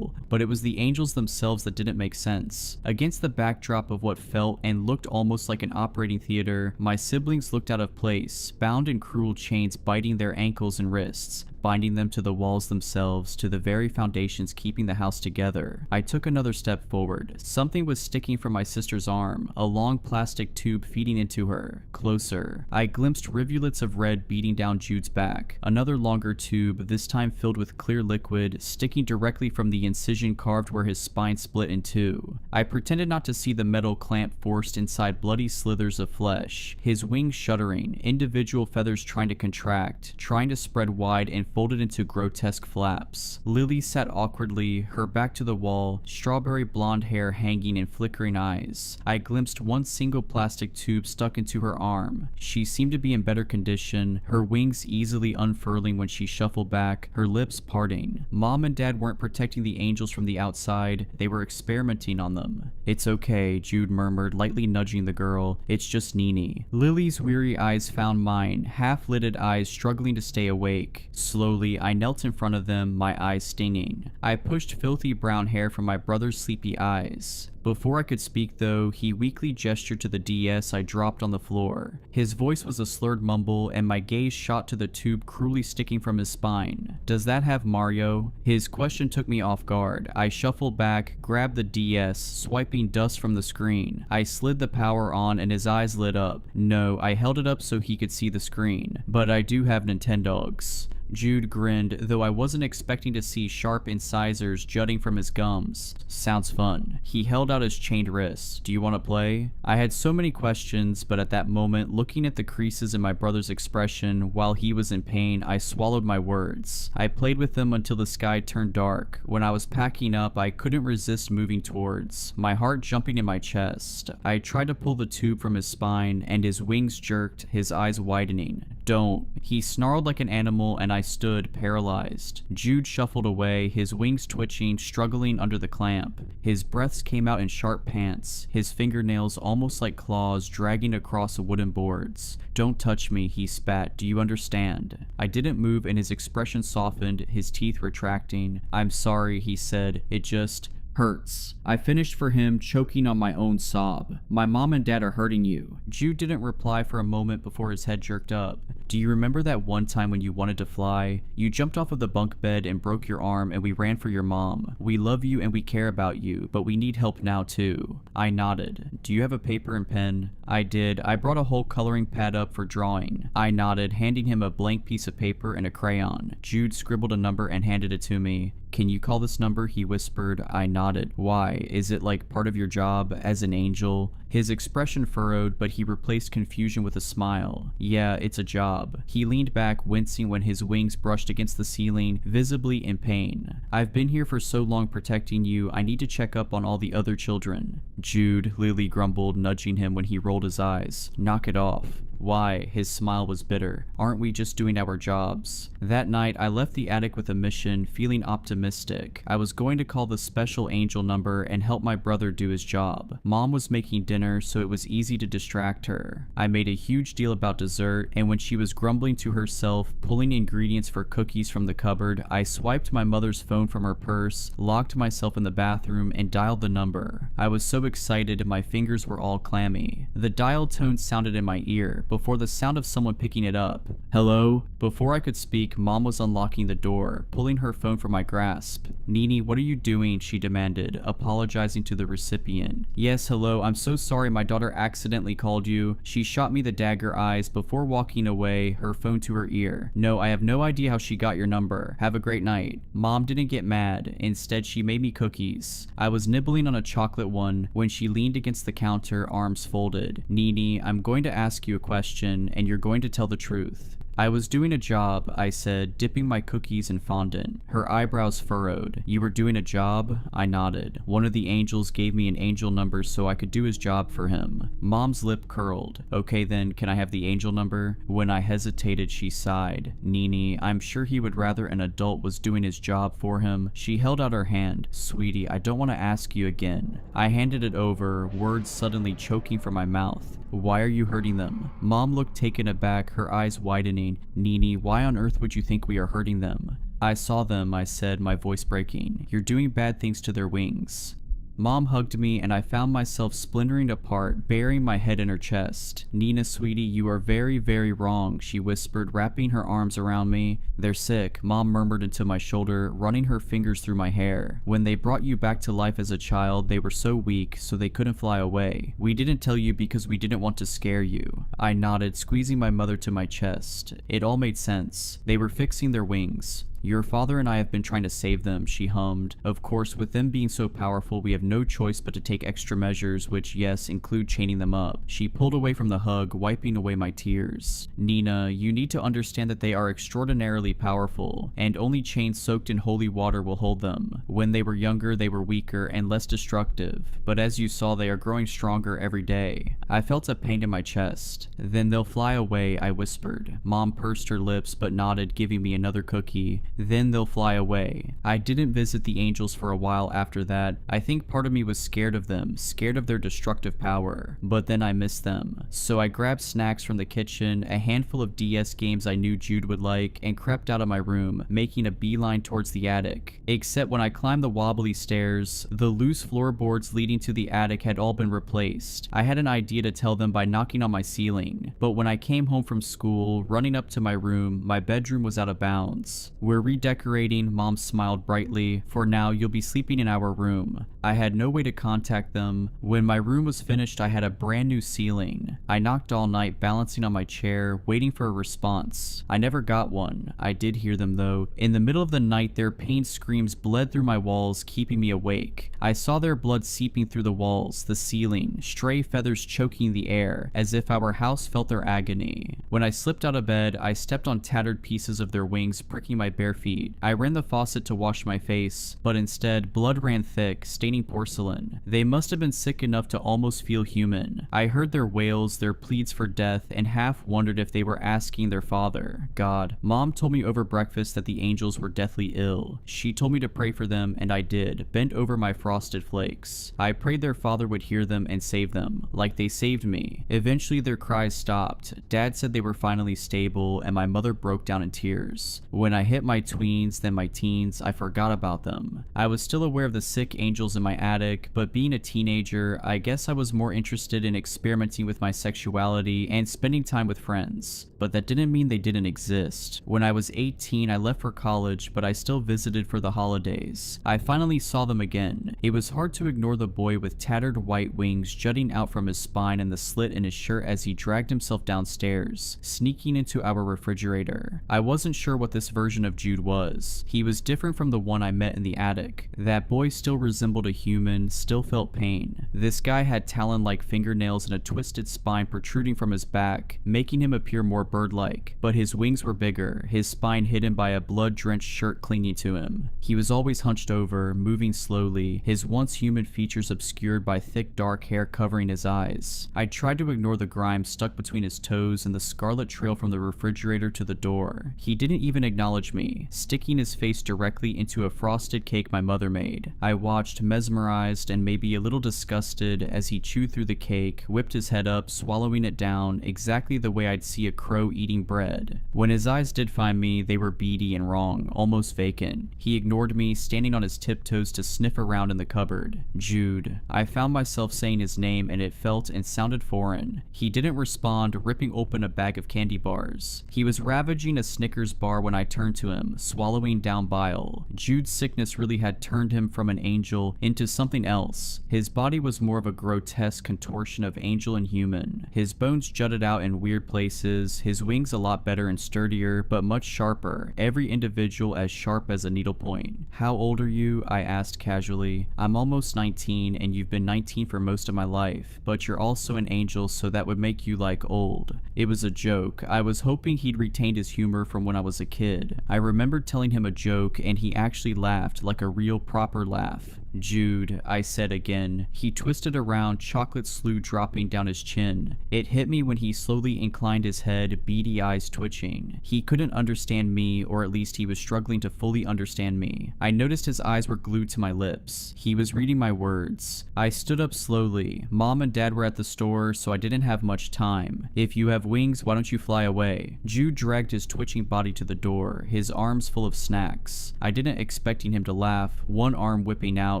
S3: but it was the angels themselves that didn't make sense. Against the backdrop of what felt and looked almost like an operating theater, my siblings looked out of place, bound in cruel chains biting their ankles and wrists, binding them to the walls themselves, to the very foundations keeping the house together. I took another step forward. Something was sticking from my sister's arm, a long plastic tube feeding into her. Closer. I glimpsed rivulets of red beating down Jude's back. Another longer tube, this time filled with clear liquid, sticking directly from the incision carved where his spine split in two. I pretended not to see the metal clamp forced inside bloody slithers of flesh, his wings shuddering, individual feathers trying to contract, trying to spread wide and folded into grotesque flaps. Lily sat awkwardly, her back to the wall, strawberry blonde hair hanging in flickering eyes. I glimpsed one single plastic tube stuck into her arm. She seemed to be in better condition, her wings easily unfurling when she shuffled back, her lips parting. Mom and Dad weren't protecting the angels from the outside, they were experimenting on them. "It's okay," Jude murmured, lightly nudging the girl. "It's just Nini." Lily's weary eyes found mine, half-lidded eyes struggling to stay awake. Slowly, I knelt in front of them, my eyes stinging. I pushed filthy brown hair from my brother's sleepy eyes. Before I could speak though, he weakly gestured to the DS I dropped on the floor. His voice was a slurred mumble, and my gaze shot to the tube cruelly sticking from his spine. "Does that have Mario?" His question took me off guard. I shuffled back, grabbed the DS, swiping dust from the screen. I slid the power on and his eyes lit up. No, I held it up so he could see the screen. "But I do have Nintendogs." Jude grinned, though I wasn't expecting to see sharp incisors jutting from his gums. "Sounds fun." He held out his chained wrists. "Do you want to play?" I had so many questions, but at that moment, looking at the creases in my brother's expression while he was in pain, I swallowed my words. I played with them until the sky turned dark. When I was packing up, I couldn't resist moving towards, my heart jumping in my chest. I tried to pull the tube from his spine, and his wings jerked, his eyes widening. "Don't." He snarled like an animal, and I stood paralyzed. Jude shuffled away, his wings twitching, struggling under the clamp. His breaths came out in sharp pants, his fingernails almost like claws dragging across the wooden boards. "Don't touch me," he spat. "Do you understand?" I didn't move, and his expression softened, his teeth retracting. "I'm sorry," he said. "It just hurts." I finished for him, choking on my own sob. "My mom and dad are hurting you." Jude didn't reply for a moment before his head jerked up. "Do you remember that one time when you wanted to fly? You jumped off of the bunk bed and broke your arm, and we ran for your mom. We love you and we care about you, but we need help now too." I nodded. "Do you have a paper and pen?" I did. I brought a whole coloring pad up for drawing. I nodded, handing him a blank piece of paper and a crayon. Jude scribbled a number and handed it to me. "Can you call this number?" he whispered. I nodded. "Why? Is it like part of your job as an angel?" His expression furrowed, but he replaced confusion with a smile. "Yeah, it's a job." He leaned back, wincing when his wings brushed against the ceiling, visibly in pain. "I've been here for so long protecting you, I need to check up on all the other children." "Jude," Lily grumbled, nudging him when he rolled his eyes. "Knock it off." "Why?" His smile was bitter. "Aren't we just doing our jobs?" That night, I left the attic with a mission, feeling optimistic. I was going to call the special angel number and help my brother do his job. Mom was making dinner, so it was easy to distract her. I made a huge deal about dessert, and when she was grumbling to herself, pulling ingredients for cookies from the cupboard, I swiped my mother's phone from her purse, locked myself in the bathroom, and dialed the number. I was so excited, my fingers were all clammy. The dial tone sounded in my ear, before the sound of someone picking it up. "Hello?" Before I could speak, Mom was unlocking the door, pulling her phone from my grasp. "Nini, what are you doing?" she demanded, apologizing to the recipient. "Yes, hello, I'm so sorry my daughter accidentally called you." She shot me the dagger eyes before walking away, her phone to her ear. "No, I have no idea how she got your number. Have a great night." Mom didn't get mad. Instead, she made me cookies. I was nibbling on a chocolate one when she leaned against the counter, arms folded. "Nini, I'm going to ask you a question, and you're going to tell the truth." I was doing a job, I said, dipping my cookies in fondant. Her eyebrows furrowed. You were doing a job? I nodded. One of the angels gave me an angel number so I could do his job for him. Mom's lip curled. Okay then, can I have the angel number? When I hesitated, she sighed. Nini, I'm sure he would rather an adult was doing his job for him. She held out her hand. Sweetie, I don't want to ask you again. I handed it over, words suddenly choking from my mouth. Why are you hurting them? Mom looked taken aback, her eyes widening. Nini, why on earth would you think we are hurting them? I saw them, I said, my voice breaking. You're doing bad things to their wings. Mom hugged me and I found myself splintering apart, burying my head in her chest. Nina, sweetie, you are very, very wrong, she whispered, wrapping her arms around me. They're sick, Mom murmured into my shoulder, running her fingers through my hair. When they brought you back to life as a child, they were so weak, so they couldn't fly away. We didn't tell you because we didn't want to scare you. I nodded, squeezing my mother to my chest. It all made sense. They were fixing their wings. Your father and I have been trying to save them, she hummed. Of course, with them being so powerful, we have no choice but to take extra measures, which, yes, include chaining them up. She pulled away from the hug, wiping away my tears. Nina, you need to understand that they are extraordinarily powerful, and only chains soaked in holy water will hold them. When they were younger, they were weaker and less destructive, but as you saw, they are growing stronger every day. I felt a pain in my chest. Then they'll fly away, I whispered. Mom pursed her lips, but nodded, giving me another cookie. Then they'll fly away. I didn't visit the angels for a while after that. I think part of me was scared of them, scared of their destructive power. But then I missed them. So I grabbed snacks from the kitchen, a handful of DS games I knew Jude would like, and crept out of my room, making a beeline towards the attic. Except when I climbed the wobbly stairs, the loose floorboards leading to the attic had all been replaced. I had an idea to tell them by knocking on my ceiling. But when I came home from school, running up to my room, my bedroom was out of bounds. We're redecorating, Mom smiled brightly. For now, you'll be sleeping in our room. I had no way to contact them. When my room was finished, I had a brand new ceiling. I knocked all night, balancing on my chair, waiting for a response. I never got one. I did hear them though. In the middle of the night, their pain screams bled through my walls, keeping me awake. I saw their blood seeping through the walls, the ceiling, stray feathers choking the air, as if our house felt their agony. When I slipped out of bed, I stepped on tattered pieces of their wings, pricking my bare feet. I ran the faucet to wash my face, but instead, blood ran thick, staining porcelain. They must have been sick enough to almost feel human. I heard their wails, their pleads for death, and half wondered if they were asking their father. God. Mom told me over breakfast that the angels were deathly ill. She told me to pray for them, and I did, bent over my frosted flakes. I prayed their father would hear them and save them, like they saved me. Eventually their cries stopped. Dad said they were finally stable, and my mother broke down in tears. When I hit my tweens, then my teens, I forgot about them. I was still aware of the sick angels in my attic, but being a teenager, I guess I was more interested in experimenting with my sexuality and spending time with friends. But that didn't mean they didn't exist. When I was 18, I left for college, but I still visited for the holidays. I finally saw them again. It was hard to ignore the boy with tattered white wings jutting out from his spine and the slit in his shirt as he dragged himself downstairs, sneaking into our refrigerator. I wasn't sure what this version of Jude was. He was different from the one I met in the attic. That boy still resembled a human, still felt pain. This guy had talon-like fingernails and a twisted spine protruding from his back, making him appear more bird-like, but his wings were bigger, his spine hidden by a blood-drenched shirt clinging to him. He was always hunched over, moving slowly, his once human features obscured by thick dark hair covering his eyes. I tried to ignore the grime stuck between his toes and the scarlet trail from the refrigerator to the door. He didn't even acknowledge me, sticking his face directly into a frosted cake my mother made. I watched, mesmerized and maybe a little disgusted, as he chewed through the cake, whipped his head up, swallowing it down, exactly the way I'd see a crow eating bread. When his eyes did find me, they were beady and wrong, almost vacant. He ignored me, standing on his tiptoes to sniff around in the cupboard. Jude. I found myself saying his name and it felt and sounded foreign. He didn't respond, ripping open a bag of candy bars. He was ravaging a Snickers bar when I turned to him, swallowing down bile. Jude's sickness really had turned him from an angel into something else. His body was more of a grotesque contortion of angel and human. His bones jutted out in weird places, his wings a lot better and sturdier, but much sharper, every individual as sharp as a needlepoint. How old are you? I asked casually. I'm almost 19, and you've been 19 for most of my life, but you're also an angel, so that would make you like old. It was a joke. I was hoping he'd retained his humor from when I was a kid. I remembered telling him a joke, and he actually laughed, like a real proper laugh. Jude, I said again. He twisted around, chocolate slew dropping down his chin. It hit me when he slowly inclined his head, beady eyes twitching. He couldn't understand me, or at least he was struggling to fully understand me. I noticed his eyes were glued to my lips. He was reading my words. I stood up slowly. Mom and Dad were at the store, so I didn't have much time. If you have wings, why don't you fly away? Jude dragged his twitching body to the door, his arms full of snacks. I didn't expecting him to laugh, one arm whipping out,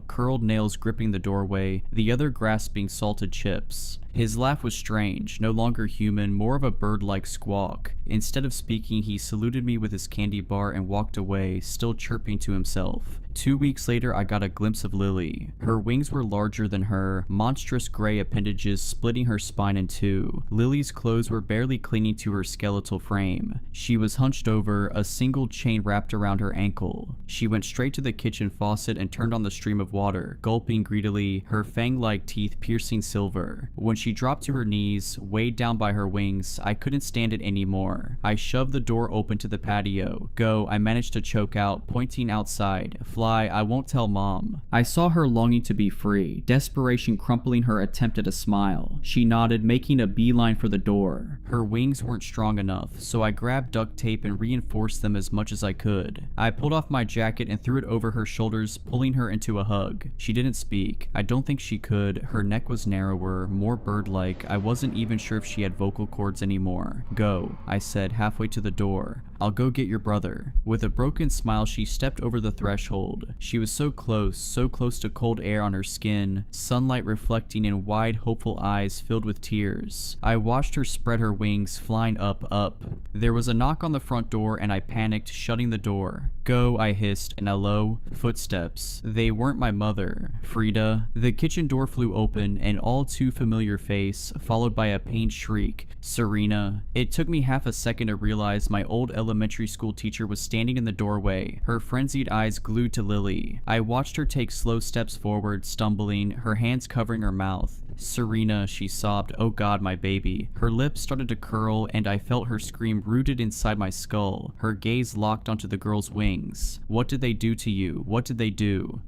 S3: curled nails gripping the doorway, the other grasping salted chips. His laugh was strange, no longer human, more of a bird-like squawk. Instead of speaking, he saluted me with his candy bar and walked away, still chirping to himself. 2 weeks later, I got a glimpse of Lily. Her wings were larger than her, monstrous gray appendages splitting her spine in two. Lily's clothes were barely clinging to her skeletal frame. She was hunched over, a single chain wrapped around her ankle. She went straight to the kitchen faucet and turned on the stream of water, gulping greedily, her fang-like teeth piercing silver. When she dropped to her knees, weighed down by her wings, I couldn't stand it anymore. I shoved the door open to the patio. Go, I managed to choke out, pointing outside. Fly, I won't tell Mom. I saw her longing to be free, desperation crumpling her attempt at a smile. She nodded, making a beeline for the door. Her wings weren't strong enough, so I grabbed duct tape and reinforced them as much as I could. I pulled off my jacket and threw it over her shoulders, pulling her into a hug. She didn't speak. I don't think she could. Her neck was narrower, more bird-like. I wasn't even sure if she had vocal cords anymore. Go, I said, halfway to the door. I'll go get your brother. With a broken smile, she stepped over the threshold. She was so close to cold air on her skin, sunlight reflecting in wide, hopeful eyes filled with tears. I watched her spread her wings, flying up. There was a knock on the front door, and I panicked, shutting the door. Go, I hissed, and a low footsteps. They weren't my mother. Frida. The kitchen door flew open, an all too familiar face, followed by a pained shriek. Serena. It took me half a second to realize my old elementary school teacher was standing in the doorway, her frenzied eyes glued to Lily. I watched her take slow steps forward, stumbling, her hands covering her mouth. Serena, she sobbed, oh God, my baby. Her lips started to curl, and I felt her scream rooted inside my skull. Her gaze locked onto the girl's wings. What did they do to you? What did they do?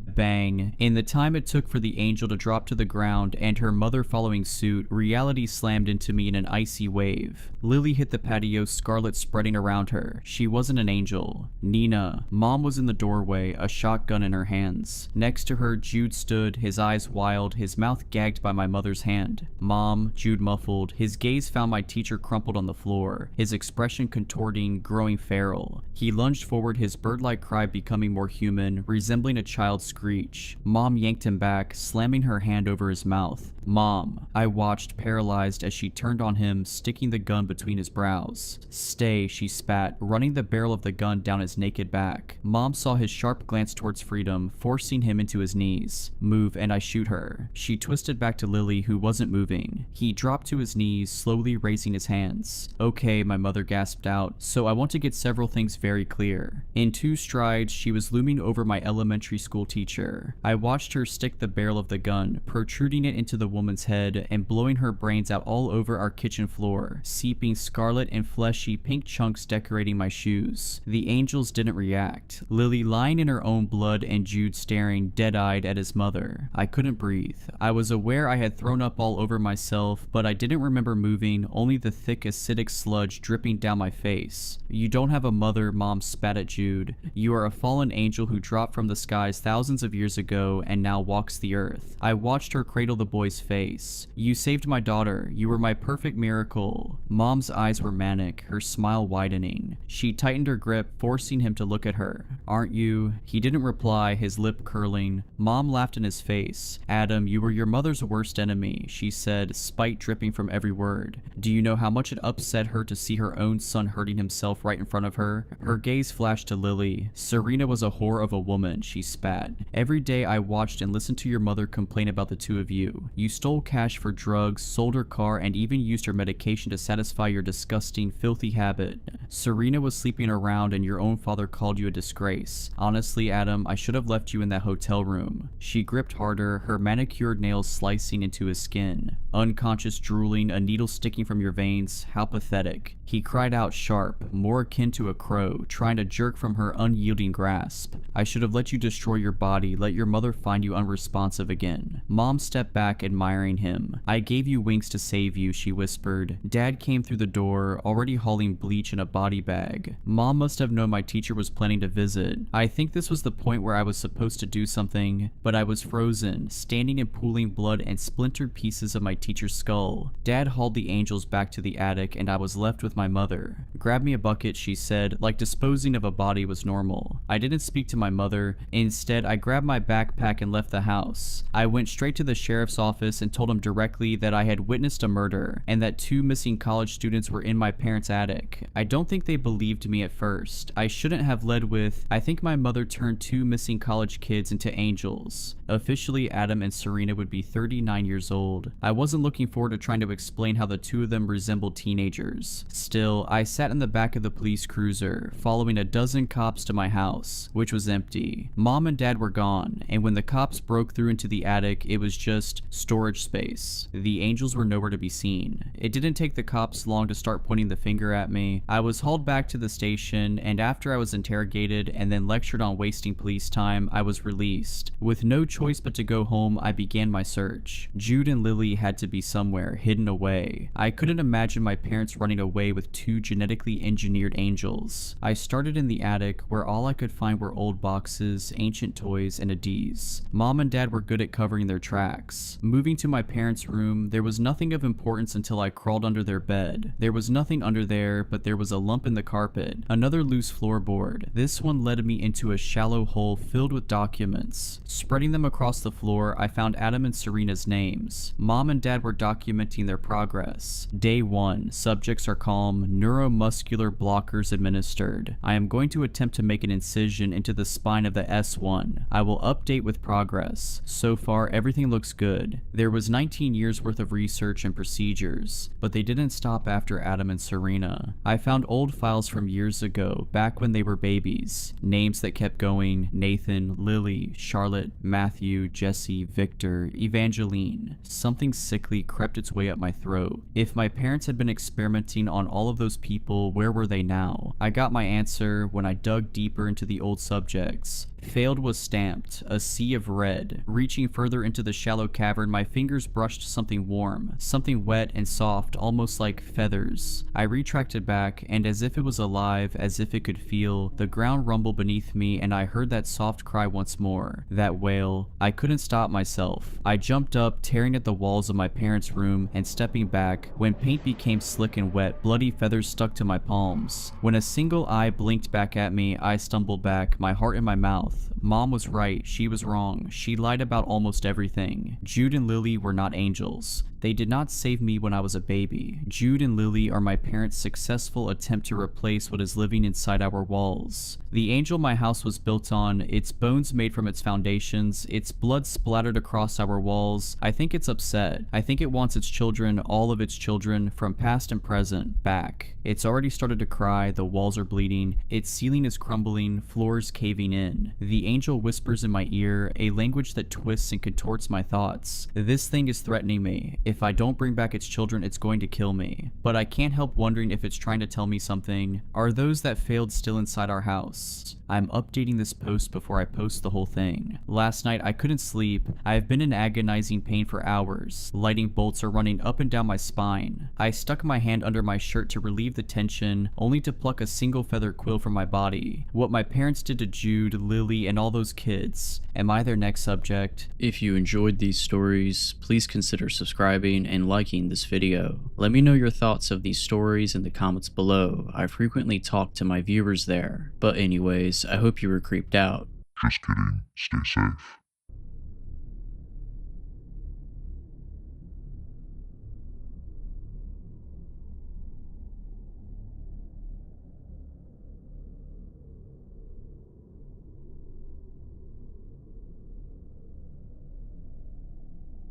S3: Bang. In the time it took for the angel to drop to the ground and her mother following suit, reality slammed into me in an icy wave. Lily hit the patio, scarlet spreading around her. She wasn't an angel. Nina. Mom was in the doorway, a shotgun in her hands. Next to her, Jude stood, his eyes wild, his mouth gagged by my mother's hand. Mom, Jude muffled. His gaze found my teacher crumpled on the floor, his expression contorting, growing feral. He lunged forward, his bird-like cry becoming more human, resembling a child's scream. Mom yanked him back, slamming her hand over his mouth. Mom. I watched, paralyzed, as she turned on him, sticking the gun between his brows. Stay, she spat, running the barrel of the gun down his naked back. Mom saw his sharp glance towards freedom, forcing him into his knees. Move, and I shoot her. She twisted back to Lily, who wasn't moving. He dropped to his knees, slowly raising his hands. Okay, my mother gasped out, so I want to get several things very clear. In 2 strides, she was looming over my elementary school teacher. I watched her stick the barrel of the gun, protruding it into the woman's head and blowing her brains out all over our kitchen floor, seeping scarlet and fleshy pink chunks decorating my shoes. The angels didn't react. Lily lying in her own blood and Jude staring dead-eyed at his mother. I couldn't breathe. I was aware I had thrown up all over myself, but I didn't remember moving, only the thick acidic sludge dripping down my face. You don't have a mother, Mom spat at Jude. You are a fallen angel who dropped from the skies thousands of years ago and now walks the earth. I watched her cradle the boy's face. You saved my daughter. You were my perfect miracle. Mom's eyes were manic, her smile widening. She tightened her grip, forcing him to look at her. Aren't you? He didn't reply, his lip curling. Mom laughed in his face. Adam, you were your mother's worst enemy, she said, spite dripping from every word. Do you know how much it upset her to see her own son hurting himself right in front of her? Her gaze flashed to Lily. Serena was a whore of a woman, she spat. Every day I watched and listened to your mother complain about the two of you. You You stole cash for drugs, sold her car, and even used her medication to satisfy your disgusting, filthy habit. Serena was sleeping around and your own father called you a disgrace. Honestly, Adam, I should have left you in that hotel room. She gripped harder, her manicured nails slicing into his skin. Unconscious drooling, a needle sticking from your veins. How pathetic. He cried out sharp, more akin to a crow, trying to jerk from her unyielding grasp. I should have let you destroy your body, let your mother find you unresponsive again. Mom stepped back, admiring him. I gave you wings to save you, she whispered. Dad came through the door, already hauling bleach in a body bag. Mom must have known my teacher was planning to visit. I think this was the point where I was supposed to do something, but I was frozen, standing in pooling blood and splintered pieces of my teacher's skull. Dad hauled the angels back to the attic and I was left with my mother. Grab me a bucket, she said, like disposing of a body was normal. I didn't speak to my mother. Instead, I grabbed my backpack and left the house. I went straight to the sheriff's office and told him directly that I had witnessed a murder and that 2 missing college students were in my parents' attic. I don't think they believed me at first. I shouldn't have led with, I think my mother turned 2 missing college kids into angels. Officially, Adam and Serena would be 39 years old. I wasn't looking forward to trying to explain how the 2 of them resembled teenagers. Still, I sat in the back of the police cruiser, following a dozen cops to my house, which was empty. Mom and Dad were gone, and when the cops broke through into the attic, it was just storage space. The angels were nowhere to be seen. It didn't take the cops long to start pointing the finger at me. I was hauled back to the station, and after I was interrogated and then lectured on wasting police time, I was released. With no choice but to go home, I began my search. Jude and Lily had to be somewhere, hidden away. I couldn't imagine my parents running away with 2 genetically engineered angels. I started in the attic, where all I could find were old boxes, ancient toys, and a D's. Mom and Dad were good at covering their tracks. Moving to my parents' room, there was nothing of importance until I crawled under their bed. There was nothing under there, but there was a lump in the carpet. Another loose floorboard. This one led me into a shallow hole filled with documents. Spreading them across the floor, I found Adam and Serena's names. Mom and Dad were documenting their progress. Day 1. Subjects are calm. Neuromuscular blockers administered. I am going to attempt to make an incision into the spine of the S1. I will update with progress. So far, everything looks good. There was 19 years worth of research and procedures, but they didn't stop after Adam and Serena. I found old files from years ago, back when they were babies. Names that kept going: Nathan, Lily, Charlotte, Matthew, Jesse, Victor, Evangeline. Something sickly crept its way up my throat. If my parents had been experimenting on all of those people, where were they now? I got my answer when I dug deeper into the old subjects. Failed was stamped, a sea of red. Reaching further into the shallow cavern, my fingers brushed something warm, something wet and soft, almost like feathers. I retracted back, and as if it was alive, as if it could feel, the ground rumbled beneath me and I heard that soft cry once more. That wail. I couldn't stop myself. I jumped up, tearing at the walls of my parents' room and stepping back. When paint became slick and wet, bloody feathers stuck to my palms. When a single eye blinked back at me, I stumbled back, my heart in my mouth. Mom was right, she was wrong. She lied about almost everything. Jude and Lily were not angels. They did not save me when I was a baby. Jude and Lily are my parents' successful attempt to replace what is living inside our walls. The angel my house was built on, its bones made from its foundations, its blood splattered across our walls. I think it's upset. I think it wants its children, all of its children, from past and present, back. It's already started to cry, the walls are bleeding, its ceiling is crumbling, floors caving in. The angel whispers in my ear, a language that twists and contorts my thoughts. This thing is threatening me. If I don't bring back its children, it's going to kill me. But I can't help wondering if it's trying to tell me something. Are those that failed still inside our house? I'm updating this post before I post the whole thing. Last night I couldn't sleep. I have been in agonizing pain for hours. Lightning bolts are running up and down my spine. I stuck my hand under my shirt to relieve the tension, only to pluck a single feather quill from my body. What my parents did to Jude, Lily, and all those kids. Am I their next subject?
S1: If you enjoyed these stories, please consider subscribing and liking this video. Let me know your thoughts of these stories in the comments below. I frequently talk to my viewers there. But anyways, I hope you were creeped out.
S2: Just kidding. Stay safe.